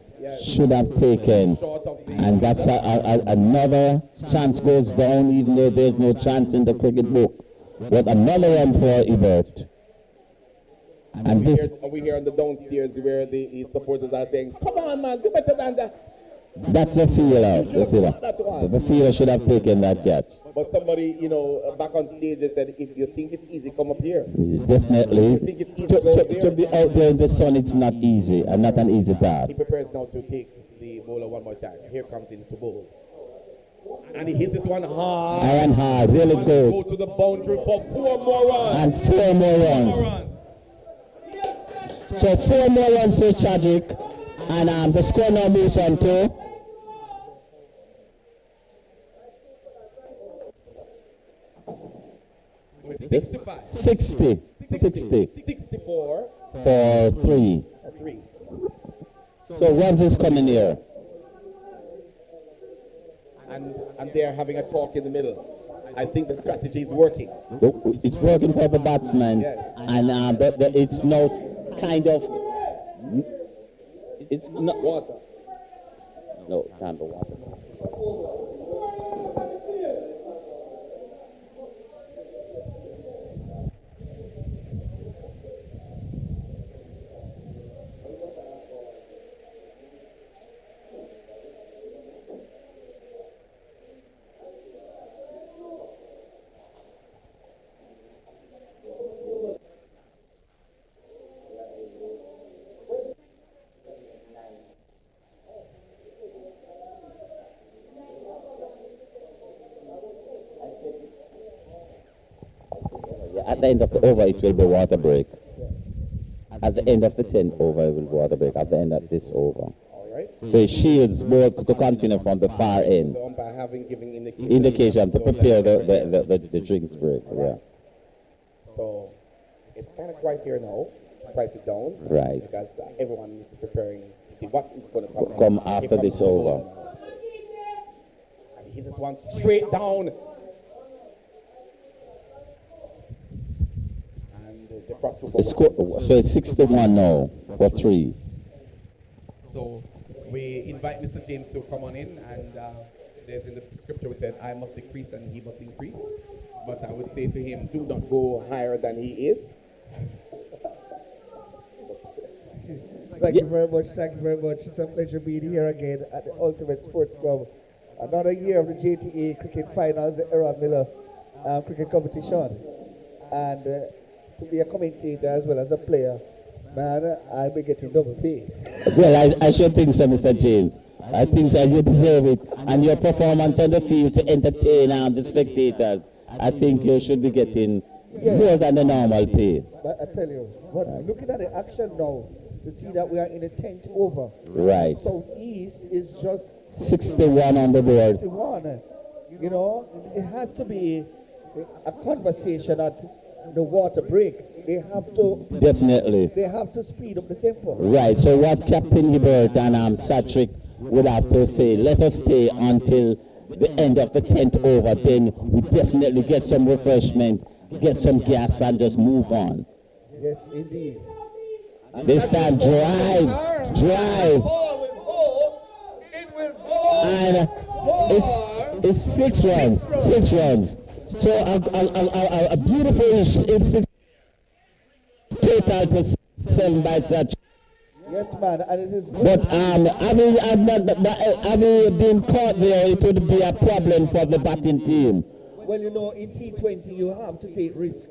and that's another chance goes down, even though there's no chance in the cricket book. But another one for Ebert. And we hear on the downstairs where the supporters are saying, "Come on, man, do better than that." That's the fielder. The fielder. The fielder should have taken that catch. But somebody, back on stage, they said, if you think it's easy, come up here. Definitely. If you think it's easy, go up there. To be out there in the sun, it's not easy, and not an easy He task. prepares now to take the bowler one more time. Here comes in to bowl. And he hits this one hard. Iron hard, really good. Go to the boundary for 4 more runs. And 4 more runs. So 4 more runs to Chadwick, and the score now moves on to 60. 64 for 3. So runs is coming here. And they're having a talk in the middle. I think the strategy is working. It's working for the batsman, Yes. and it's now kind of. It's not water. No, can't be water. At the end of the over, it will be water break. At the end of the 10th over, it will be water break. At the end of this over. So it shields both to continue from the far end. The umpire having given Indication to prepare the drinks break. Yeah. So it's kind of quiet here now. Quiet it down. Right. Because everyone is preparing to see what is going to Come after this over. And he just wants straight down. The cross to The score, so it's 61 now for 3. So we invite Mr. James to come on in, and there's in the scripture we said, I must decrease and he must increase. But I would say to him, do not go higher than he is. Thank you very much. Thank you very much. It's a pleasure being here again at the Ultimate Sports Club. Another year of the JTA Cricket Finals, the Errol Miller cricket competition. And to be a commentator as well as a player, man, I'll be getting double pay. Well, I should think so, Mr. James. I think so. You deserve it. And your performance on the field to entertain the spectators, I think you should be getting more than the normal pay. But I tell you, but looking at the action now, to see that we are in the 10th over. Right. Southeast is just 61 on the board. 61. You know, it has to be a conversation at the water break. They have to Definitely. They have to speed up the tempo. Right. So what Captain Hibbert and Satrick would have to say, let us stay until the end of the 10th over, then we definitely get some refreshment, get some gas and just move on. Yes, indeed. This time drive. And it's 6 runs. 6 runs. So a beautiful if 6 total to 7 by such. Yes, man, and it is good. But having been caught there, it would be a problem for the batting team. Well, you know, in T20 you have to take risk.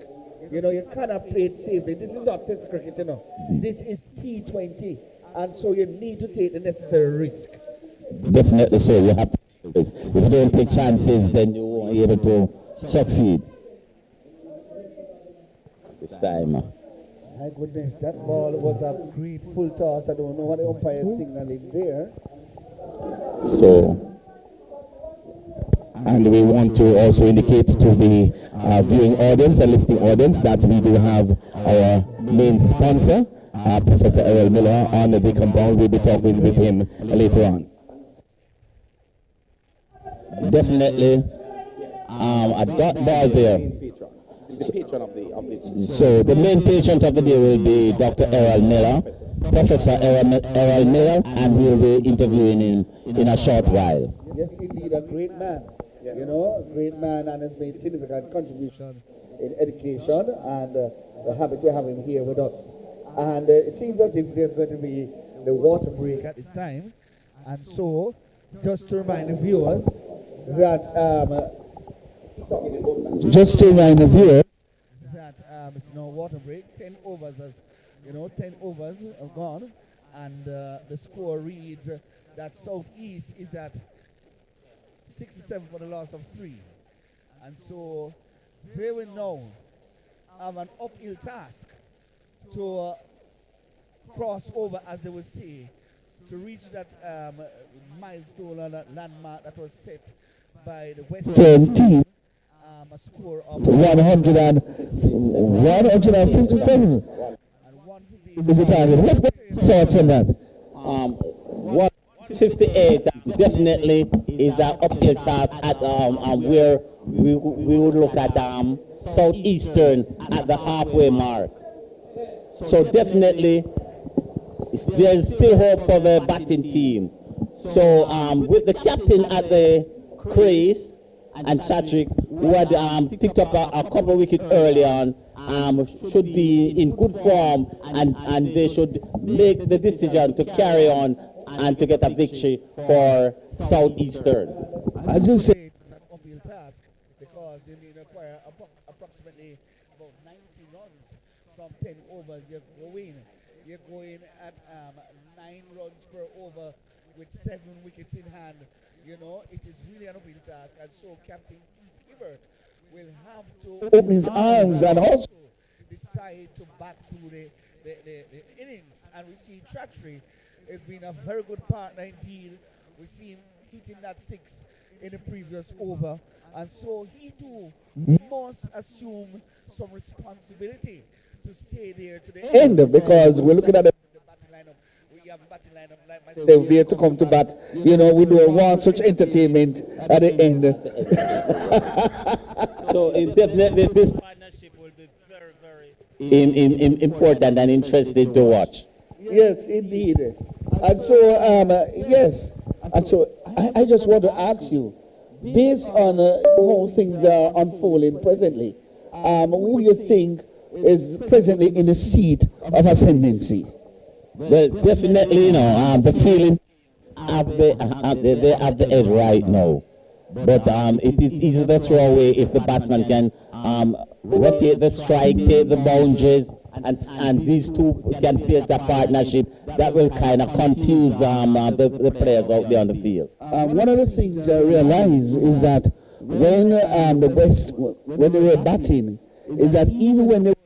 You know, you cannot play it safely. This is not test cricket, you know. This is T20, and so you need to take the necessary risk. Definitely so. You have to. If you don't take chances, then you won't be able to succeed. This time. My goodness, that ball was a great full toss. I don't know what the umpire is signaling there. So, and we want to also indicate to the viewing audience and listening audience that we do have our main sponsor, Professor Errol Miller, on the compound. We'll be talking with him later on. Definitely a dot ball there. So the main patron of the day will be Dr. Errol Miller, Professor Errol Miller, and we'll be interviewing him in a short while. Yes, indeed, a great man. You know, a great man, and has made significant contribution in education, and we're happy to have him here with us. And it seems as if there's going to be the water break at this time, and so just to remind the viewers that it's now water break. 10 overs has, 10 overs have gone, and the score reads that Southeast is at 67 for the loss of 3, and so they will now have an uphill task to cross over, as they would say, to reach that milestone or that landmark that was set by the Western team. A score of 157 is the target. What thoughts on that? 158 definitely is an uphill task at where we would look at Southeastern at the halfway mark. So definitely there's still hope for the batting team. So with the captain at the crease and Chatrick, who had picked up a couple of wickets early on, should be in good form, and they should make the decision to carry on and to get a victory for Southeastern. As you say, because they may require approximately about 90 runs from 10 overs. You're going at 9 runs per over with 7 wickets in hand. It is really an uphill task, and so Captain Hibbert will have to open his arms and also decide to bat through the innings. And we see Chatry has been a very good partner indeed. We see him hitting that 6 in the previous over, and so he too must assume some responsibility to stay there to the end, because we're looking at the batting lineup like myself. They're there to come to bat. We don't want such entertainment at the end. So definitely this partnership will be very, very important and interesting to watch. Yes, indeed. And so, yes. And so, I just want to ask you, based on how things are unfolding presently, who you think is presently in the seat of ascendancy? Well, definitely, the feeling they're at the edge right now. But it is easy to throw away if the batsman can rotate the strike, take the boundaries, and these two can build a partnership that will kind of confuse the players out there on the field. One of the things I realize is that when the West, when they were batting, is that even when they were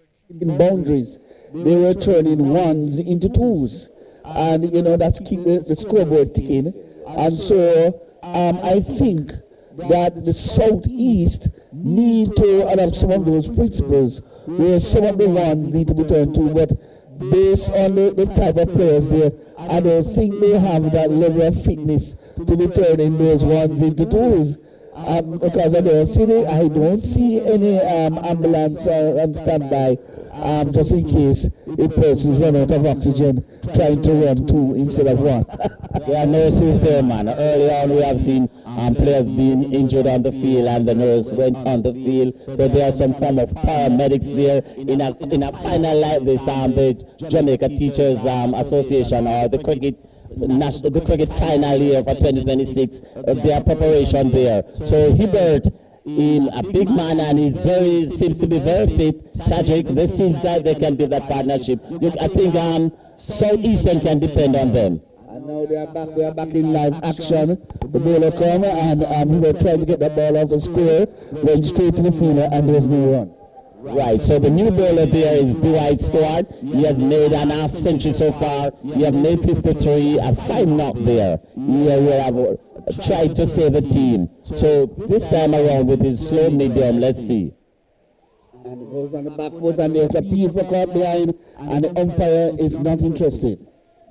in boundaries, they were turning ones into twos, and that's keep the scoreboard ticking. And so I think that the Southeast need to adopt some of those principles, where some of the ones need to be turned to, but based on the type of players there, I don't think they have that level of fitness to be turning those ones into twos. Because I don't see any ambulance on standby, just in case a person's run out of oxygen trying to run 2 instead of 1. There are nurses there, man. Early on we have seen players being injured on the field, and the nurse went on the field. So there are some form of paramedics there. In a final like this, the Jamaica Teachers Association or the cricket final year for 2026, their preparation there. So Hibbert, a big man, and seems to be very fit. Chadwick, this seems like they can build that partnership. I think Southeastern can depend on them. And now we are back in live action. The bowler come and he was trying to get the ball off the square, went straight to the fielder, and there's no run. Right, so the new bowler there is Dwight Stewart. He has made an half century so far. He has made 53, a fine knock there. He will have tried to save the team. So this time around with his slow medium, let's see. And it goes on the back foot, and there's a beautiful caught behind, and the umpire is not interested.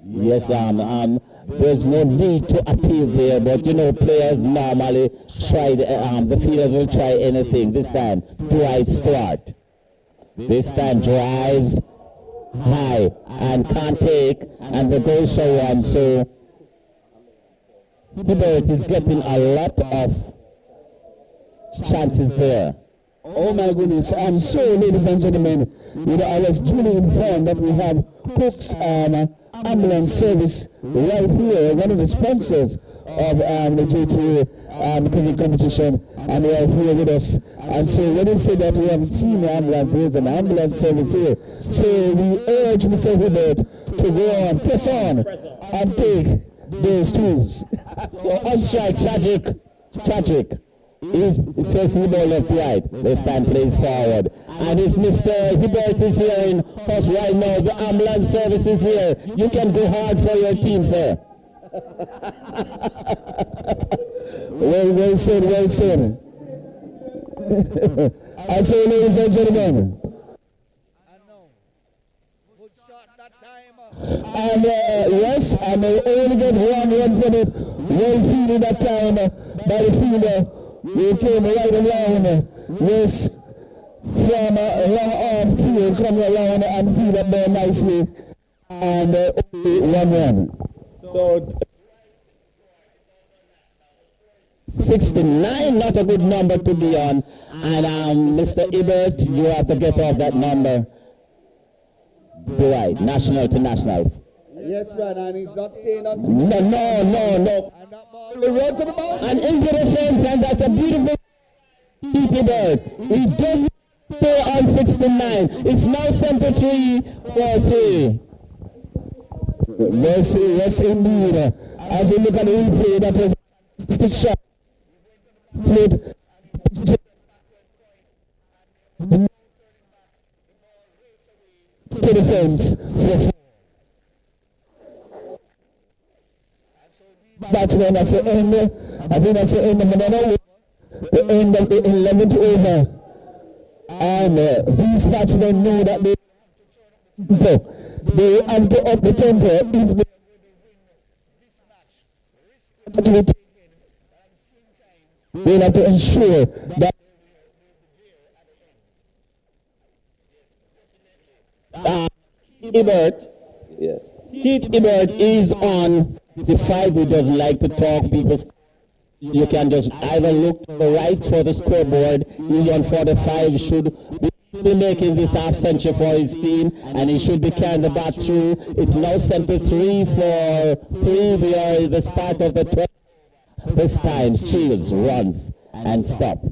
Yes, there's no need to appeal there, but players normally try, the fielders will try anything. This time, Dwight Stewart. This time drives high and can't take, and the goal so on. So Hibbert is getting a lot of chances there. Oh my goodness. And so, ladies and gentlemen, I was duly informed that we have Cook's ambulance service right here, one of the sponsors of the JTA cricket competition, and they are here with us. And so when they say that we haven't seen the ambulance, there's an ambulance service here. So we urge Mr. Hibbert to go on, press on, and take those tools. So on strike, tragic. Is facing the ball left to right. This time plays forward. And if Mr. Hibbert is here in us right now, the ambulance service is here. You can go hard for your team, sir. well said. And so, ladies and gentlemen. And yes, and they only get one run from it. Well fielded that time by the fielder. We came right around, yes, from a long arm field, come around and field up there nicely, and only one run. So 69, not a good number to be on, and Mr. Hibbert, you have to get off that number. Right, national to national. Yes, man, and he's not staying on. No. We run to the ball. And into the fence, and that's a beautiful Hibbert. He doesn't stay on 69. It's now 73-43. Yes, indeed. As we look at the replay, that was a stick shot. Played to the fence for batsman. That's the end. I think that's the end of the end of the 11th over. And these batsmen know that they have to up the tempo if they have to ensure that Keith Hibbert is on the 5. He doesn't like to talk. You can just either look to the right for the scoreboard. He's on 45. He should be making this half century for his team, and he should be carrying the bat through. It's now 73-3. We are at the start of the 12th. This time, Shields runs and stop.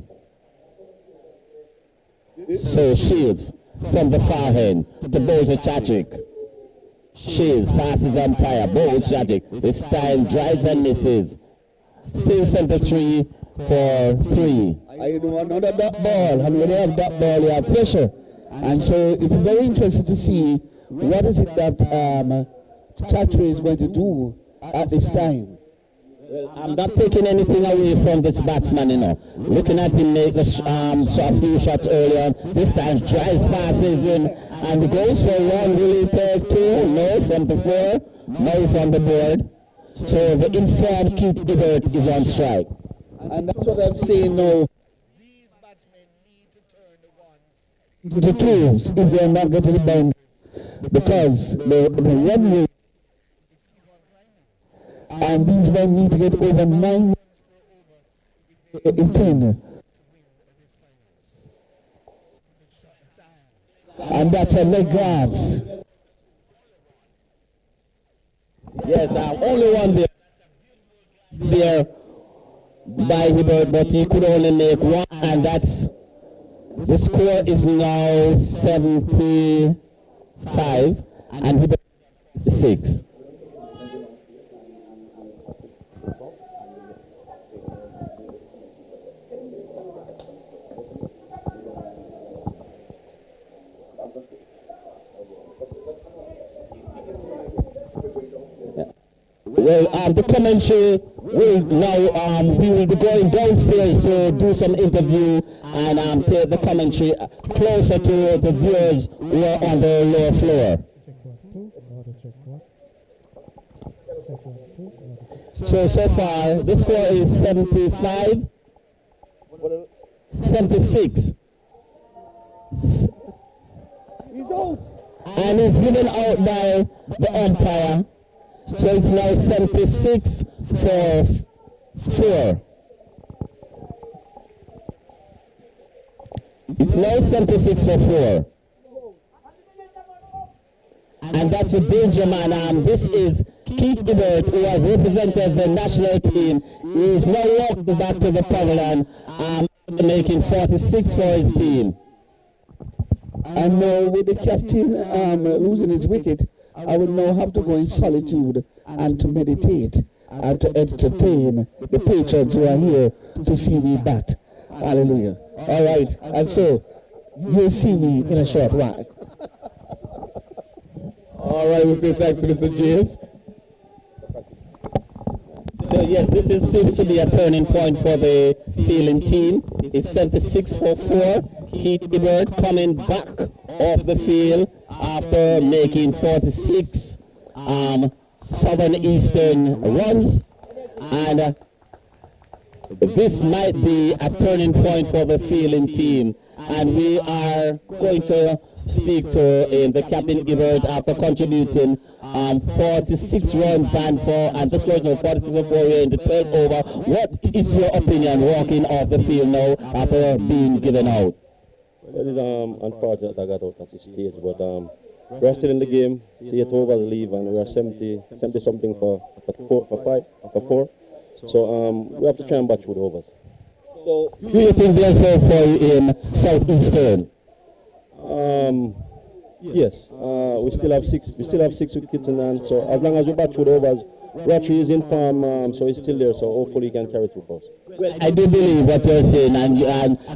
So Shields from the far end to Bolter Chachik. Shields passes umpire, Bolter Chachik. This time drives and misses. Still 73-3. I do another dot ball, and when you have dot ball, you have pressure. And so it's very interesting to see what is it that Chatri is going to do at this time. I'm not taking anything away from this batsman, Looking at him make a few shots earlier. This time drives passes in and goes for one. Will he take 2? No, 74. Now he's on the board. So the informed Keith Hibbert is on strike. And that's what I'm saying now. The twos if they're not getting the bound, because the run rate, and these men need to get over 9 in 10. And that's a leg guards. Yes, only one there by Hibbert, but he could only make one, and that's the score is now 75, and Hibbert 6. Well, the commentary will now, we will be going downstairs to do some interview and play the commentary closer to the viewers who are on the lower floor. So far, the score is 75, 76. And it's given out by the umpire. So it's now 76-4. It's now 76-4. And that's a danger man. This is Keith Ebert, who has represented the national team, is now walking back to the pavilion, making 46 for his team. And now with the captain losing his wicket, I will now have to go in solitude and to meditate and to entertain the patrons who are here to see me bat. Hallelujah. All right, and so you'll see me in a short while. All right, we say thanks to Mr. James. So yes, this seems to be a turning point for the fielding team. It's 76 for 4. Keith Ebert coming back off the field after making 46 Southern Eastern runs, and this might be a turning point for the fielding team. And we are going to speak to the Captain Ebert after contributing 46 runs and the score of 46 for 4 here in the 12th over. What is your opinion walking off the field now after being given out? Well, it's unfortunate I got out at this stage, but we're still in the game. 8 overs leave, and we're 70 something for 4. So we have to try and batch through the overs. So, do you think there's hope for you in Southeastern? Yes. We still have 6 wickets in hand. So as long as we batch through the overs, Ratri is in form, so he's still there. So hopefully he can carry through for us. Well, I do believe what you're saying, and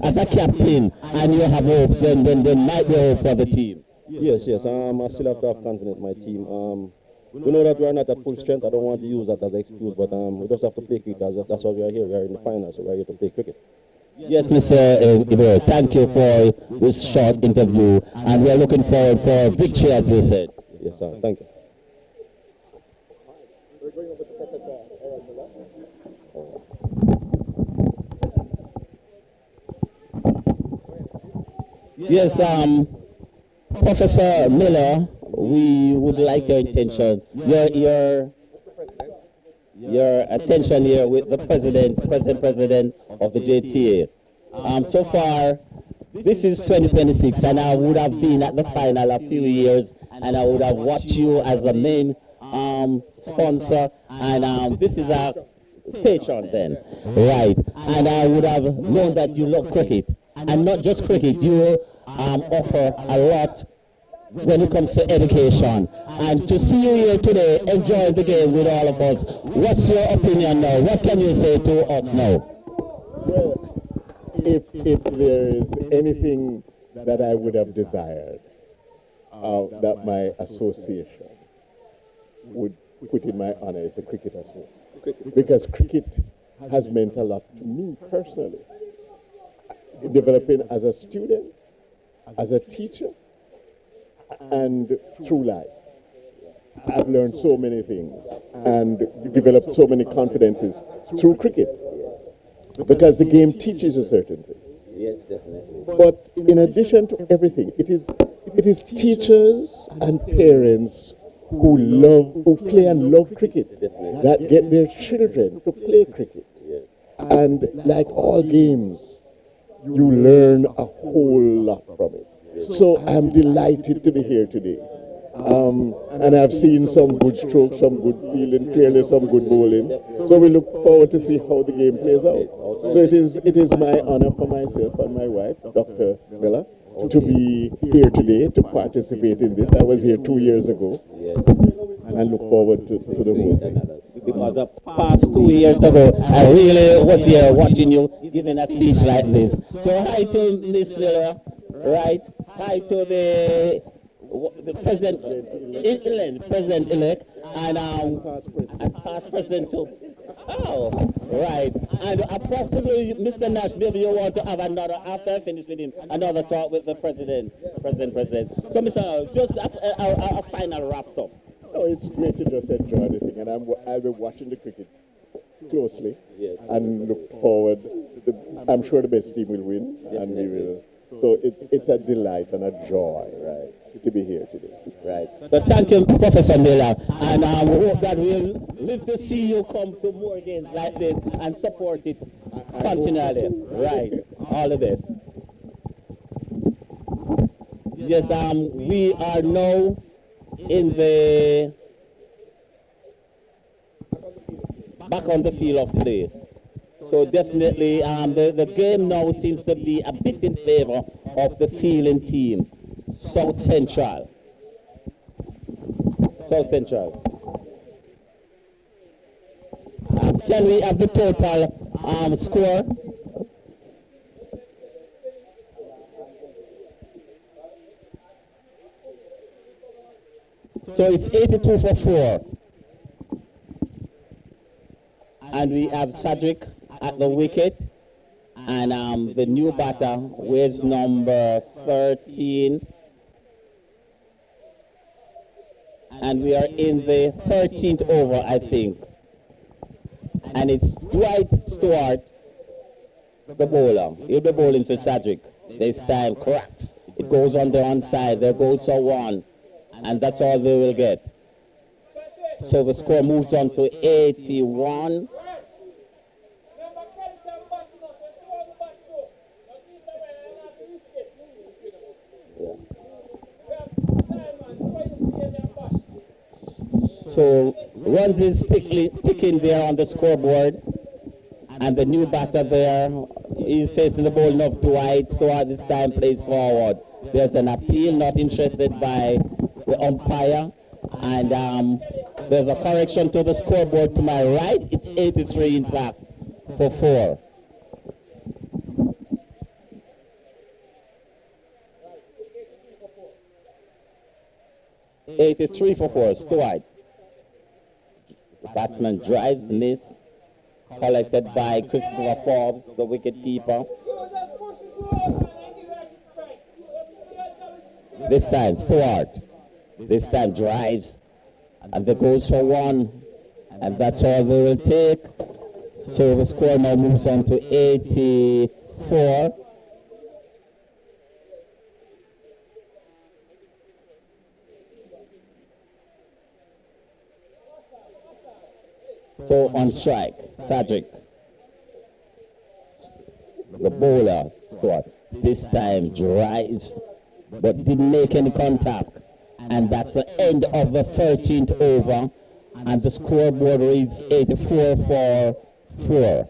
as a captain, and you have hopes, then there might be hope for the team. Yes. I still have to have confidence in my team. We know that we are not at full strength. I don't want to use that as an excuse, but we just have to play cricket. That's why we are here. We are in the final, so we are here to play cricket. Yes, Mr. Ebert, thank you for this short interview, and we are looking forward for victory, as you said. Yes, sir. Thank you. Yes, Professor Miller, we would like your attention, your attention here with the president of the JTA. So far, this is 2026, and I would have been at the final a few years, and I would have watched you as the main sponsor, and this is a patron then, right? And I would have known that you love cricket, and not just cricket. You offer a lot when it comes to education, and to see you here today, enjoy the game with all of us. What's your opinion now? What can you say to us now? Well, if there is anything that I would have desired that my association would put in my honor is the cricket as well, because cricket has meant a lot to me personally, developing as a student, as a teacher, and through life. I've learned so many things and developed so many confidences through cricket, because the game teaches you certain things. Yes, definitely. But in addition to everything, it is teachers and parents who play and love cricket that get their children to play cricket. And like all games, you learn a whole lot from it. So I'm delighted to be here today. And I've seen some good strokes, some good fielding, clearly some good bowling. So we look forward to see how the game plays out. So it is my honor for myself and my wife, Dr. Miller, to be here today to participate in this. I was here 2 years ago, and I look forward to the whole thing. Because the past 2 years ago, I really was here watching you giving a speech like this. So hi to Ms. Miller, right? Hi to the president-elect, and past president too. Oh, right. And possibly, Mr. Nash, maybe you want to have another, after I finish with him, another talk with the president. So, Mr. Nash, just a final wrap up. Oh, it's great to just enjoy the thing, and I'll be watching the cricket closely, and look forward. I'm sure the best team will win, and we will. So it's a delight and a joy, right, to be here today. Right. So thank you, Professor Miller, and we hope that we'll live to see you come to more games like this and support it continually. Right. All the best. Yes, we are now in the back on the field of play. So definitely the game now seems to be a bit in favor of the fielding team, South Central. South Central. Can we have the total score? So it's 82 for 4. And we have Cedric at the wicket. And the new batter wears number 13. And we are in the 13th over, I think. And it's Dwight Stewart, the bowler. He'll be bowling to Cedric. This time cracks. It goes on the onside. There goes a 1. And that's all they will get. So the score moves on to 81. So runs is ticking there on the scoreboard. And the new batter there is facing the bowling of Dwight. Stewart this time plays forward. There's an appeal not interested by the umpire. And there's a correction to the scoreboard to my right. It's 83 in fact for 4. $83 for 4. Stewart. The batsman drives, miss. Collected by Christopher Forbes, the wicket-keeper. This time, Stewart. This time drives. And there goes for 1. And that's all they will take. So the score now moves on to 84. So on strike, Cedric. The bowler, Stewart, this time drives, but didn't make any contact. And that's the end of the 13th over. And the scoreboard reads 84 for 4.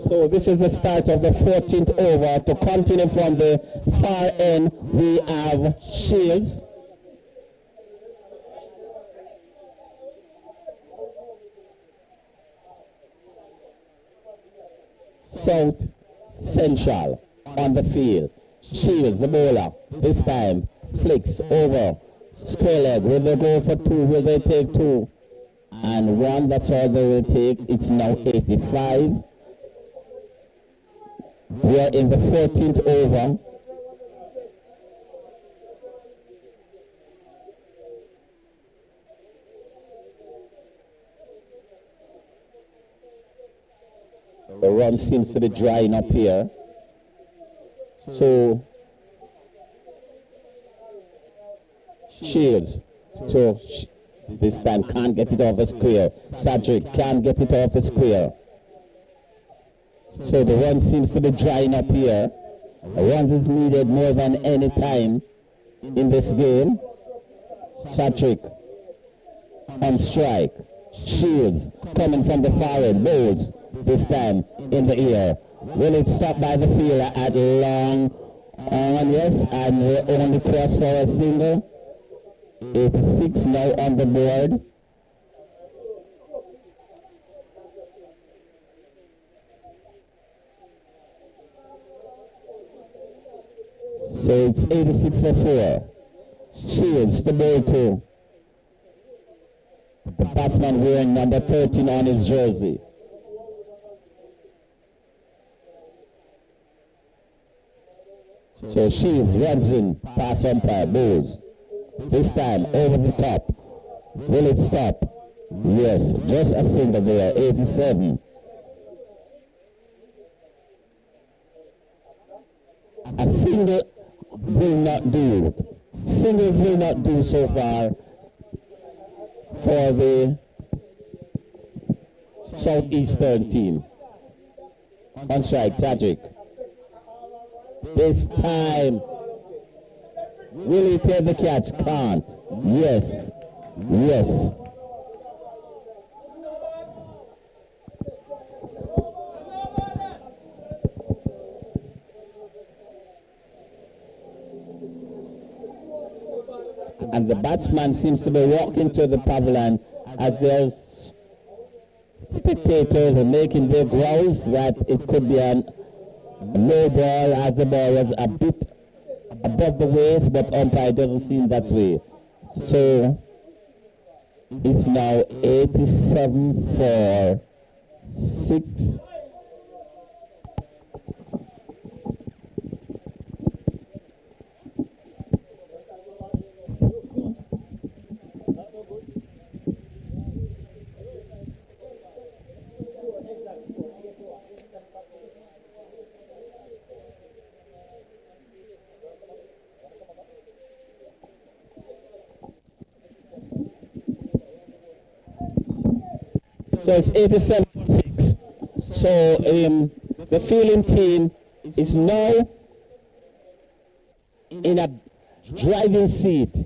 So this is the start of the 14th over. To continue from the far end, we have Shields. South Central on the field. Shields, the bowler, this time flicks over. Square leg, will they go for 2? Will they take 2? And 1, that's all they will take. It's now 85. We are in the 14th over. The run seems to be drying up here. So Shields to this time can't get it off the square. Cedric can't get it off the square. So the run seems to be drying up here. Runs is needed more than any time in this game. Cedric on strike. Shields coming from the far end. Bowls this time in the air. Will it stop by the fielder at long on? Yes, and we only cross for a single. 86 now on the board. So it's 86 for 4. Shields, the ball 2. The batsman wearing number 13 on his jersey. So Shields runs in, pass umpire, bowls. This time over the top. Will it stop? Yes, just a single there, 87. single will not do. Singles will not do so far for the Southeastern team. On strike, Tajik. This time, will he take the catch? Can't. Yes. Yes. And the batsman seems to be walking to the pavilion as there's spectators are making their growls that it could be a low ball as the ball was a bit above the waist, but umpire doesn't seem that way. So it's now 87 for 6. So it's 87-6. So the fielding team is now in a driving seat.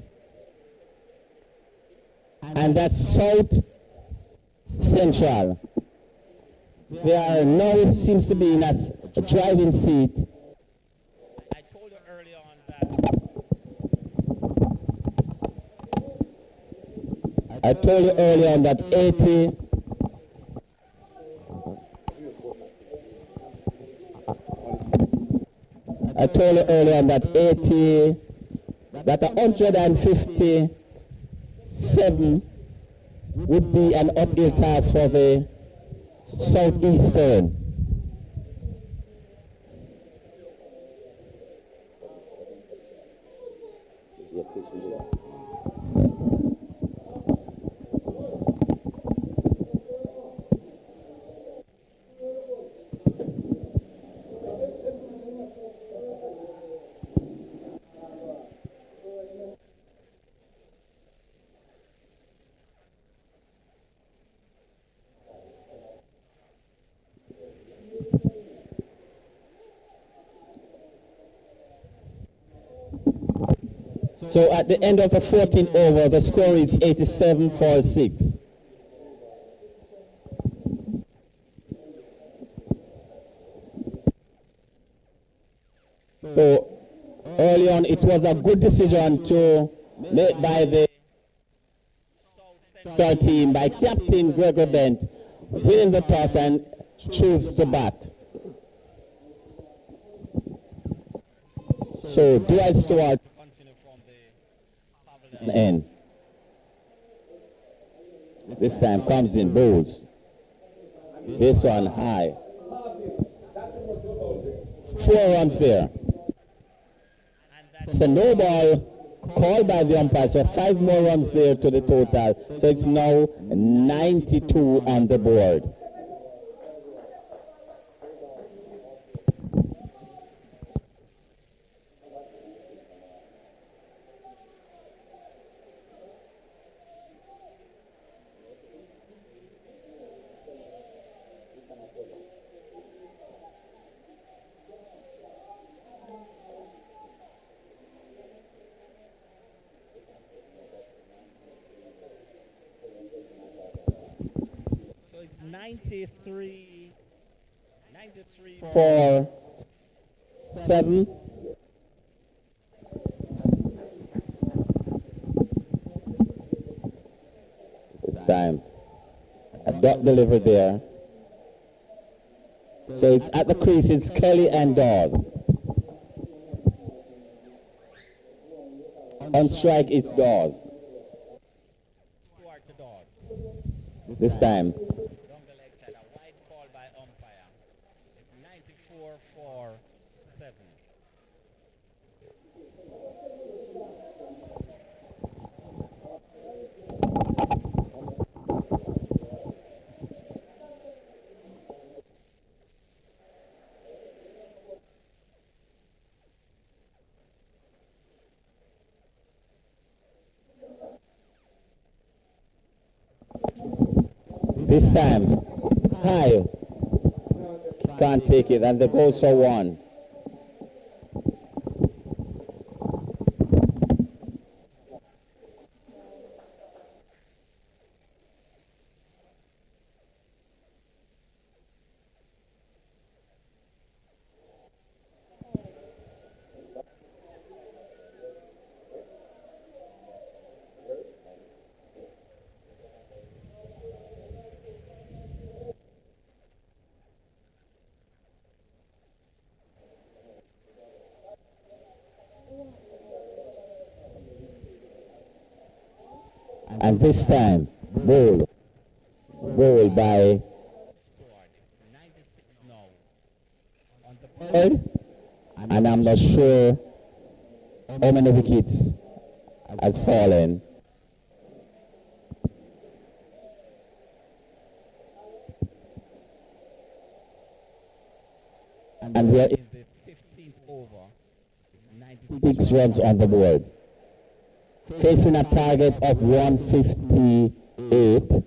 And that's South Central. They are now seems to be in a driving seat. I told you earlier on that 80. I told you earlier on that 80, that 157 would be an uphill task for the Southeastern. So at the end of the 14th over, the score is 87 for 6. So early on, it was a good decision to make by the South team by Captain Gregor Bent winning the toss and choose to bat. So Dwight Stewart end. This time comes in bowls. This one high. 4 runs there. It's a no ball called by the umpire, so 5 more runs there to the total. So it's now 92 on the board. it's 93 for 7. This time a dot delivered there. So it's at the crease, it's Kelly and Dawes. On strike, it's Dawes. This time. It's 94 for 7. This time, high. Can't take it, and the goes for one. And this time, ball by third, and I'm not sure how many wickets has fallen. And we are in the 15th over. 6 runs on the board. Facing a target of 158.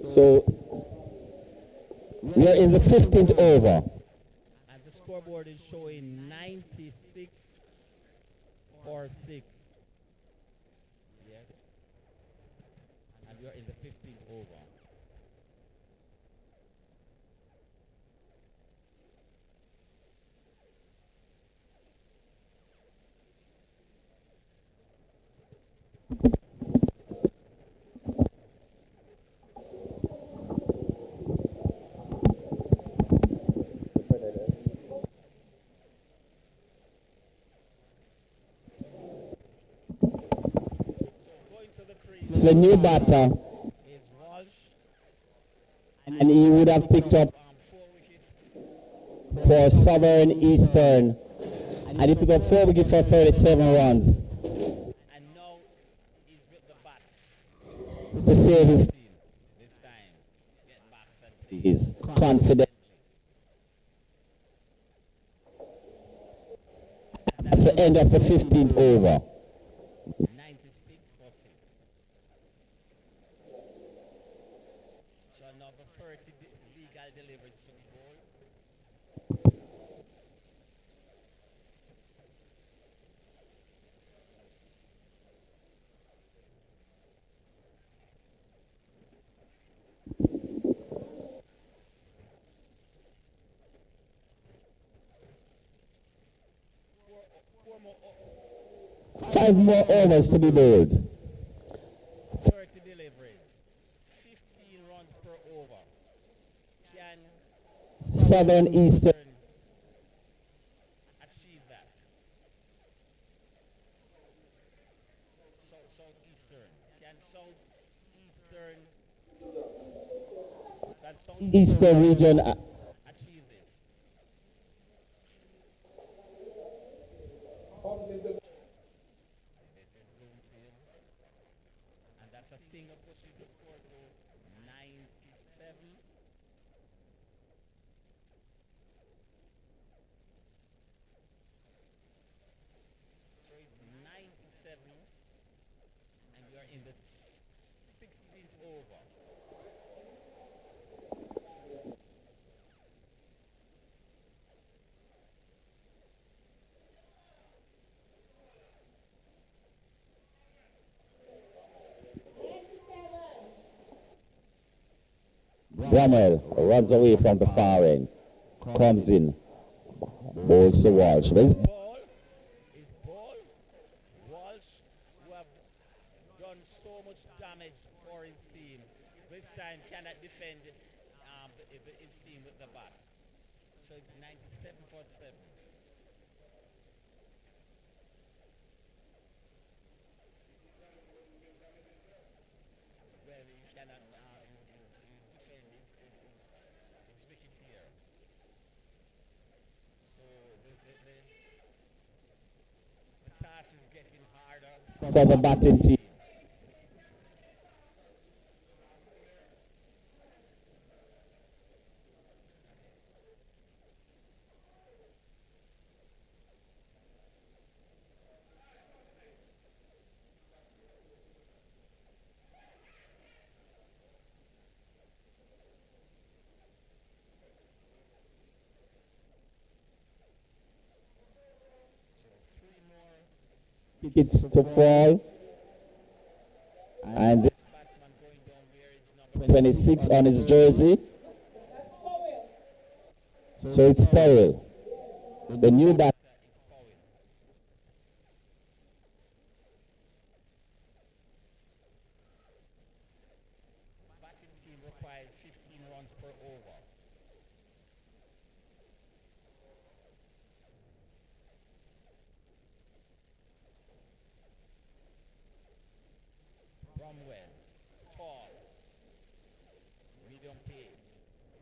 So we are in the 15th over. And the scoreboard is showing 96 for 6. Yes. And we are in the 15th over. It's a new batter, and he would have picked up for Southern Eastern, and he picked up 4 wickets for 37 runs to save his team. He's confident. That's the end of the 15th over. Five more overs to be bowled. 30 deliveries, 15 runs per over. Can Southern Eastern achieve that? Southeastern. Can Southeastern Eastern region achieve this? And that's a single pushing the score to 97. So it's 97, and we are in the 16th over. Bromwell runs away from the far end, comes in, bowls to Walsh. This Ball is ball Walsh, who have done so much damage for his team, this time cannot defend his team with the bat. So it's 97-47. Well, he cannot defend his wicket here. So the task is getting harder For the batting team. Wickets to fall. And this 26 on his jersey. So it's Powell. The new bat. batting team requires 15 runs per over. Bromwell, tall, medium pace,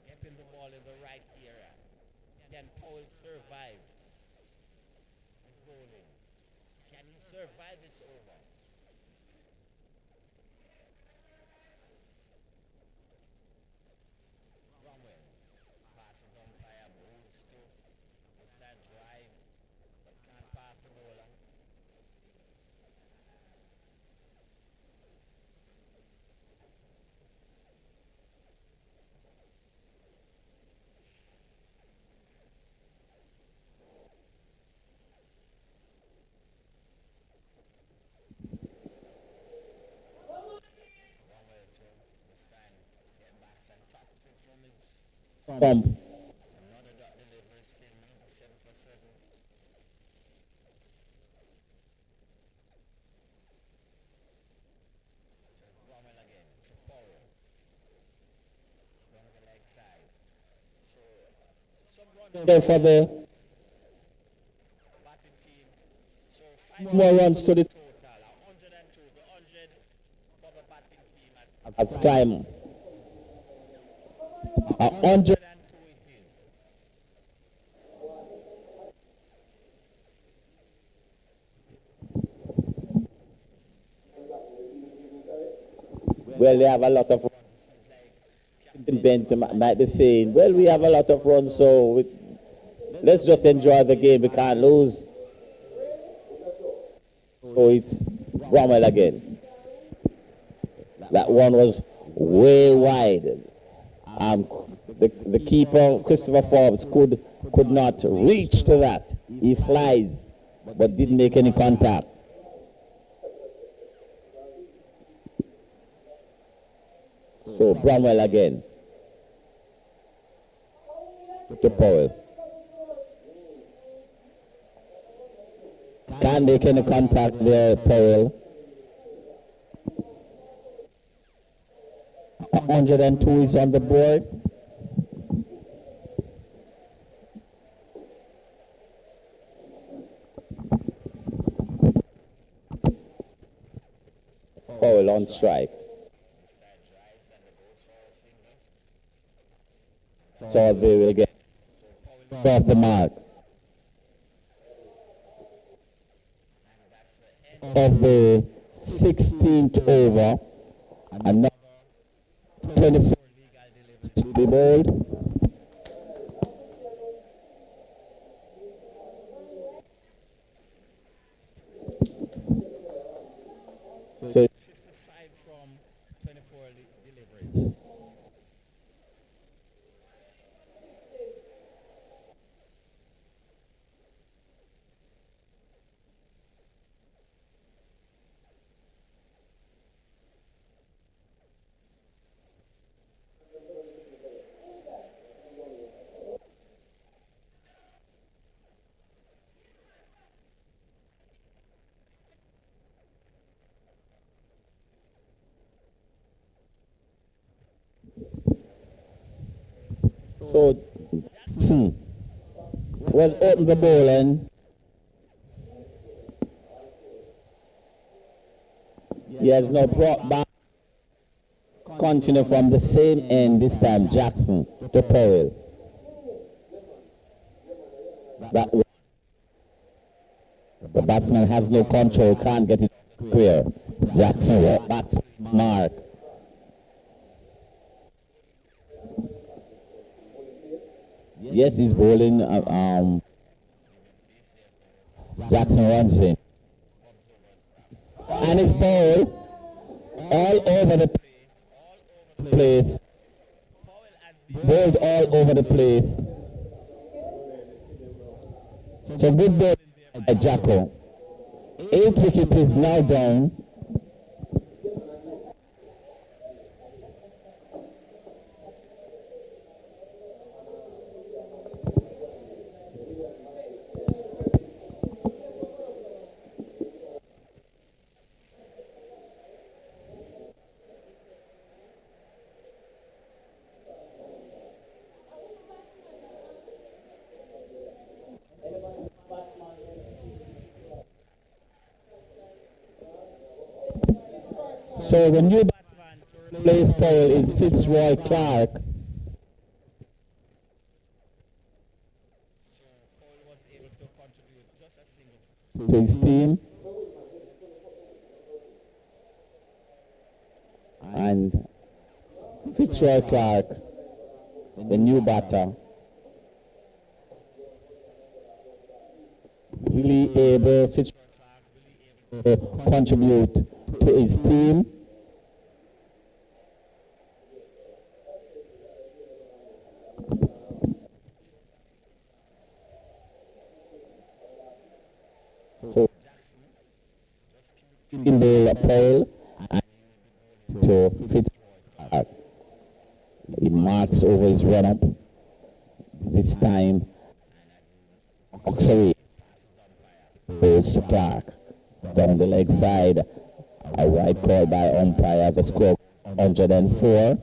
getting the ball in the right area. Can Powell survive his bowling? Can he survive this over? Bromwell passes umpire, bowls to that drive, but can't pass the bowler. Bump. Another dot delivery, still 97-7. Bromwell again to Powell. Down the leg side. So, some run There for the batting team. So, 5 more runs to the total. 102. The 100 for the batting team at Skyman. 100. Well, they have a lot of runs. Bench might be saying, well, we have a lot of runs, so let's just enjoy the game. We can't lose. So it's Bromwell again. That one was way wide. The keeper, Christopher Forbes, could not reach to that. He flies, but didn't make any contact. So Bromwell again. To Powell. Can't make any contact there, Powell. 102 is on the board. Powell on strike. So they will get off the mark of the 16th over. Another 24 to be bowled. So 55 from 24 deliveries. So Jackson was open the bowling. He has now brought back. Continue from the same end this time. Jackson to Powell. That the batsman has no control, can't get it clear. Jackson walk back to mark. Yes, he's bowling. Jackson runs in. And it's ball all over the place. Bowled all over the place. So good ball by Jacko. 8 wicket is now down. So the new batsman to replace Powell is Fitzroy Clark. To his team. And Fitzroy Clark, the new batter, really able Fitzroy Clark to contribute to his team. So in the Powell and to Fitzroy. He marks over his run-up. This time, Oxley goes to Clark. Down the leg side, a wide call by umpire. The score 104.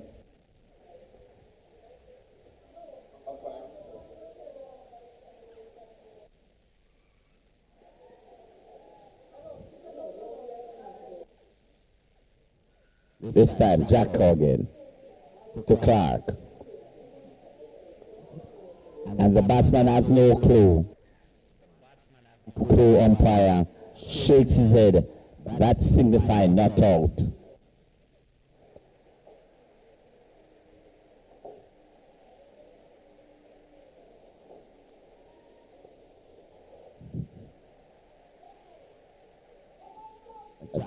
This time, Jack Cogan to Clark. And the batsman has no clue. Clue umpire shakes his head. That signifies not out.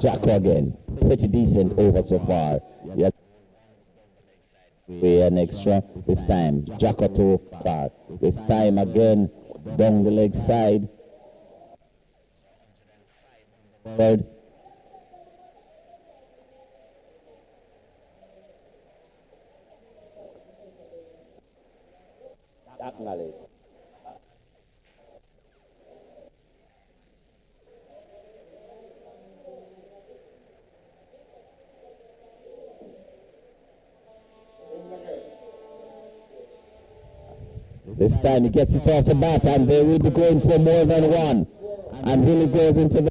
Jack again, pretty decent over so far. Yes, we an extra this time. Jack to Clark. This time again down the leg side. Third. Acknowledge. This time he gets it off the bat and they will be going for more than one. And really goes into the...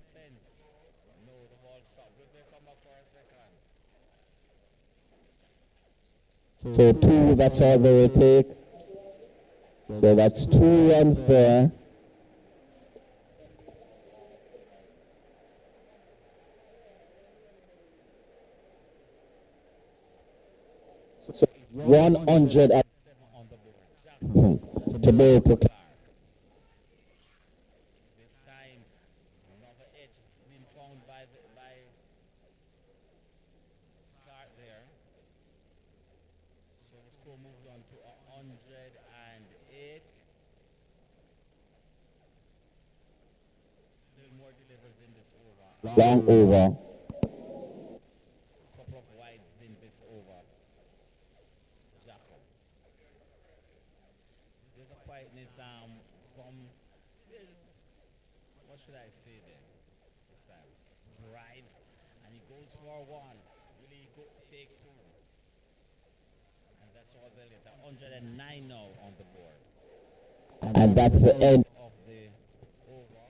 So 2, that's all they will take. So that's 2 runs there. So 100 at to bowl to Clark. This time, another edge being found by Clark there. So the score moved on to 108. Still more delivered in this over. Long over. Couple of wides in this over. Jacob. There's a quietness from, what should I say then? This time. Drive, and he goes for 1. Really go take 2. And that's saw earlier, 109 now on the board. And that's the end. Of the over.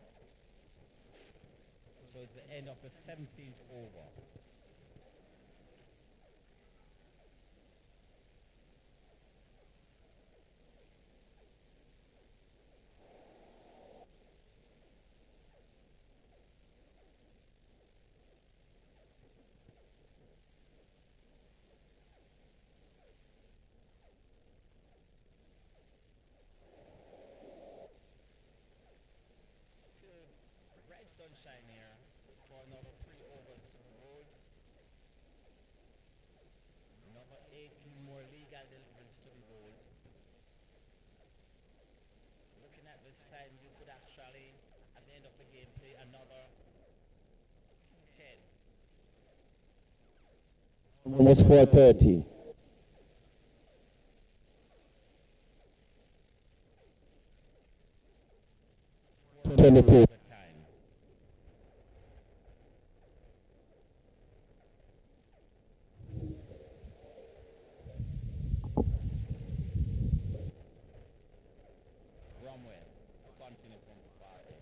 So it's the end of the 17th over. Bright sunshine here for another 3 overs to the road. Another 18 more legal deliveries to be bowled. Looking at this time, you could actually, at the end of the game, play another T10. Almost 4:30. Twenty-two. Continue from the far end.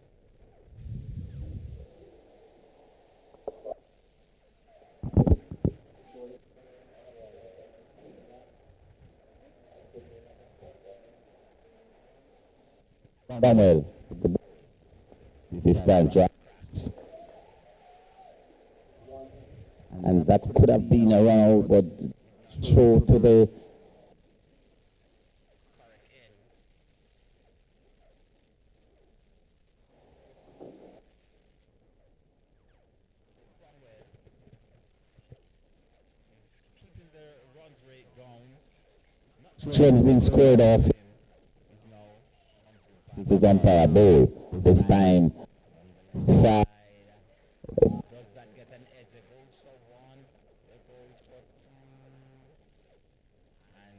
Samuel. This time drives. And that could have been around, but throw to the Keeping the runs rate down. trend's been squared off. It's a umpire ball. This time, side. Does that get an edge? It goes for 1, it goes for 2. And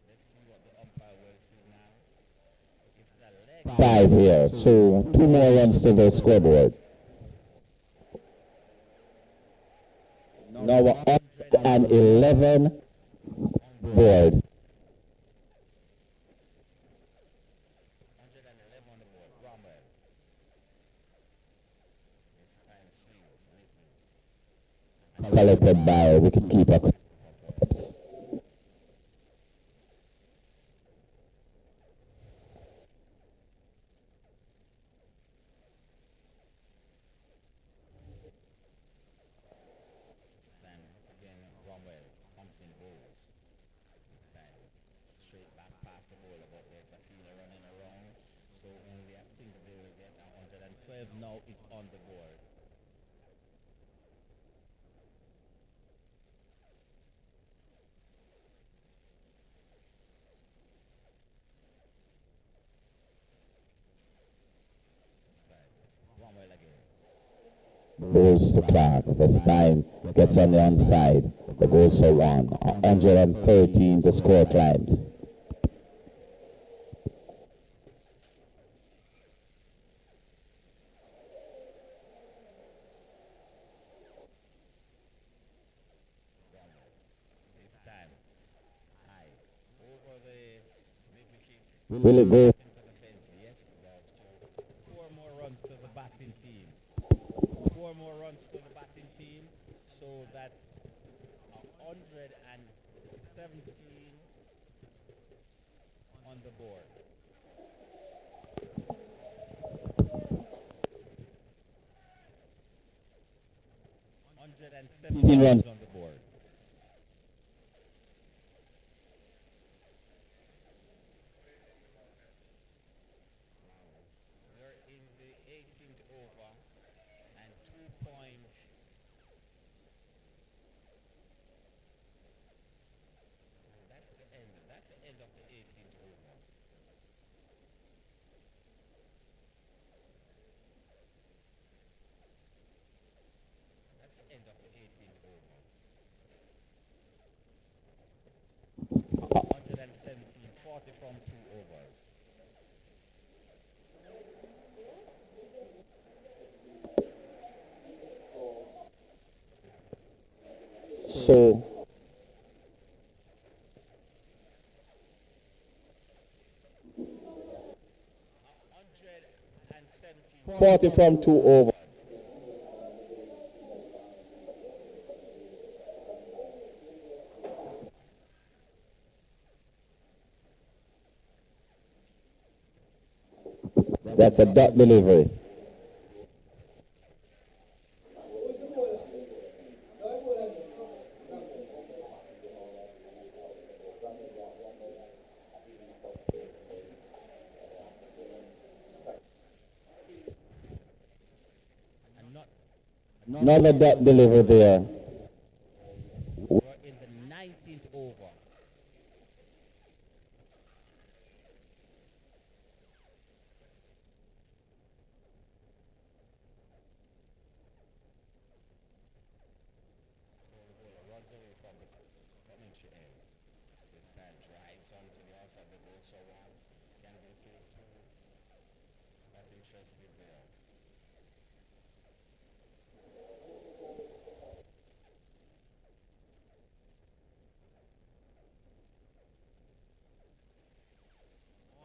let's see what the umpire will see now. It's a leg. 5 here. So 2 more runs to the scoreboard. Now 111 board. 111 on the board. Cromwell. This time swings, misses. Collected by wicketkeeper. Again, Cromwell comes in bowls. This time straight back past the bowler, but there's a fielder running around. So only a single they will get. 112 now is on the board. This time, Cromwell again. Goes to Clark. This time gets on the onside. The goals are 113. The score climbs. This time, high over the big wicket. Will it go? Into the fence? Yes, it does. So 4 more runs to the batting team. 4 more runs to the batting team. So that's 117 on the board. 117 runs on the board. We're in the 18th over and 2 point. That's the end. That's the end of the 18th over. That's the end of the 18th over. 117, 40 from 2 overs. So 40 from 2 overs. That's a dot delivery. Another dot delivery there. We're in the 19th over.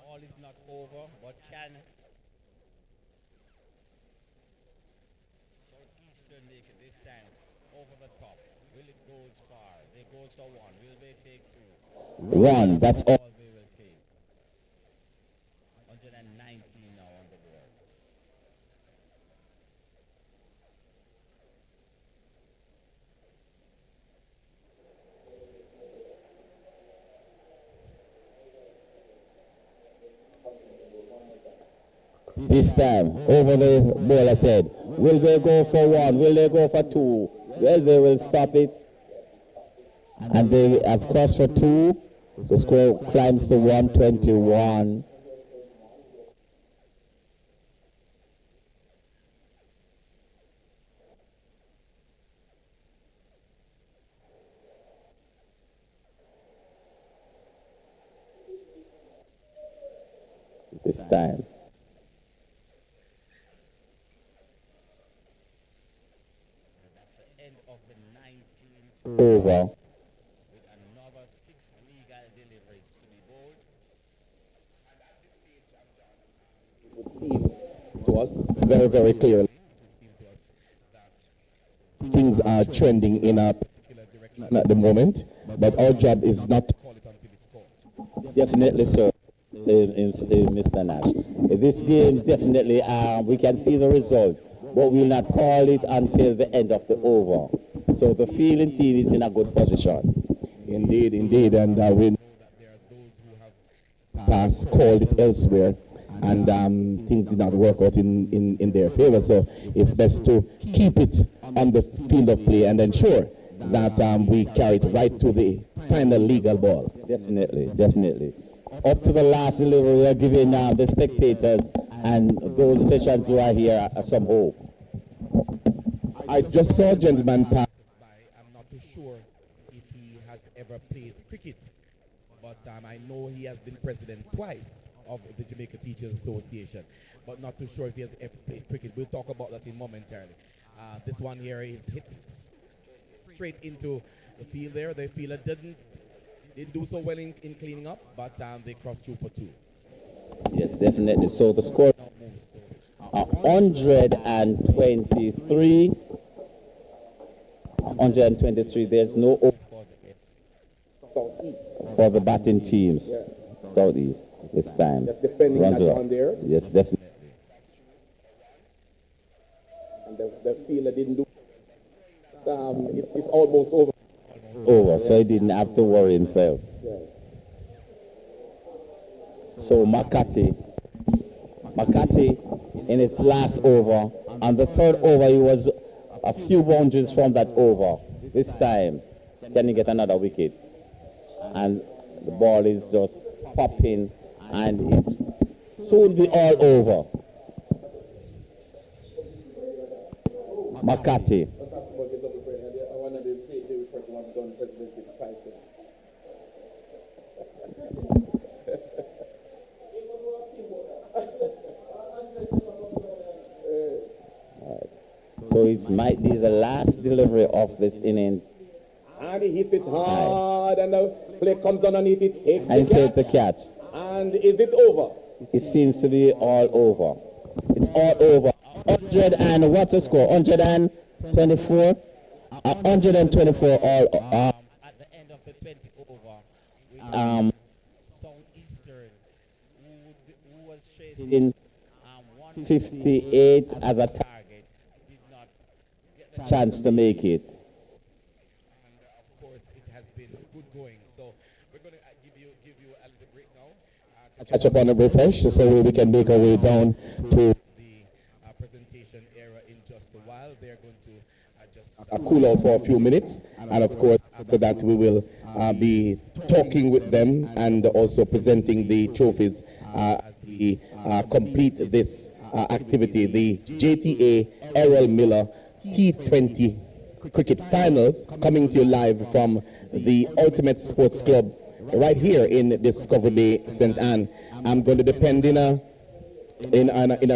All is not over, but can Southeastern make it this time over the top? Will it go as far? They go to one. Will they take two? One, that's all. They will take. 119 now on the board. This time, over the ball, I said, will they go for one? Will they go for two? Well, they will stop it. And they have crossed for two. The score climbs to 121. This time. Over. With another 6 legal deliveries to be bowled. To us, Very, very clearly. Things are trending in a at the moment, but our job is not. Definitely, sir, Mr. Nash. This game, definitely, we can see the result, but we'll not call it until the end of the over. So the fielding team is in a good position. Indeed, indeed, and we past called it elsewhere, and things did not work out in their favor. So it's best to keep it on the field of play and ensure that we carry it right to the final legal ball. Definitely, definitely. Up to the last delivery, we are giving the spectators and those patients who are here some hope. I just saw a gentleman pass. I'm not too sure if he has ever played cricket, but I know he has been president twice of the Jamaica Teachers Association, but not too sure if he has ever played cricket. We'll talk about that in momentarily. This one here is hit straight into the field there. The fielder didn't do so well in cleaning up, but they crossed through for two. Yes, definitely. So the score 123. 123. There's no Southeast. for the batting teams. Yeah. Southeast this time. Just defending Runs that it up. one there. Yes, definitely. And the fielder didn't do. It's almost over. Over, so he didn't have to worry himself. Yeah. So Makati in his last over, on the third over he was a few boundaries from that over. This time, can he get another wicket? And the ball is just popping, and it's soon be all over. Makati. So it might be the last delivery of this innings. And he hits it hard, and the play comes underneath it, takes And take the catch. And is it over? It seems to be all over. It's all over. And what's the score? 124? 124 all. At the end of the 20 over, with Southeastern, who was In 58 as a target, did not get the chance to make it. And of course, it has been good going. So we're going to give you a little break now. Catch up on the refresh so we can make our way down to the presentation era in just a while. They're going to just cool off for a few minutes, and of course after that we will be talking with them and also presenting the trophies as we complete this activity. The JTA Errol Miller T20 cricket finals coming to you live from the Ultimate Sports Club right here in Discovery Bay, St. Anne. I'm going to depend in a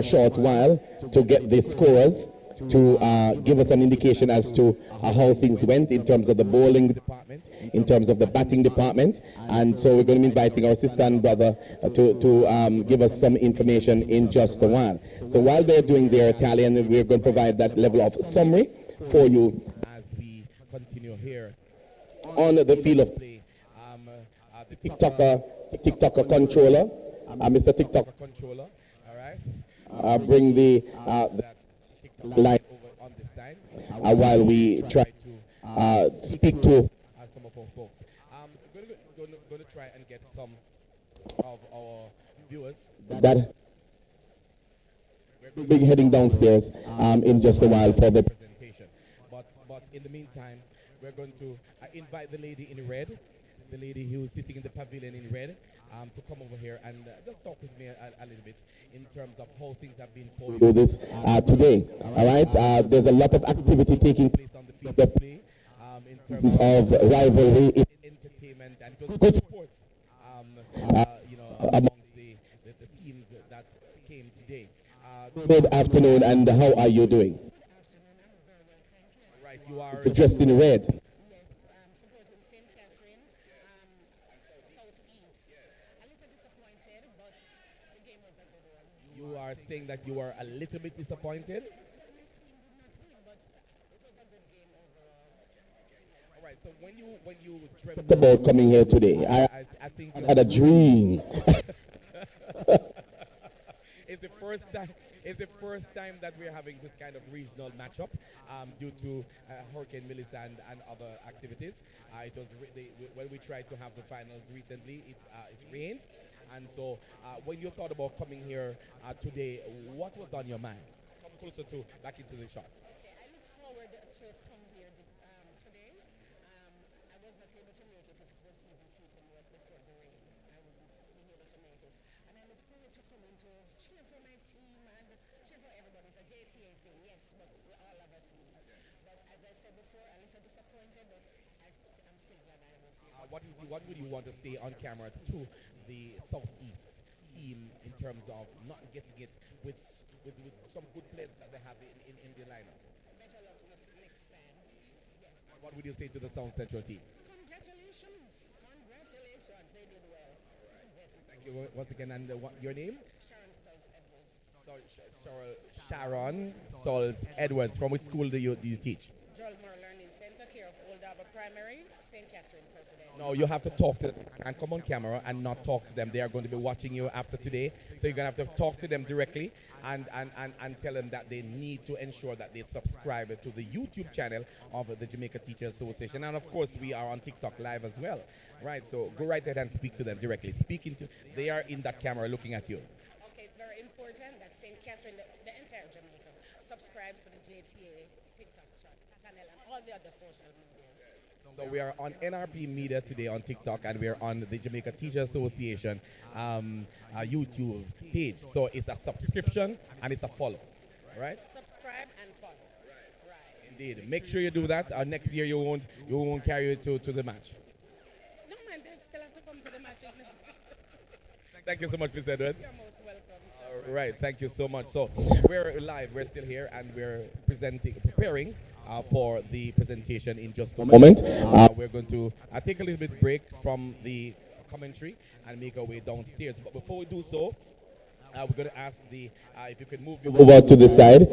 short while to get the scorers to give us an indication as to how things went in terms of the bowling department, in terms of the batting department, and so we're going to be inviting our sister and brother to give us some information in just a while. So while they're doing their Italian, we're going to provide that level of summary for you as we continue here on the field of play. The TikToker controller, Mr. TikToker controller, all right. Bring the line over on this side while we try to speak to some of our folks. Going to try and get some of our viewers that we'll be heading downstairs in just a while for the presentation. But in the meantime, we're going to invite the lady in red, the lady who is sitting in the pavilion in red, to come over here and just talk with me a little bit in terms of how things have been for you. do this today. All right, there's a lot of activity taking place on the field of play in terms of rivalry, entertainment, and good sports. Amongst the teams that came today. Good afternoon, and how are you doing? Right, you are dressed in red. You are saying that you are a little bit disappointed? All right, so when you dreamt About coming here today, I think had a dream. It's the first time that we're having this kind of regional matchup due to Hurricane Melissa and other activities. It was when we tried to have the finals recently, it rained. And so when you thought about coming here today, what was on your mind? Come closer back into the shot. Okay, I look forward to come here today. I was not able to make it if it was even keeping what before the rain. I wasn't being able to make it. And I look forward to coming to cheer for my team and cheer for everybody. It's a JTA thing, yes, but we all have a team. But as I said before, a little disappointed, but I'm still glad I was here. What would you want to say on camera to the Southeast team in terms of not getting it with some good players that they have in the lineup? Better luck next time. Yes. What would you say to the South Central team? Congratulations. Congratulations. They did well. Thank you once again. And your name? Sharon Stolz Edwards. Sharon Stolz Edwards. From which school do you teach? Joelmore Learning Center, care of Old Harbour Primary, St. Catherine President. No, you have to talk to them and come on camera and not talk to them. They are going to be watching you after today. So you're going to have to talk to them directly and tell them that they need to ensure that they subscribe to the YouTube channel of the Jamaica Teachers Association. And of course, we are on TikTok live as well. Right, so go right ahead and speak to them directly. They are in that camera looking at you. Okay, it's very important that St. Catherine, the entire Jamaica, subscribes to the JTA TikTok channel and all the other social media. So we are on NRP Media today on TikTok, and we are on the Jamaica Teachers Association YouTube page. So it's a subscription and it's a follow, right? Subscribe and follow. Right. Indeed. Make sure you do that. Next year you won't carry it to the match. No man, they still have to come to the match. Thank you so much, Ms. Edwards. You're most welcome. All right, thank you so much. So we're live. We're still here, and we're preparing for the presentation in just a moment. We're going to take a little bit break from the commentary and make our way downstairs. But before we do so, we're going to ask the if you can move over to the side.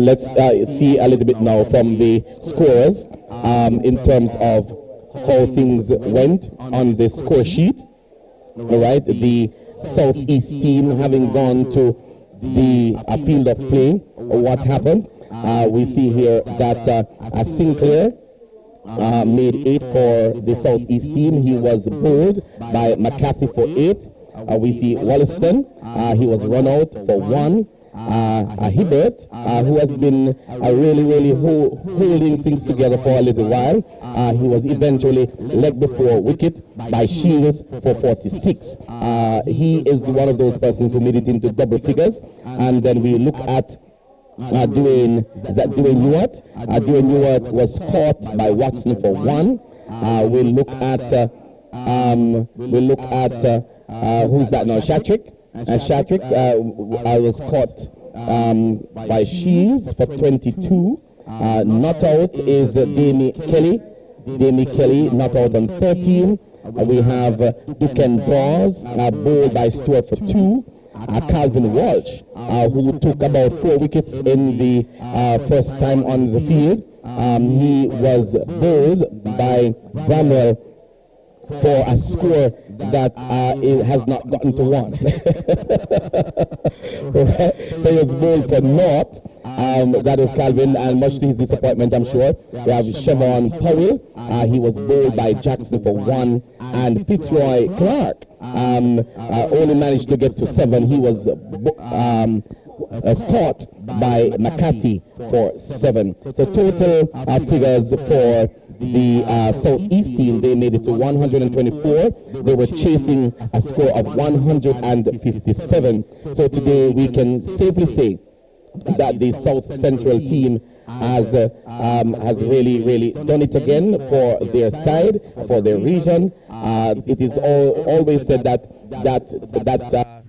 Let's see a little bit now from the scorers in terms of how things went on the score sheet. All right, the Southeast team having gone to the field of play. What happened? We see here that Sinclair made 8 for the Southeast team. He was bowled by McCarthy for 8. We see Wollaston, he was run out for 1. Hibbert, who has been really holding things together for a little while. He was eventually leg before wicket by Shields for 46. He is one of those persons who made it into double figures. And then we look at Dwayne Ewart. Dwayne Ewart was caught by Watson for 1. We look at who's that now? Shatrick. Shatrick was caught by Shields for 22. Not out is Damie Kelly. Damie Kelly not out on 13. We have Duken Brawls bowled by Stewart for 2. Calvin Walsh, who took about 4 wickets in the first time on the field. He was bowled by Bramwell for a score that it has not gotten to 1. So he was bowled for naught. That is Calvin, and much to his disappointment, I'm sure. We have Siobhan Powell. He was bowled by Jackson for 1, and Fitzroy Clark only managed to get to 7. He was caught by McCarthy for 7. So total figures for the Southeast team, they made it to 124. They were chasing a score of 157. So today we can safely say that the South Central team has really done it again for their side, for their region. It is always said that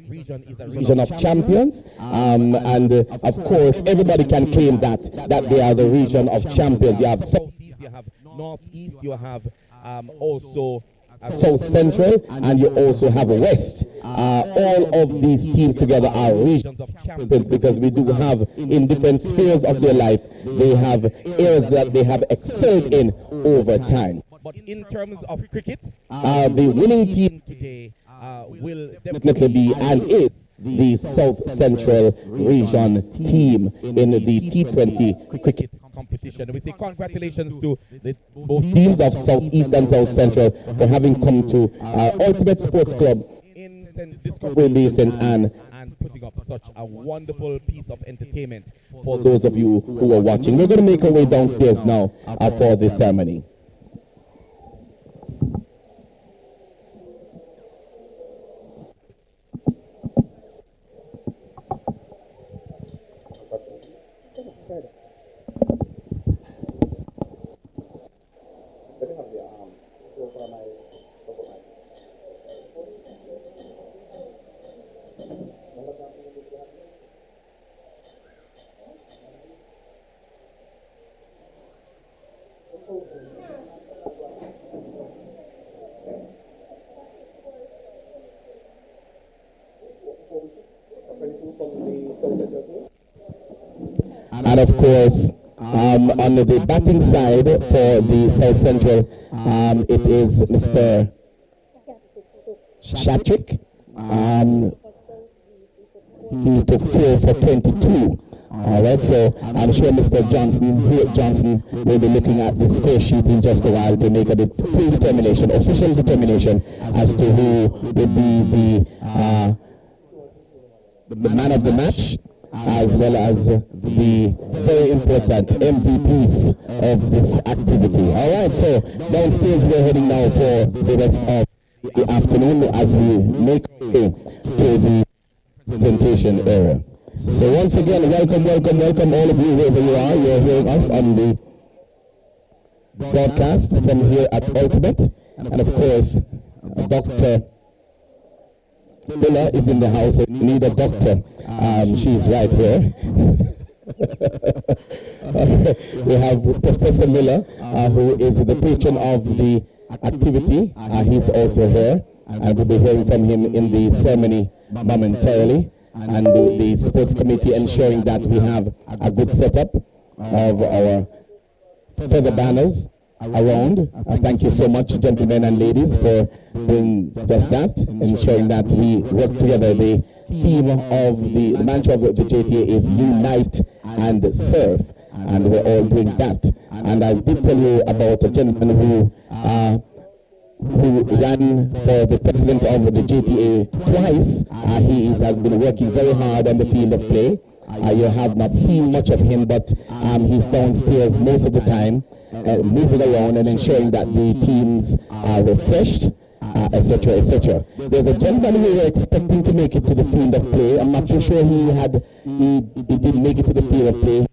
region is a region of champions, and of course everybody can claim that they are the region of champions. You have Southeast, you have Northeast, you have also South Central, and you also have West. All of these teams together are regions of champions because we do have, in different spheres of their life, they have areas that they have excelled in over time. But in terms of cricket, the winning team today will definitely be and is the South Central region team in the T20 cricket competition. We say congratulations to both teams of Southeast and South Central for having come to Ultimate Sports Club in Discovery Bay, St. Anne, and putting up such a wonderful piece of entertainment for those of you who are watching. We're going to make our way downstairs now for the ceremony. And of course, on the batting side for the South Central, it is Mr. Shatrick. He took 4 for 22. All right, so I'm sure Mr. Johnson will be looking at the score sheet in just a while to make a full determination, official determination as to who will be the man of the match, as well as the very important MVPs of this activity. All right, so downstairs we're heading now for the rest of the afternoon as we make our way to the presentation area. So once again, welcome all of you wherever you are. You're hearing us on the broadcast from here at Ultimate. And of course, Dr. Miller is in the house. We need a doctor. She's right here. We have Professor Miller, who is the patron of the activity. He's also here, and we'll be hearing from him in the ceremony momentarily. and the sports committee ensuring that we have a good setup of our feather banners around. Thank you so much, gentlemen and ladies, for doing just that, ensuring that we work together. The theme of the mantra of the JTA is Unite and Serve, and we're all doing that. And I did tell you about a gentleman who ran for the president of the JTA twice. He has been working very hard on the field of play. You have not seen much of him, but he's downstairs most of the time, moving around and ensuring that the teams are refreshed, etc., etc. There's a gentleman we were expecting to make it to the field of play. I'm not too sure he didn't make it to the field of play.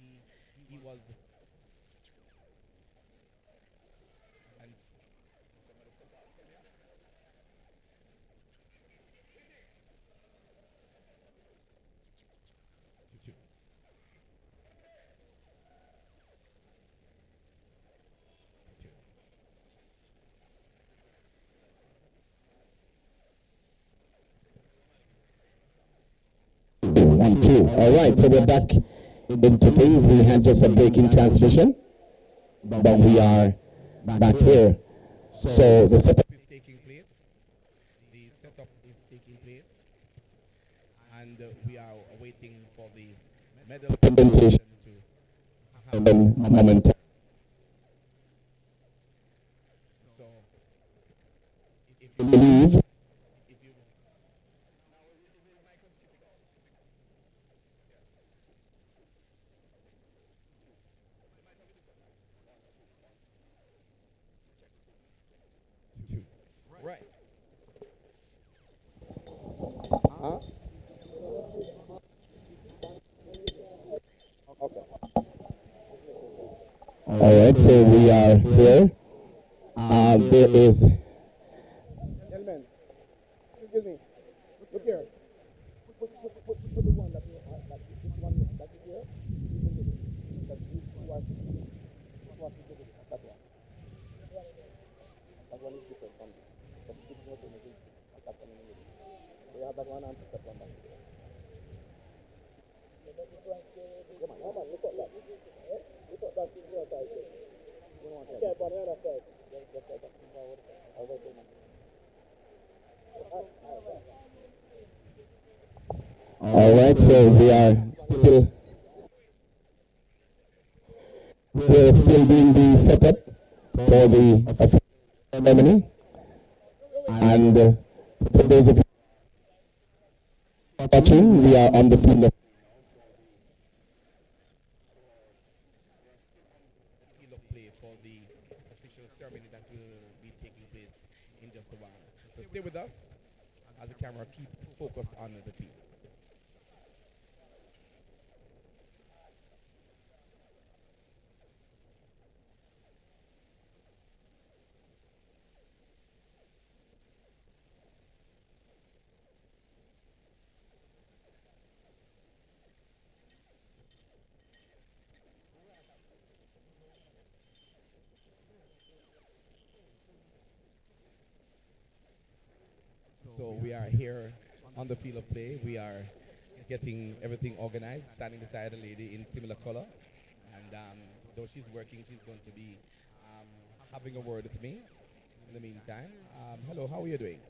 One, two. All right, so we're back into things. We had just a break in transmission, but we are back here. So the setup is taking place. The setup is taking place, and we are waiting for the medal presentation to happen momentarily. So, if I believe right. all right, so we are here. There is. Gentlemen, excuse me. Look here. Put the one that you this one that is here. That you are that one. That one is different from this. But this is not anything. That one in the middle. So you have that one and put that one back here. Come on, look at that. Look at that in your side. You don't want that. Okay, on the other side. All right, so we're still doing the setup for the official ceremony, and for those of you watching, we are on the field of play for the official ceremony that will be taking place in just a while. So stay with us as the camera keeps focused on the field. So we are here on the field of play. We are getting everything organized, standing beside a lady in similar color. And though she's working, she's going to be having a word with me in the meantime. Hello, how are you doing?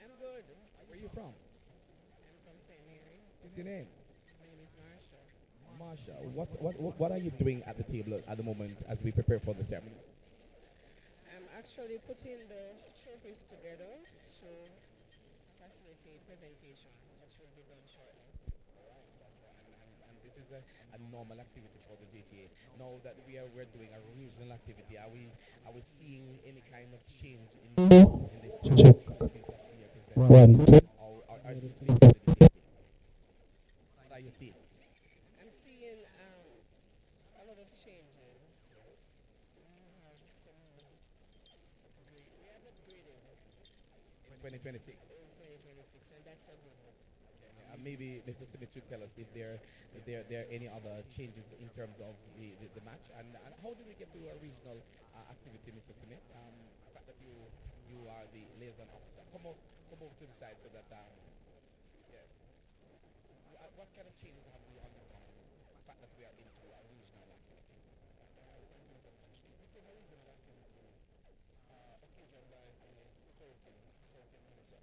I'm good. Where are you from? I'm from St. Mary. What's your name? My name is Marsha. Marsha, what are you doing at the table at the moment as we prepare for the ceremony? I'm actually putting the trophies together to facilitate presentation, which will be done shortly. And this is a normal activity for the JTA. Now that we're doing a regional activity, are we seeing any kind of change in the Check. One, two. Or are you pleased with the JTA? What are you seeing? I'm seeing a lot of changes. We have upgraded 2026. in 2026, and that's a good one. Maybe Mr. Smith should tell us if there are any other changes in terms of the match, and how do we get to a regional activity, Mr. Smith? The fact that you are the liaison officer. Come over to the side so that yes. what kind of changes have we undergone? The fact that we are into a regional activity. We came a regional activity occasioned by the hurricane Melissa,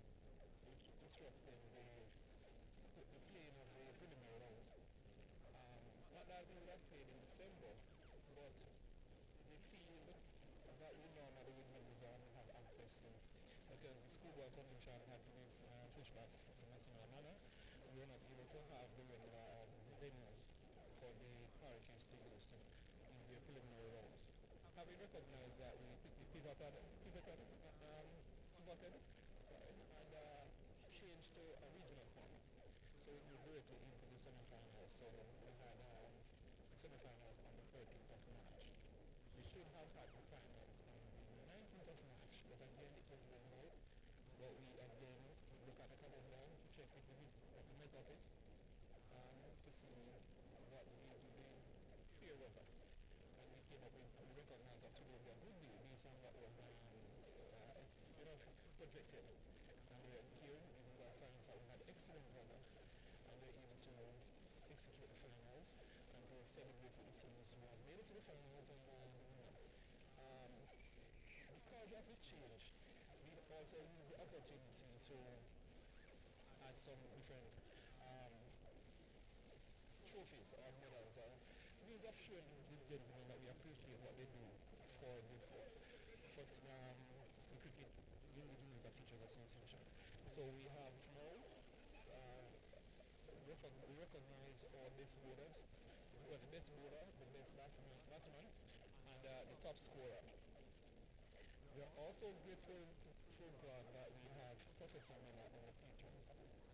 which disrupted the playing of the preliminary rounds. Not that we would have played in December, but the field that we normally would use and have access to, because the schoolboy competition had to be pushed back in a similar manner, we were not able to have the regular venues for the parishes to use to in the preliminary rounds. Having recognized that, we quickly pivoted, and changed to a regional format. So we moved directly into the semifinals. So we had semifinals on the 13th of March. We should have had the finals on the 19th of March, but again it was very late. But we again look at the calendar to check with the Met Office to see what we do the fair weather. And we came up with, we recognized that today would be a good day based on what was projected. And we are here, even though our finals we had excellent weather, and we were able to execute the finals and to celebrate with the teams who had made it to the finals and the winner. Because of the change, we also used the opportunity to add some different trophies or medals or means of showing the gentlemen that we appreciate what they do for the cricket in the Jamaica Teachers Association. So we have now we recognize our best bowlers, the best bowler, the best batsman, and the top scorer. We are also grateful to God that we have Professor Miller on the patron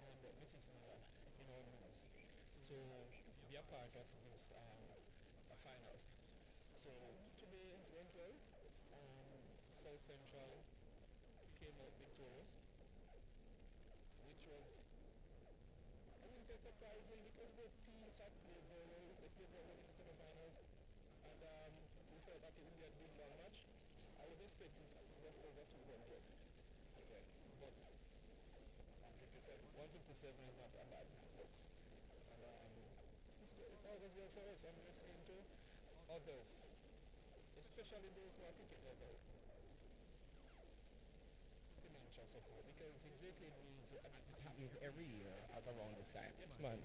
and Mrs. Miller in our midst to be a part of this finals. So today went well. South Central came out victorious, which was, I wouldn't say surprising, because both teams had played very well. They played very well in the semifinals, and we felt that it would be a good long match. I was expecting scores of over 200. Okay, but 157 is not a bad look. And it all goes well for us. I'm listening to others, especially those who are cricket lovers. Financial support, because it greatly means it happens every year at around this time. Yes, man.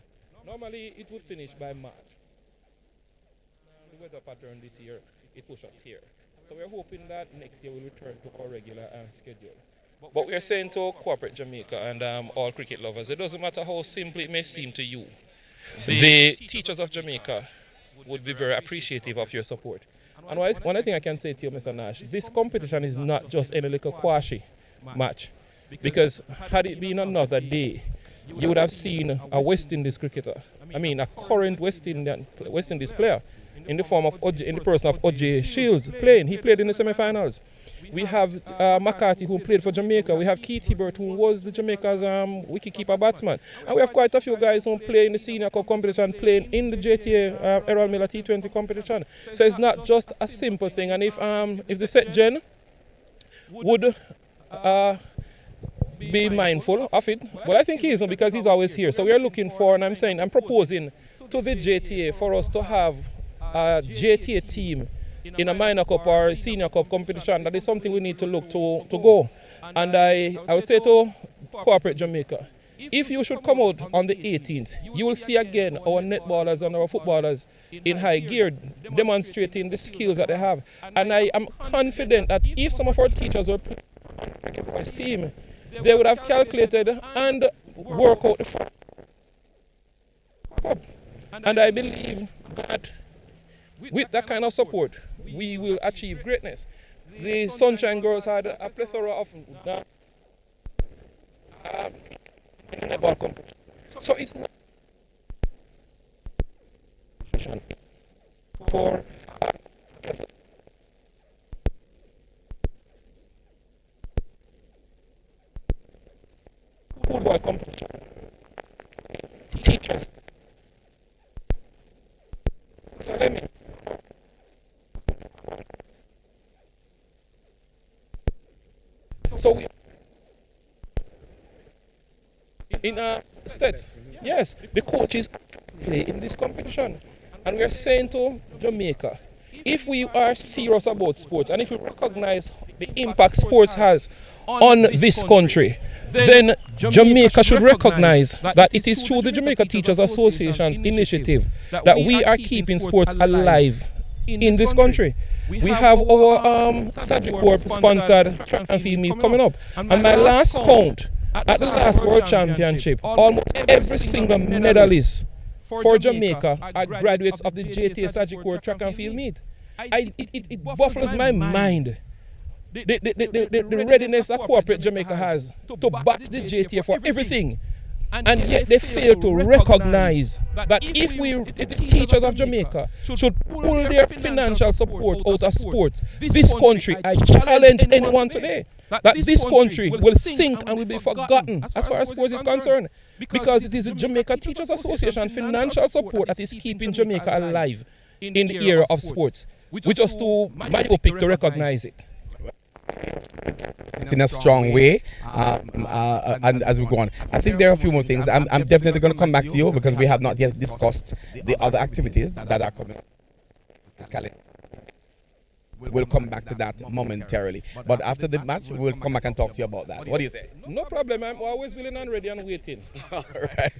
Normally it would finish by March. The weather pattern this year, it pushed us here. So we're hoping that next year we'll return to our regular schedule. But we are saying to corporate Jamaica and all cricket lovers, it doesn't matter how simple it may seem to you, the teachers of Jamaica would be very appreciative of your support. And one thing I can say to you, Mr. Nash, this competition is not just any little quashy match. Because had it been another day, you would have seen a West Indies cricketer, a current West Indies player, in the form of in the person of O.J. Shields playing. He played in the semi-finals. We have McCarthy, who played for Jamaica. We have Keith Hibbert, who was the Jamaica's wicketkeeper batsman. And we have quite a few guys who play in the senior cup competition, playing in the JTA Errol Miller T20 competition. So it's not just a simple thing. And if the set gen would be mindful of it, well, I think he isn't, because he's always here. So we are looking for, and I'm proposing to the JTA for us to have a JTA team in a minor cup or senior cup competition. That is something we need to look to go. And I would say to corporate Jamaica, if you should come out on the 18th, you will see again our netballers and our footballers in high gear demonstrating the skills that they have. And I am confident that if some of our teachers were playing on this team, they would have calculated and worked out the cup. And I believe that with that kind of support, we will achieve greatness. The Sunshine Girls had a plethora of netball competition. So it's not for football competition. Teachers. So let me. So in a state, Yes, the coaches play in this competition. And we are saying to Jamaica, if we are serious about sports and if we recognize the impact sports has on this country, then Jamaica should recognize that it is through the Jamaica Teachers Association's initiative that we are keeping sports alive in this country. We have our Sagicor sponsored track and field meet coming up. And my last count at the last World Championship, almost every single medalist for Jamaica are graduates of the JTA Sagicor track and field meet. It baffles my mind the readiness that corporate Jamaica has to back the JTA for everything. And yet they fail to recognize that if the teachers of Jamaica should pull their financial support out of sports, this country, I challenge anyone today, that this country will sink and will be forgotten as far as sports is concerned. Because it is the Jamaica Teachers Association financial support that is keeping Jamaica alive in the era of sports. We just too myopic to recognize it. In a strong way, and as we go on, I think there are a few more things. I'm definitely going to come back to you because we have not yet discussed the other activities that are coming up. We'll come back to that momentarily. But after the match, we'll come back and talk to you about that. What do you say? No problem. I'm always willing and ready and waiting. All right.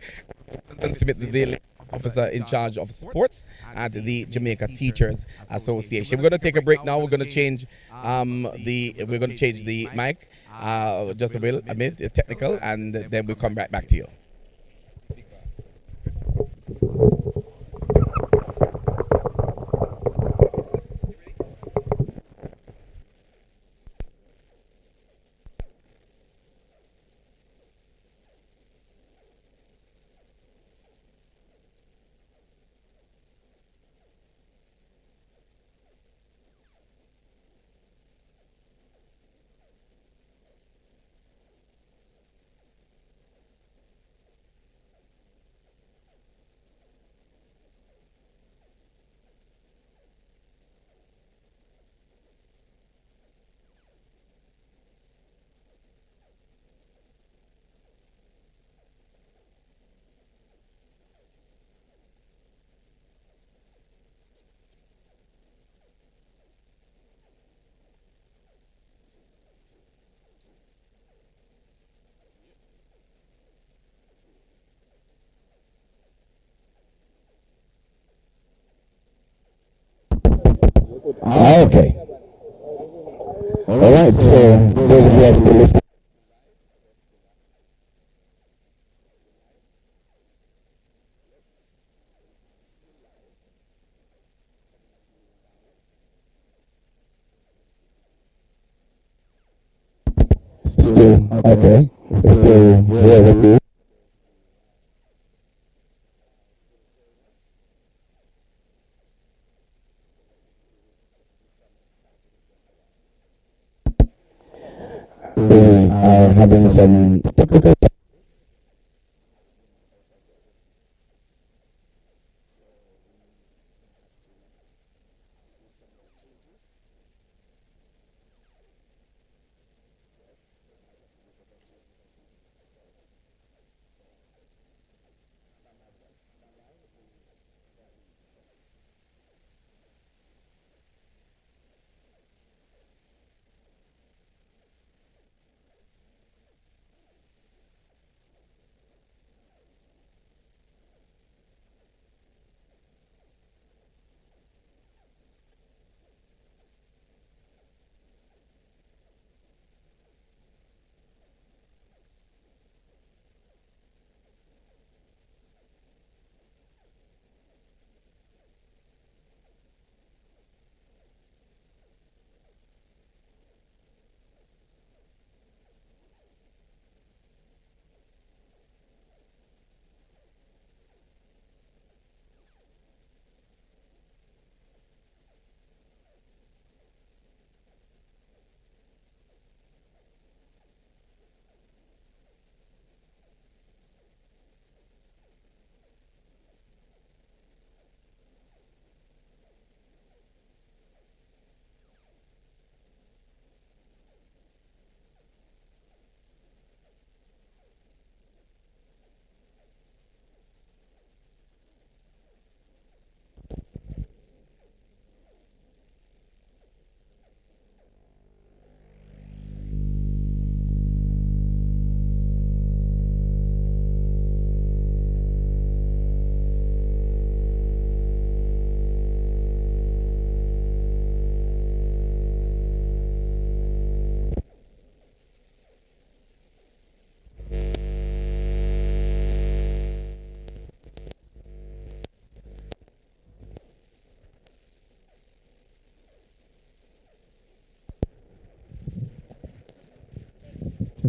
Smith, the daily officer in charge of sports at the Jamaica Teachers Association. We're going to take a break now. We're going to change the mic just a bit technical, and then we'll come right back to you. Okay. All right. So those of you who are still listening. Still okay. Still here with you. We are having some technical.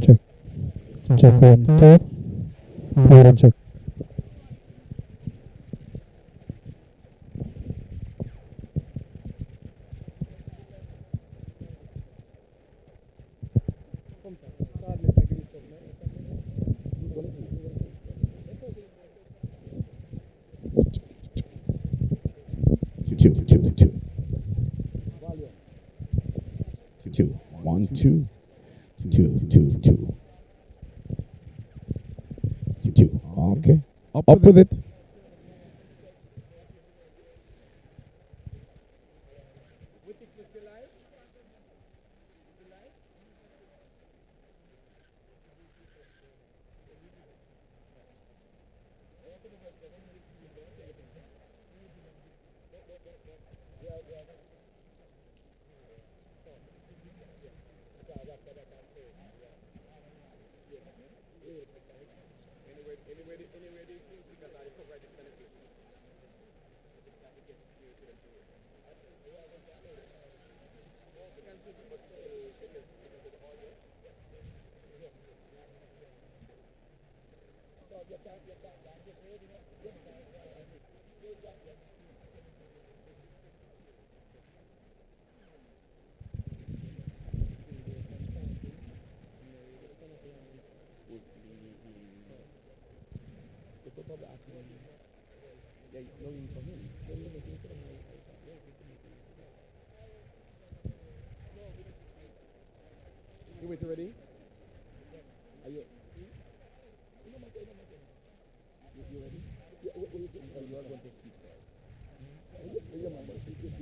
Check. Check 1, 2. Hold on, check. Two. 1, 2. 2, 2, 2. 2. Okay. Up with it. You wait ready? Are you? You ready? You are going to speak first. You are not going to do it.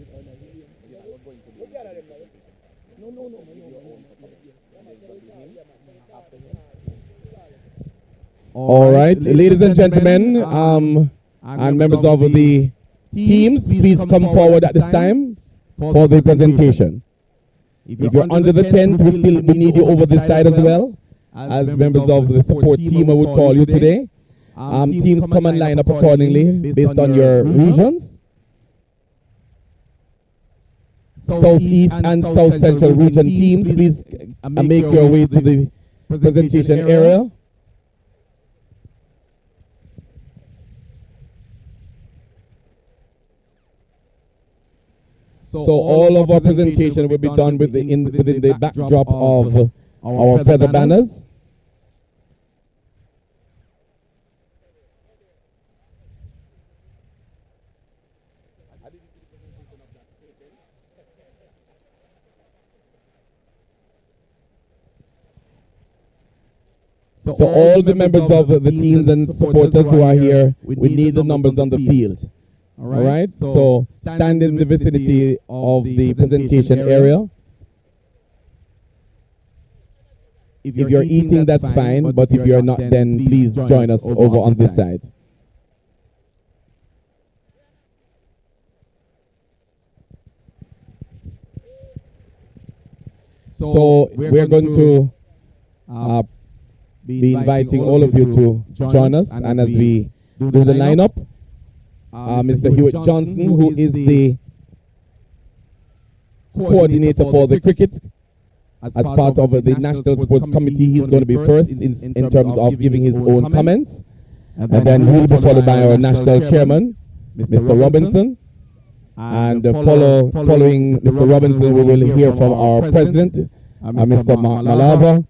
No. All right, ladies and gentlemen, and members of the teams, please come forward at this time for the presentation. If you're under the tent, we need you over this side as well, as members of the support team I would call you today. Teams come and line up accordingly based on your regions. Southeast and South Central region teams, please make your way to the presentation area. So all of our presentation will be done within the backdrop of our feather banners. So all the members of the teams and supporters who are here, we need the numbers on the field. All right, so stand in the vicinity of the presentation area. If you're eating, that's fine, but if you're not, then please join us over on this side. So we're going to be inviting all of you to join us, and as we do the lineup, Mr. Hewitt Johnson, who is the coordinator for the cricket as part of the National Sports Committee, he's going to be first in terms of giving his own comments, and then he'll be followed by our national chairman, Mr. Robinson, and following Mr. Robinson, we will hear from our president, Mr. Mark Malava,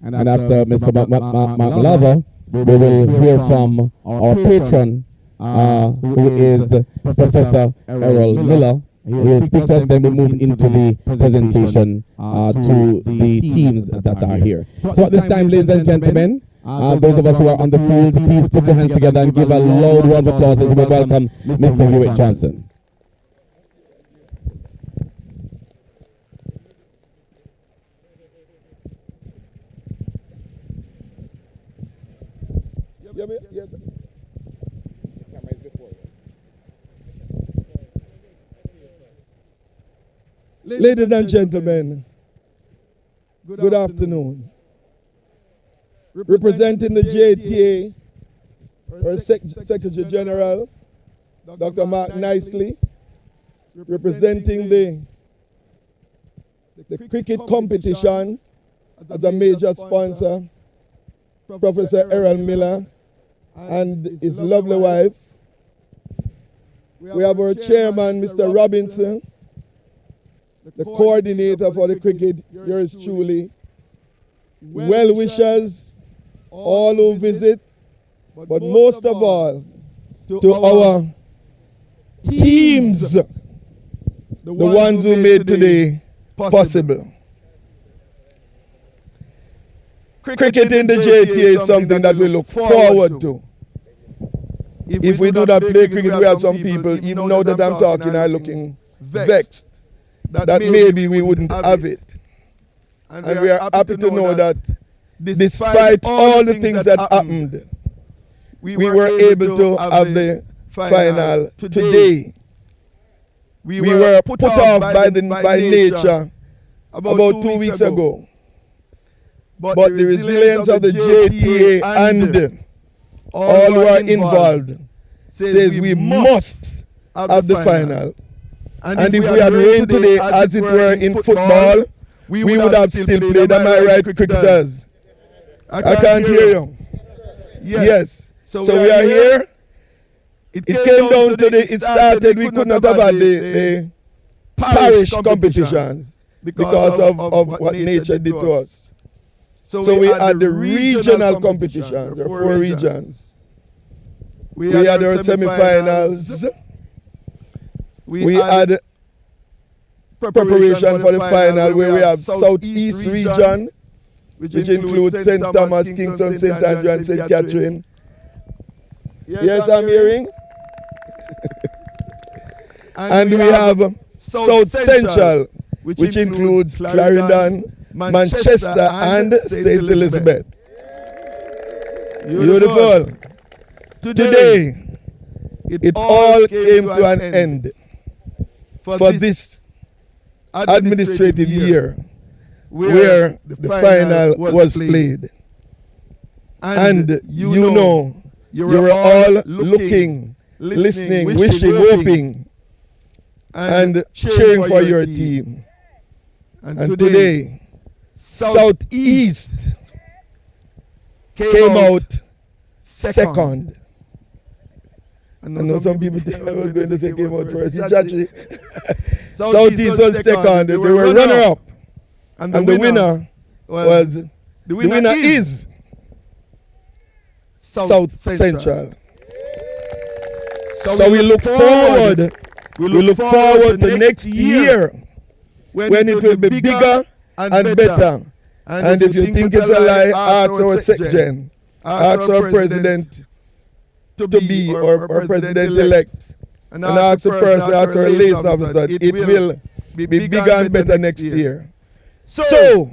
and after Mr. Mark Malava, we will hear from our patron, who is Professor Errol Miller. He'll speak to us, then we'll move into the presentation to the teams that are here. So at this time, ladies and gentlemen, those of us who are on the field, please put your hands together and give a loud round of applause as we welcome Mr. Hewitt Johnson. Ladies and gentlemen, good afternoon. Representing the JTA, our Secretary General, Dr. Mark Nicely, representing the cricket competition, as a major sponsor, Professor Errol Miller and his lovely wife. We have our chairman, Mr. Robinson, the coordinator for the cricket, yours truly. Well-wishers, all who visit, but most of all, to our teams, the ones who made today possible. Cricket in the JTA is something that we look forward to. If we do not play cricket, we have some people, even now that I'm talking, are looking vexed that maybe we wouldn't have it. And we are happy to know that despite all the things that happened, we were able to have the final today. We were put off by nature about 2 weeks ago. But the resilience of the JTA and all who are involved says we must have the final. And if we had rain today, as it were in football, we would have still played. Am I right, cricketers? I can't hear you. Yes. So we are here. It came down today. It started. We could not have had the parish competitions because of what nature did to us. So we had the regional competitions. There are 4 regions. We had our semi-finals. We had preparation for the final where we have Southeast region, which includes St. Thomas, Kingston, St. Andrew, and St. Catherine. Yes, I'm hearing. And we have South Central, which includes Clarendon, Manchester, and St. Elizabeth. Beautiful. Today, it all came to an end for this administrative year where the final was played. And you know, you were all looking, listening, wishing, hoping, and cheering for your team. And today, Southeast came out second. I know some people think I was going to say came out first. It's actually Southeast was second. They were runner-up. And the winner was, the winner is South Central. So we look forward. We look forward to next year when it will be bigger and better. And if you think it's a lie, ask our SecGen, ask our president to be or president-elect, and ask the person, ask our liaison officer. It will be bigger and better next year. So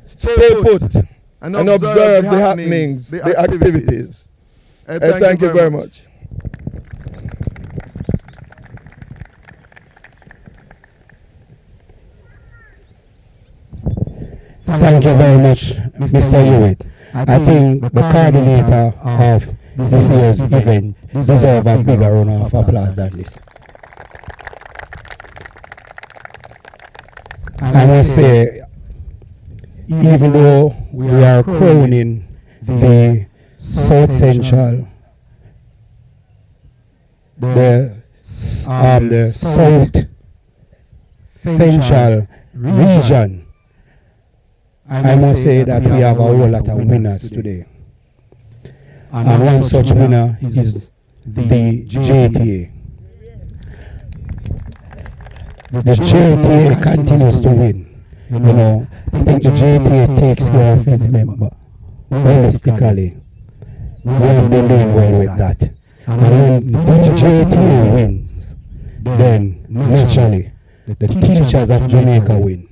stay put and observe the happenings, the activities. Thank you very much. Thank you very much, Mr. Hewitt. I think the coordinator of this year's event deserves a bigger round of applause than this. I must say, even though we are crowning the South Central, the South Central region, I must say that we have a whole lot of winners today. And one such winner is the JTA. The JTA continues to win. You know, I think the JTA takes care of its member holistically. We have been doing well with that. And when the JTA wins, then naturally the teachers of Jamaica win.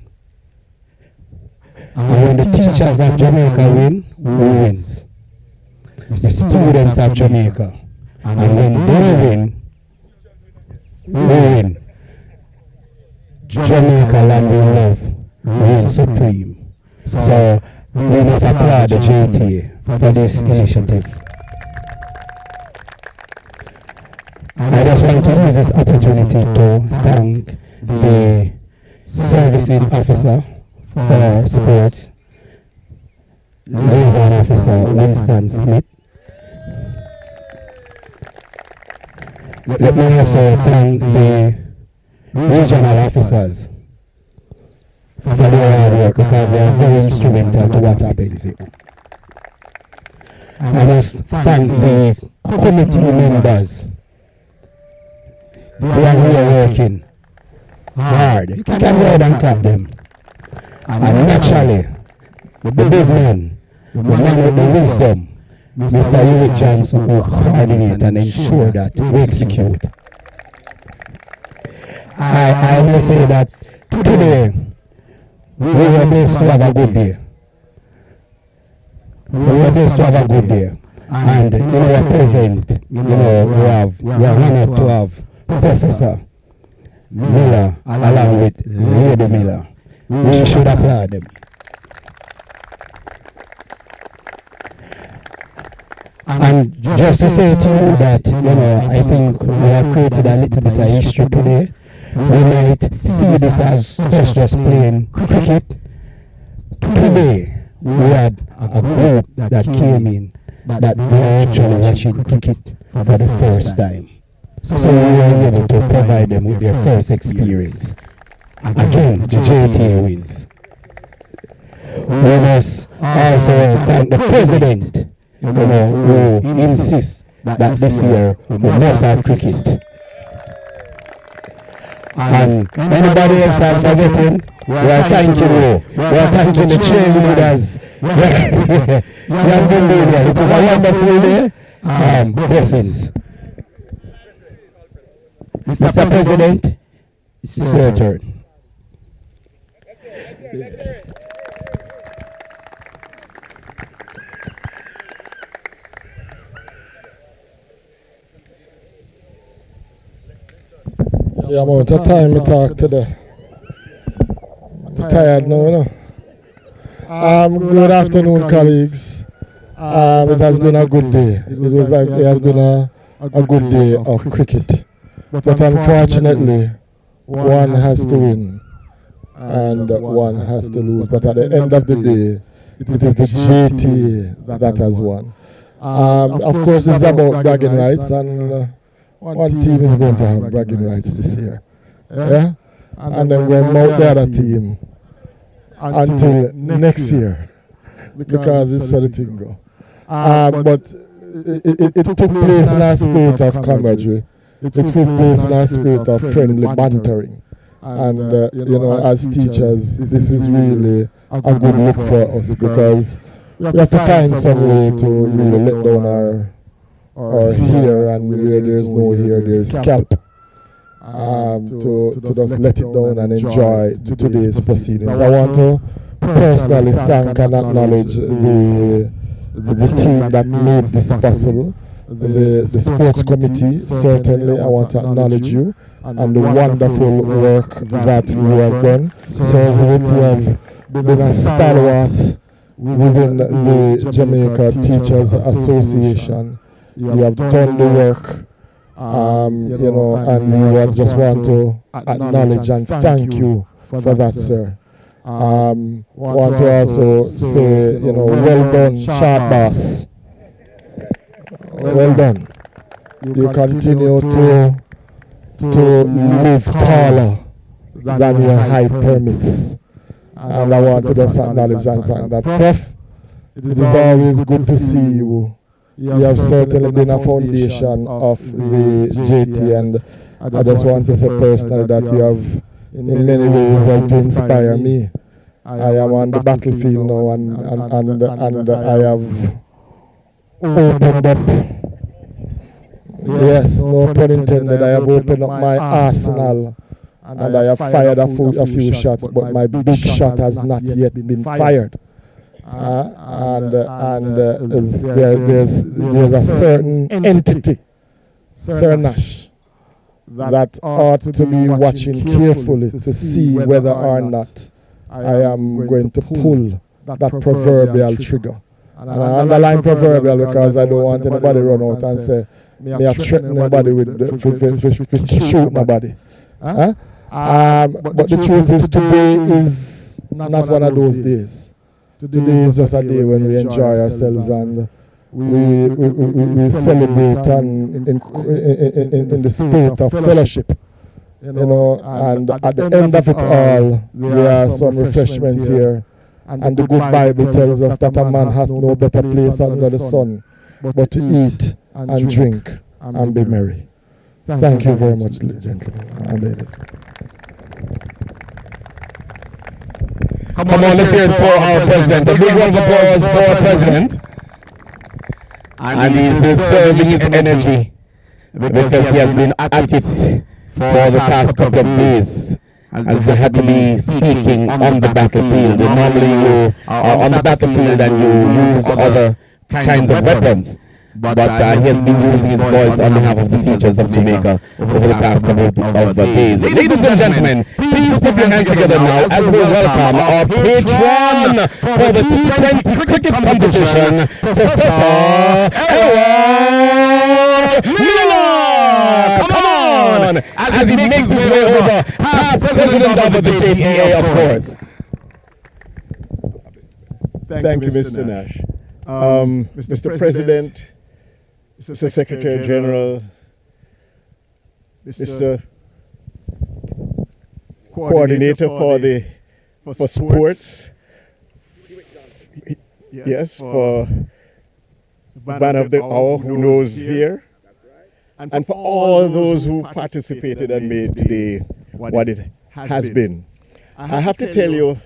And when the teachers of Jamaica win, who wins? The students of Jamaica. And when they win, who win? Jamaica land we love reigns supreme. So we must applaud the JTA for this initiative. I just want to use this opportunity to thank the servicing officer for sports, Liaison Officer Winston Smith. Let me also thank the regional officers for their hard work because they are very instrumental to what happens here. I must thank the committee members. They are here working hard. You can go ahead and clap them. And naturally, the big man, the man with the wisdom, Mr. Hewitt Johnson, will coordinate and ensure that we execute. I will say that today we were blessed to have a good day. We were blessed to have a good day. And in our present, we are honored to have Professor Miller along with Lady Miller. We should applaud them. And just to say to you that, I think we have created a little bit of history today. We might see this as just playing cricket. Today, we had a group that came in that were actually watching cricket for the first time. So we were able to provide them with their first experience. Again, the JTA wins. We must also thank the president, who insists that this year we must have cricket. And anybody else I'm forgetting, we are thanking you. We are thanking the cheerleaders. You have been doing it. It is a wonderful day. Blessings. Mr. President, it's your turn. Yeah, about the time we talk today. I'm tired now, Good afternoon, colleagues. It has been a good day. It has been a good day of cricket. But unfortunately, one has to win and one has to lose. But at the end of the day, it is the JTA that has won. Of course, it's about bragging rights, and one team is going to have bragging rights this year. Yeah? And then we'll mount the other team until next year, because it's how the thing go. But it took place in a spirit of camaraderie. It took place in a spirit of friendly bantering. And, as teachers, this is really a good look for us, because we have to find some way to really let down our hair, and where there's no hair, there's scalp. To just let it down and enjoy today's proceedings. I want to personally thank and acknowledge the team that made this possible. The sports committee, certainly I want to acknowledge you and the wonderful work that you have done. So you have been a stalwart within the Jamaica Teachers Association. You have done the work. And we just want to acknowledge and thank you for that, sir. Want to also say, well done, sharp boss. Well done. You continue to live taller than your height permits. And I want to just acknowledge and thank that. Prof, it is always good to see you. You have certainly been a foundation of the JT, and I just want to say personally that you have in many ways helped to inspire me. I am on the battlefield now, and I have opened up, yes, no pun intended, I have opened up my arsenal, and I have fired a few shots, but my big shot has not yet been fired. There's a certain entity, Sir Nash, that ought to be watching carefully to see whether or not I am going to pull that proverbial trigger. And I underline proverbial because I don't want anybody run out and say, me I threaten anybody with shoot nobody. But the truth is, today is not one of those days. Today is just a day when we enjoy ourselves and we celebrate and in the spirit of fellowship. And at the end of it all, there are some refreshments here. And the good Bible tells us that a man hath no better place under the sun but to eat and drink and be merry. Thank you very much, gentlemen and ladies. Come on, let's hear it for our president. A big round of applause for our president. And he's reserving his energy because he has been at it for the past couple of days, as they had to be speaking on the battlefield. And normally you are on the battlefield and you use other kinds of weapons. But he has been using his voice on behalf of the teachers of Jamaica over the past couple of days. Ladies and gentlemen, please put your hands together now as we welcome our patron for the T20 cricket competition, Professor Errol Miller. Come on! As he makes his way over, past president of the JTA, of course. Thank you, Mr. Nash. Mr. President, Mr. Secretary General, Mr. Coordinator for sports, yes, for man of the hour who knows here, and for all those who participated and made today what it has been. I have to tell you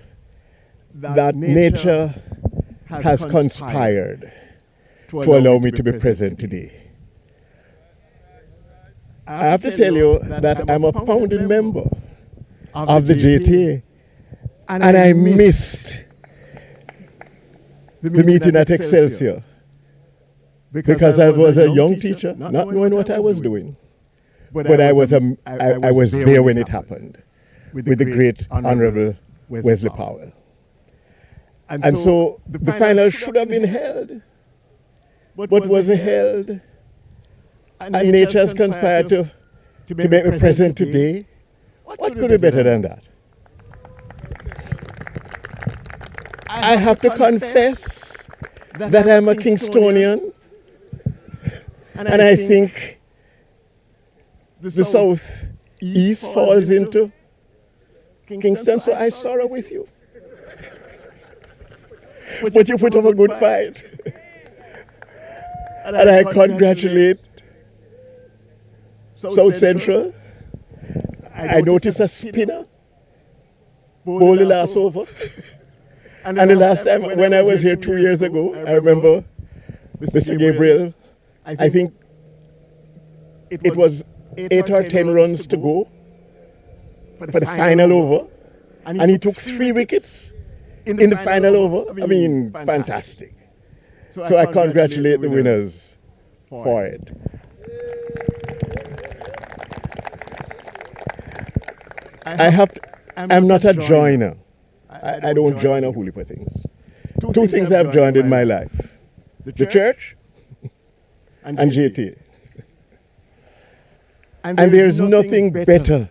that nature has conspired to allow me to be present today. I have to tell you that I'm a founding member of the JTA, and I missed the meeting at Excelsior because I was a young teacher, not knowing what I was doing, but I was there when it happened with the great Honorable Wesley Powell. And so the final should have been held, but wasn't held. And nature has conspired to make me present today. What could be better than that? I have to confess that I'm a Kingstonian, and I think the South East falls into Kingston, so I sorrow with you. But you put up a good fight. And I congratulate South Central. I noticed a spinner bowl the last over. And the last time when I was here 2 years ago, I remember Mr. Gabriel, I think it was 8 or 10 runs to go for the final over. And he took 3 wickets in the final over. I mean, fantastic. So I congratulate the winners for it. I'm not a joiner. I don't join a whole heap of things. 2 things I've joined in my life: the church and JTA. And there's nothing better.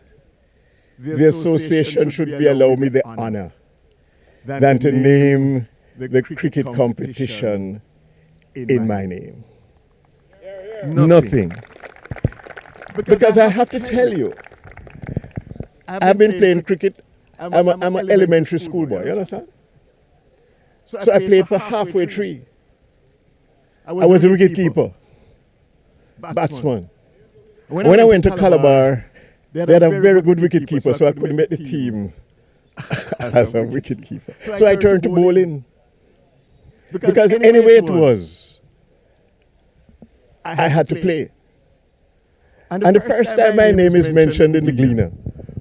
The association should be allowed me the honor than to name the cricket competition in my name. Nothing. Because I have to tell you, I've been playing cricket. I'm an elementary school boy, you understand? So I played for halfway tree. I was a wicket keeper, batsman. When I went to Calabar, they had a very good wicket keeper, so I couldn't make the team as a wicket keeper. So I turned to bowling. Because anyway it was, I had to play. And the first time my name is mentioned in the Gleaner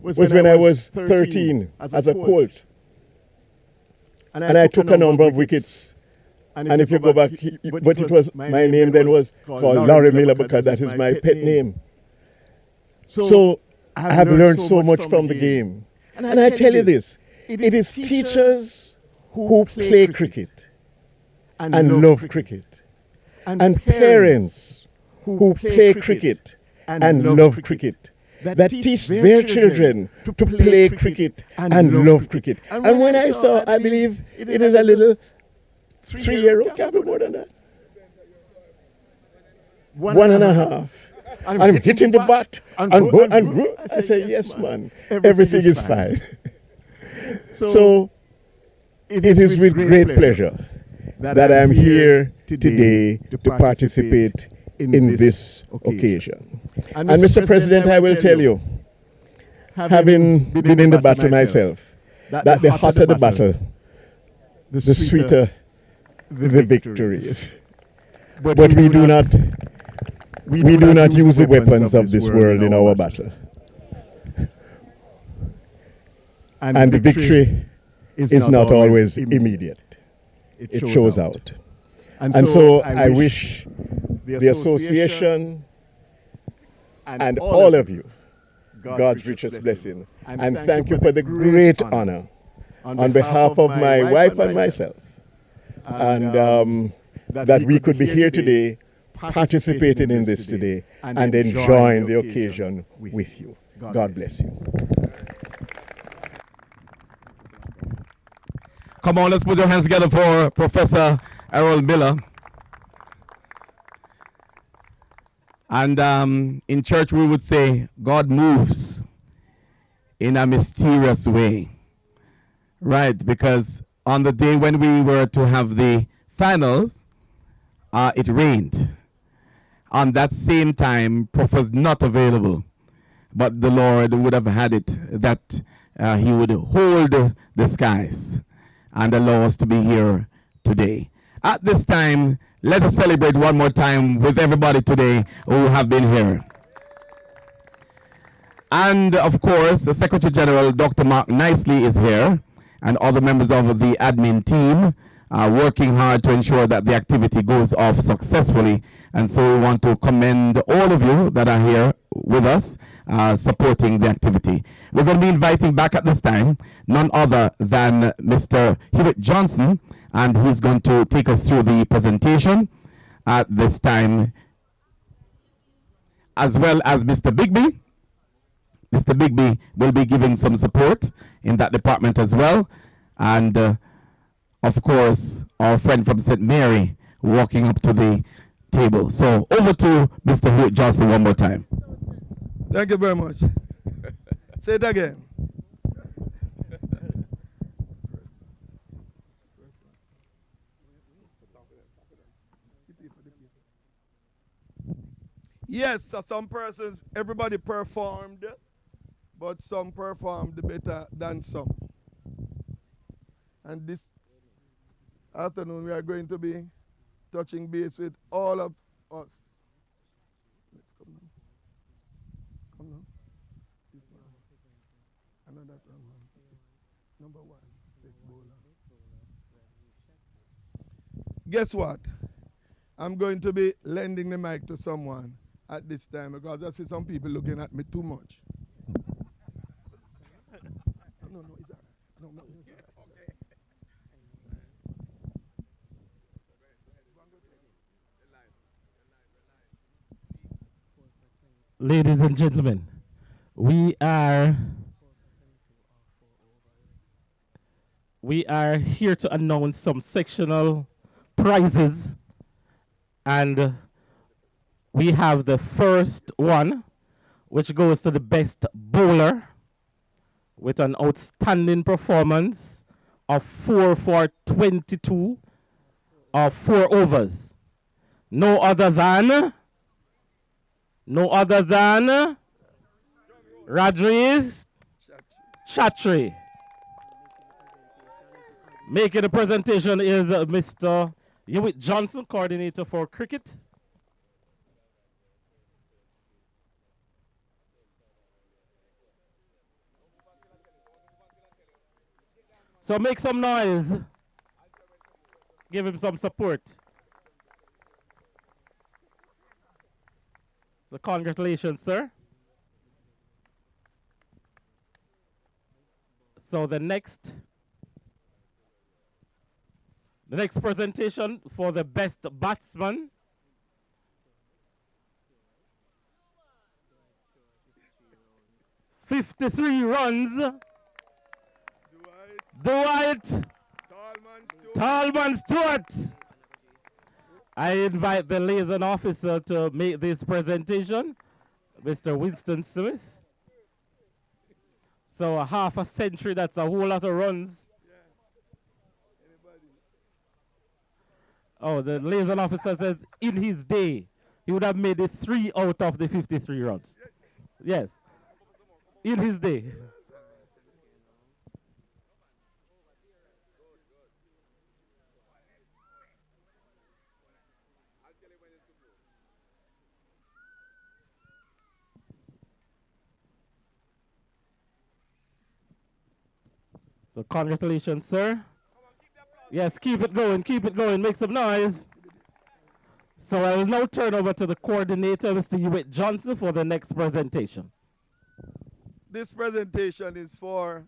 was when I was 13 as a colt. And I took a number of wickets. And if you go back, but it was, my name then was called Larry Miller because that is my pet name. So I have learned so much from the game. And I tell you this, it is teachers who play cricket and love cricket, and parents who play cricket and love cricket, that teach their children to play cricket and love cricket. And when I saw, I believe it is a little 3-year-old, can't be more than that. 1.5. And I'm hitting the bat and go and grow. I say, yes, man, everything is fine. So it is with great pleasure that I'm here today to participate in this occasion. And Mr. President, I will tell you, having been in the battle myself, that the hotter the battle, the sweeter the victories. But we do not use the weapons of this world in our battle. And the victory is not always immediate. It shows out. And so I wish the association and all of you God's richest blessing. And thank you for the great honor on behalf of my wife and myself. And that we could be here today, participating in this today, and enjoying the occasion with you. God bless you. Come on, let's put your hands together for Professor Errol Miller. And in church we would say, God moves in a mysterious way. Right, because on the day when we were to have the finals, it rained. On that same time, Prof was not available. But the Lord would have had it that he would hold the skies and allow us to be here today. At this time, let us celebrate one more time with everybody today who have been here. And of course, the Secretary General, Dr. Mark Nicely, is here, and other members of the admin team are working hard to ensure that the activity goes off successfully. And so we want to commend all of you that are here with us, supporting the activity. We're going to be inviting back at this time none other than Mr. Hewitt Johnson, and he's going to take us through the presentation at this time, as well as Mr. Bigby. Mr. Bigby will be giving some support in that department as well. And of course, our friend from St. Mary walking up to the table. So over to Mr. Hewitt Johnson one more time. Thank you very much. Say it again. Yes, so some persons, everybody performed, but some performed better than some. And this afternoon we are going to be touching base with all of us. Let's come now. Come now. This one. Another one. Number one. This bowler. Guess what? I'm going to be lending the mic to someone at this time because I see some people looking at me too much. No, it's all right. No, it's all right. Ladies and gentlemen, we are here to announce some sectional prizes, and we have the first one, which goes to the best bowler with an outstanding performance of 4 for 22 of 4 overs. No other than Radriz Chatri. Making the presentation is Mr. Hewitt Johnson, coordinator for cricket. So make some noise. Give him some support. So congratulations, sir. So the next presentation for the best batsman 53 runs. Dwight Tallman Stewart. I invite the liaison officer to make this presentation, Mr. Winston Smith. So a half a century, that's a whole lot of runs. Oh, the liaison officer says in his day, he would have made it 3 out of the 53 runs. Yes, in his day. So congratulations, sir. Yes, keep it going, make some noise. So I will now turn over to the coordinator, Mr. Hewitt Johnson, for the next presentation. This presentation is for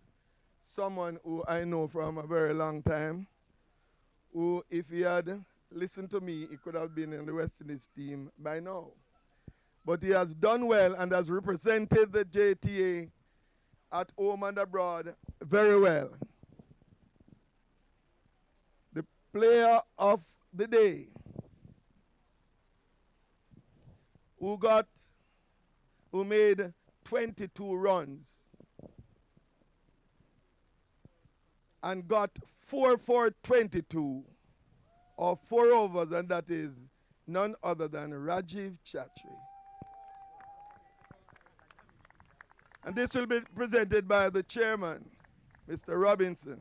someone who I know from a very long time, who, if he had listened to me, he could have been in the West Indies team by now. But he has done well and has represented the JTA at home and abroad very well. The player of the day who made 22 runs and got 4 for 22 or 4 overs, and that is none other than Rajiv Chatri. And this will be presented by the chairman, Mr. Robinson.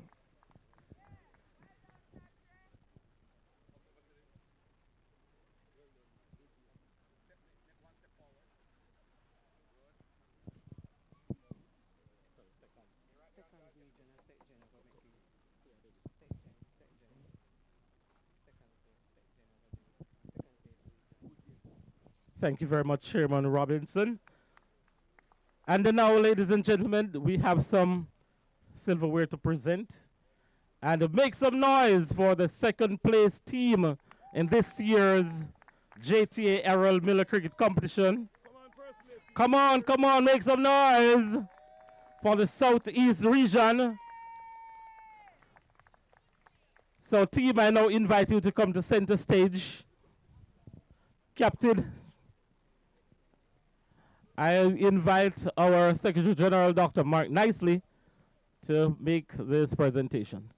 Thank you very much, Chairman Robinson. And now, ladies and gentlemen, we have some silverware to present. And make some noise for the second place team in this year's JTA Errol Miller Cricket Competition. Come on, make some noise for the Southeast region. So team, I now invite you to come to center stage. Captain, I invite our Secretary General, Dr. Mark Nicely, to make this presentation.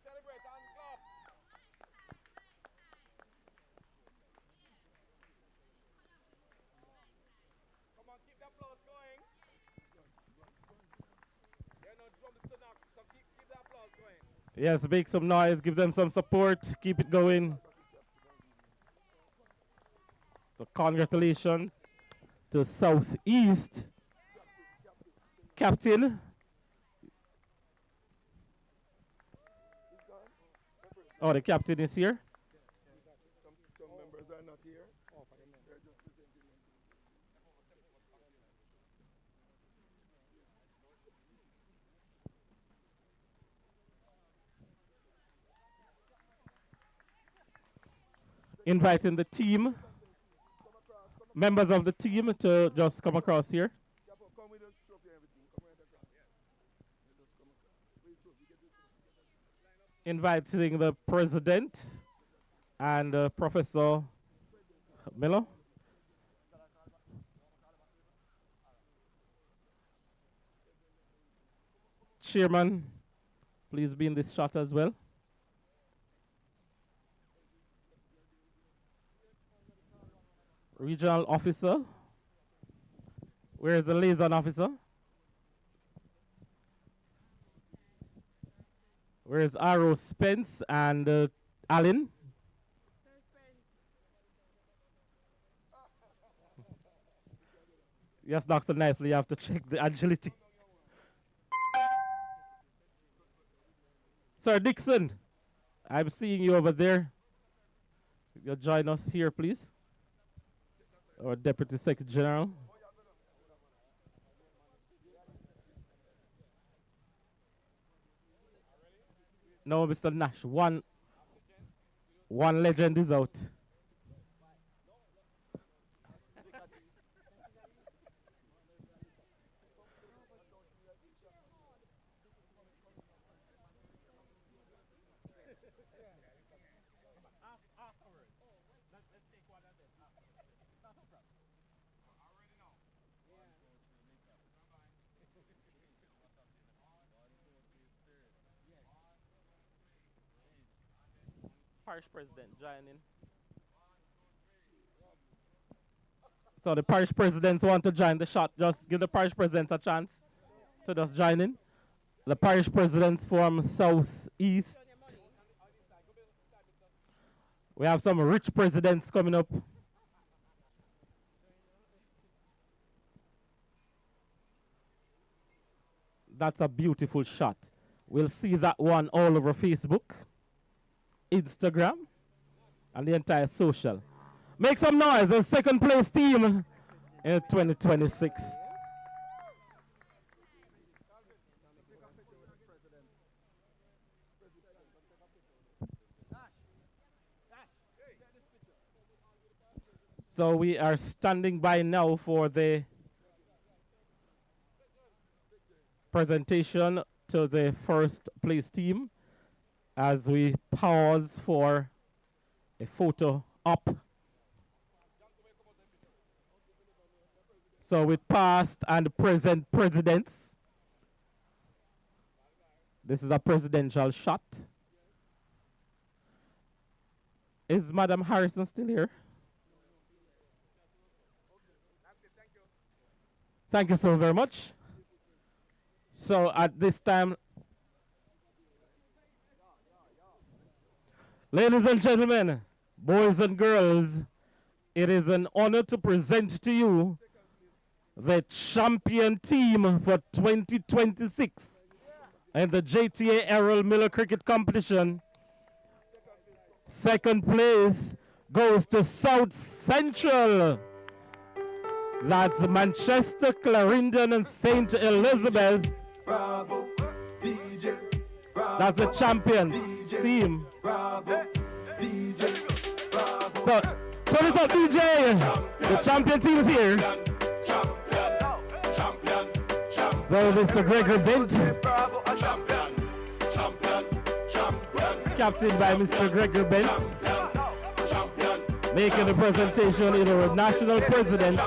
Celebrate, and clap. Come on, keep the applause going. No drum to knock, so keep the applause going. Yes, make some noise, give them some support, keep it going. So congratulations to Southeast. Captain. Oh, the captain is here. Some members are not here. Inviting the team, members of the team, to just come across here. Inviting the president and Professor Miller. Chairman, please be in this shot as well. Regional officer. Where is the liaison officer? Where is Arrow, Spence, and Allen? Yes, Dr. Nicely, you have to check the agility. Sir Dixon, I'm seeing you over there. You'll join us here, please. Our Deputy Secretary General. No, Mr. Nash, one legend is out. Parish president joining. So the parish presidents want to join the shot. Just give the parish presidents a chance to just join in. The parish presidents from southeast. We have some rich presidents coming up. That's a beautiful shot. We'll see that one all over Facebook, Instagram, and the entire social. Make some noise, the second place team in 2026. So we are standing by now for the presentation to the first place team as we pause for a photo op. So with past and present presidents, this is a presidential shot. Is Madam Harrison still here? Thank you so very much. So at this time, ladies and gentlemen, boys and girls, it is an honor to present to you the champion team for 2026 in the JTA Errol Miller Cricket Competition. Second place goes to South Central. That's Manchester, Clarendon, and St. Elizabeth. Bravo, DJ, bravo, that's the champion DJ, team. Bravo, DJ, bravo, so, turn it up, DJ. The champion team is here. Champion. So, Mr. Gregor Bent. Captained by Mr. Gregor Bent. Making the presentation is our national president,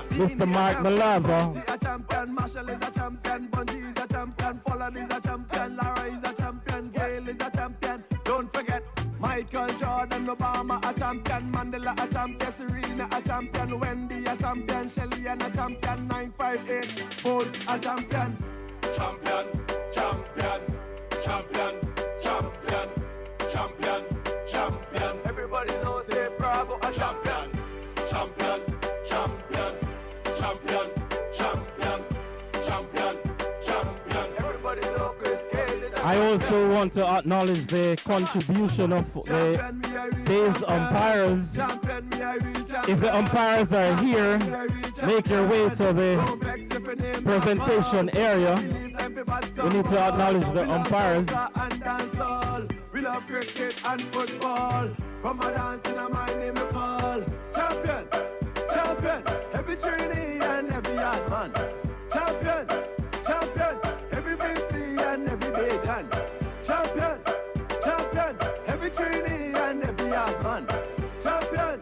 Mr. Mark Malava. A champion, Marshall is a champion, Bungie is a champion, Folland is a champion, Lara is a champion, Gale is a champion. Don't forget, Michael Jordan, Obama a champion, Mandela a champion, Serena a champion, Wendy a champion, Shelly and a champion, 958, both a champion. Champion. Everybody knows, say bravo, a champion. Champion. Everybody know Chris Gale is a I also want to acknowledge the contribution of the day's umpires. If the umpires are here, make your way to the presentation area. We need to acknowledge the umpires. We love cricket and football. Come and dance in my name we call. Champion, every trainee and every yard man. Champion, every BC and every Bajan. Champion, every trainee and every yard man. Champion,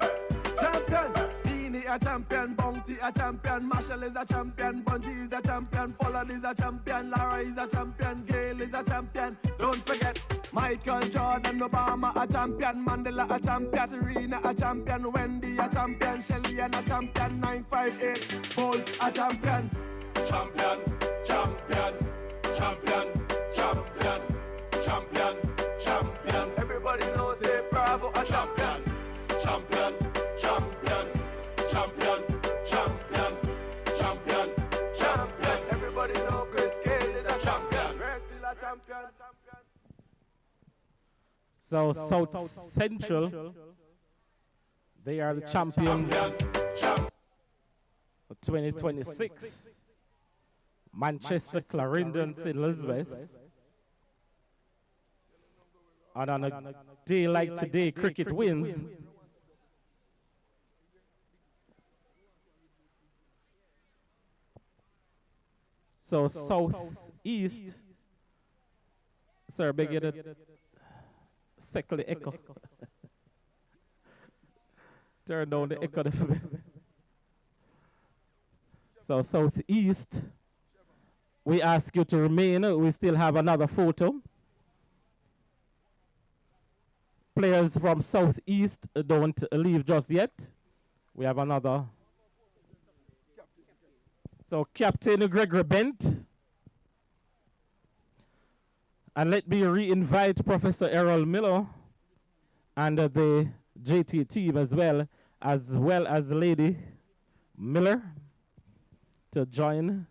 a champion, Marshall is a champion, Bungie is a champion, Pollard is a champion, Lara is a champion, Gale is a champion. Don't forget, Michael Jordan, Obama a champion, Mandela a champion, Serena a champion, Wendy a champion, Shelly and a champion, 958, Bolt a champion. Champion, champion, champion, champion, champion, champion. Everybody knows say Bravo a champion. Champion, champion, champion, champion, champion, champion. Everybody know Chris Gale is a champion. We're still a champion. So South Central, they are the champions of 2026. Manchester, Clarendon, St. Elizabeth. And on a day like today, cricket wins. So South East, sir, beg you to circle the echo. Turn down the echo. So Southeast, we ask you to remain. We still have another photo. Players from Southeast, don't leave just yet. We have another. So Captain Gregory Bent. And let me re-invite Professor Errol Miller and the JT team as well as Lady Miller to join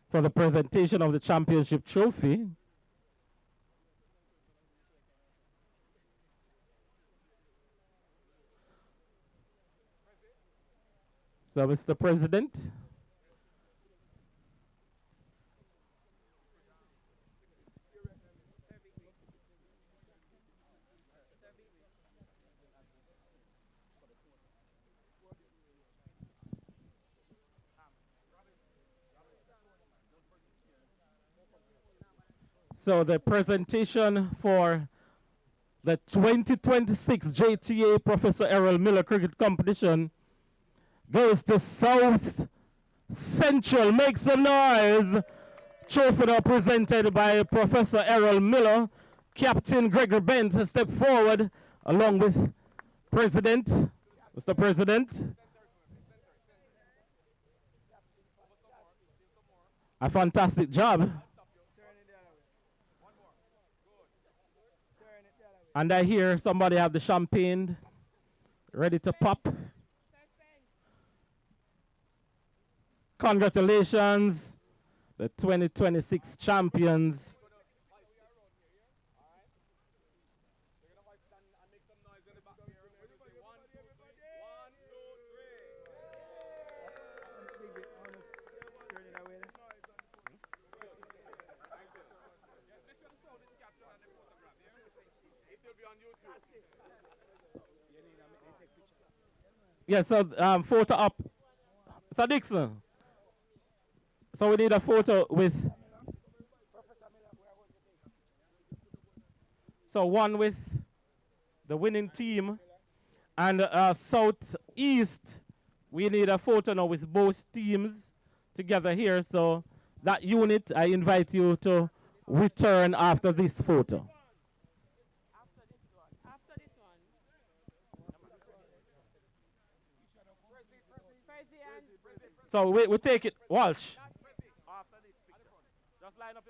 for the presentation of the championship trophy. So, Mr. President. So the presentation for the 2026 JTA Professor Errol Miller Cricket Competition goes to South Central. Make some noise. Trophy now presented by Professor Errol Miller. Captain Gregory Bent step forward along with President. Mr. President. A fantastic job. And I hear somebody have the champagne ready to pop. Congratulations, the 2026 champions. Yes, so photo up. So Dixon. So we need a photo with. So one with the winning team, and Southeast. We need a photo now with both teams together here. So that unit, I invite you to return after this photo. So we take it, Walsh. Just line up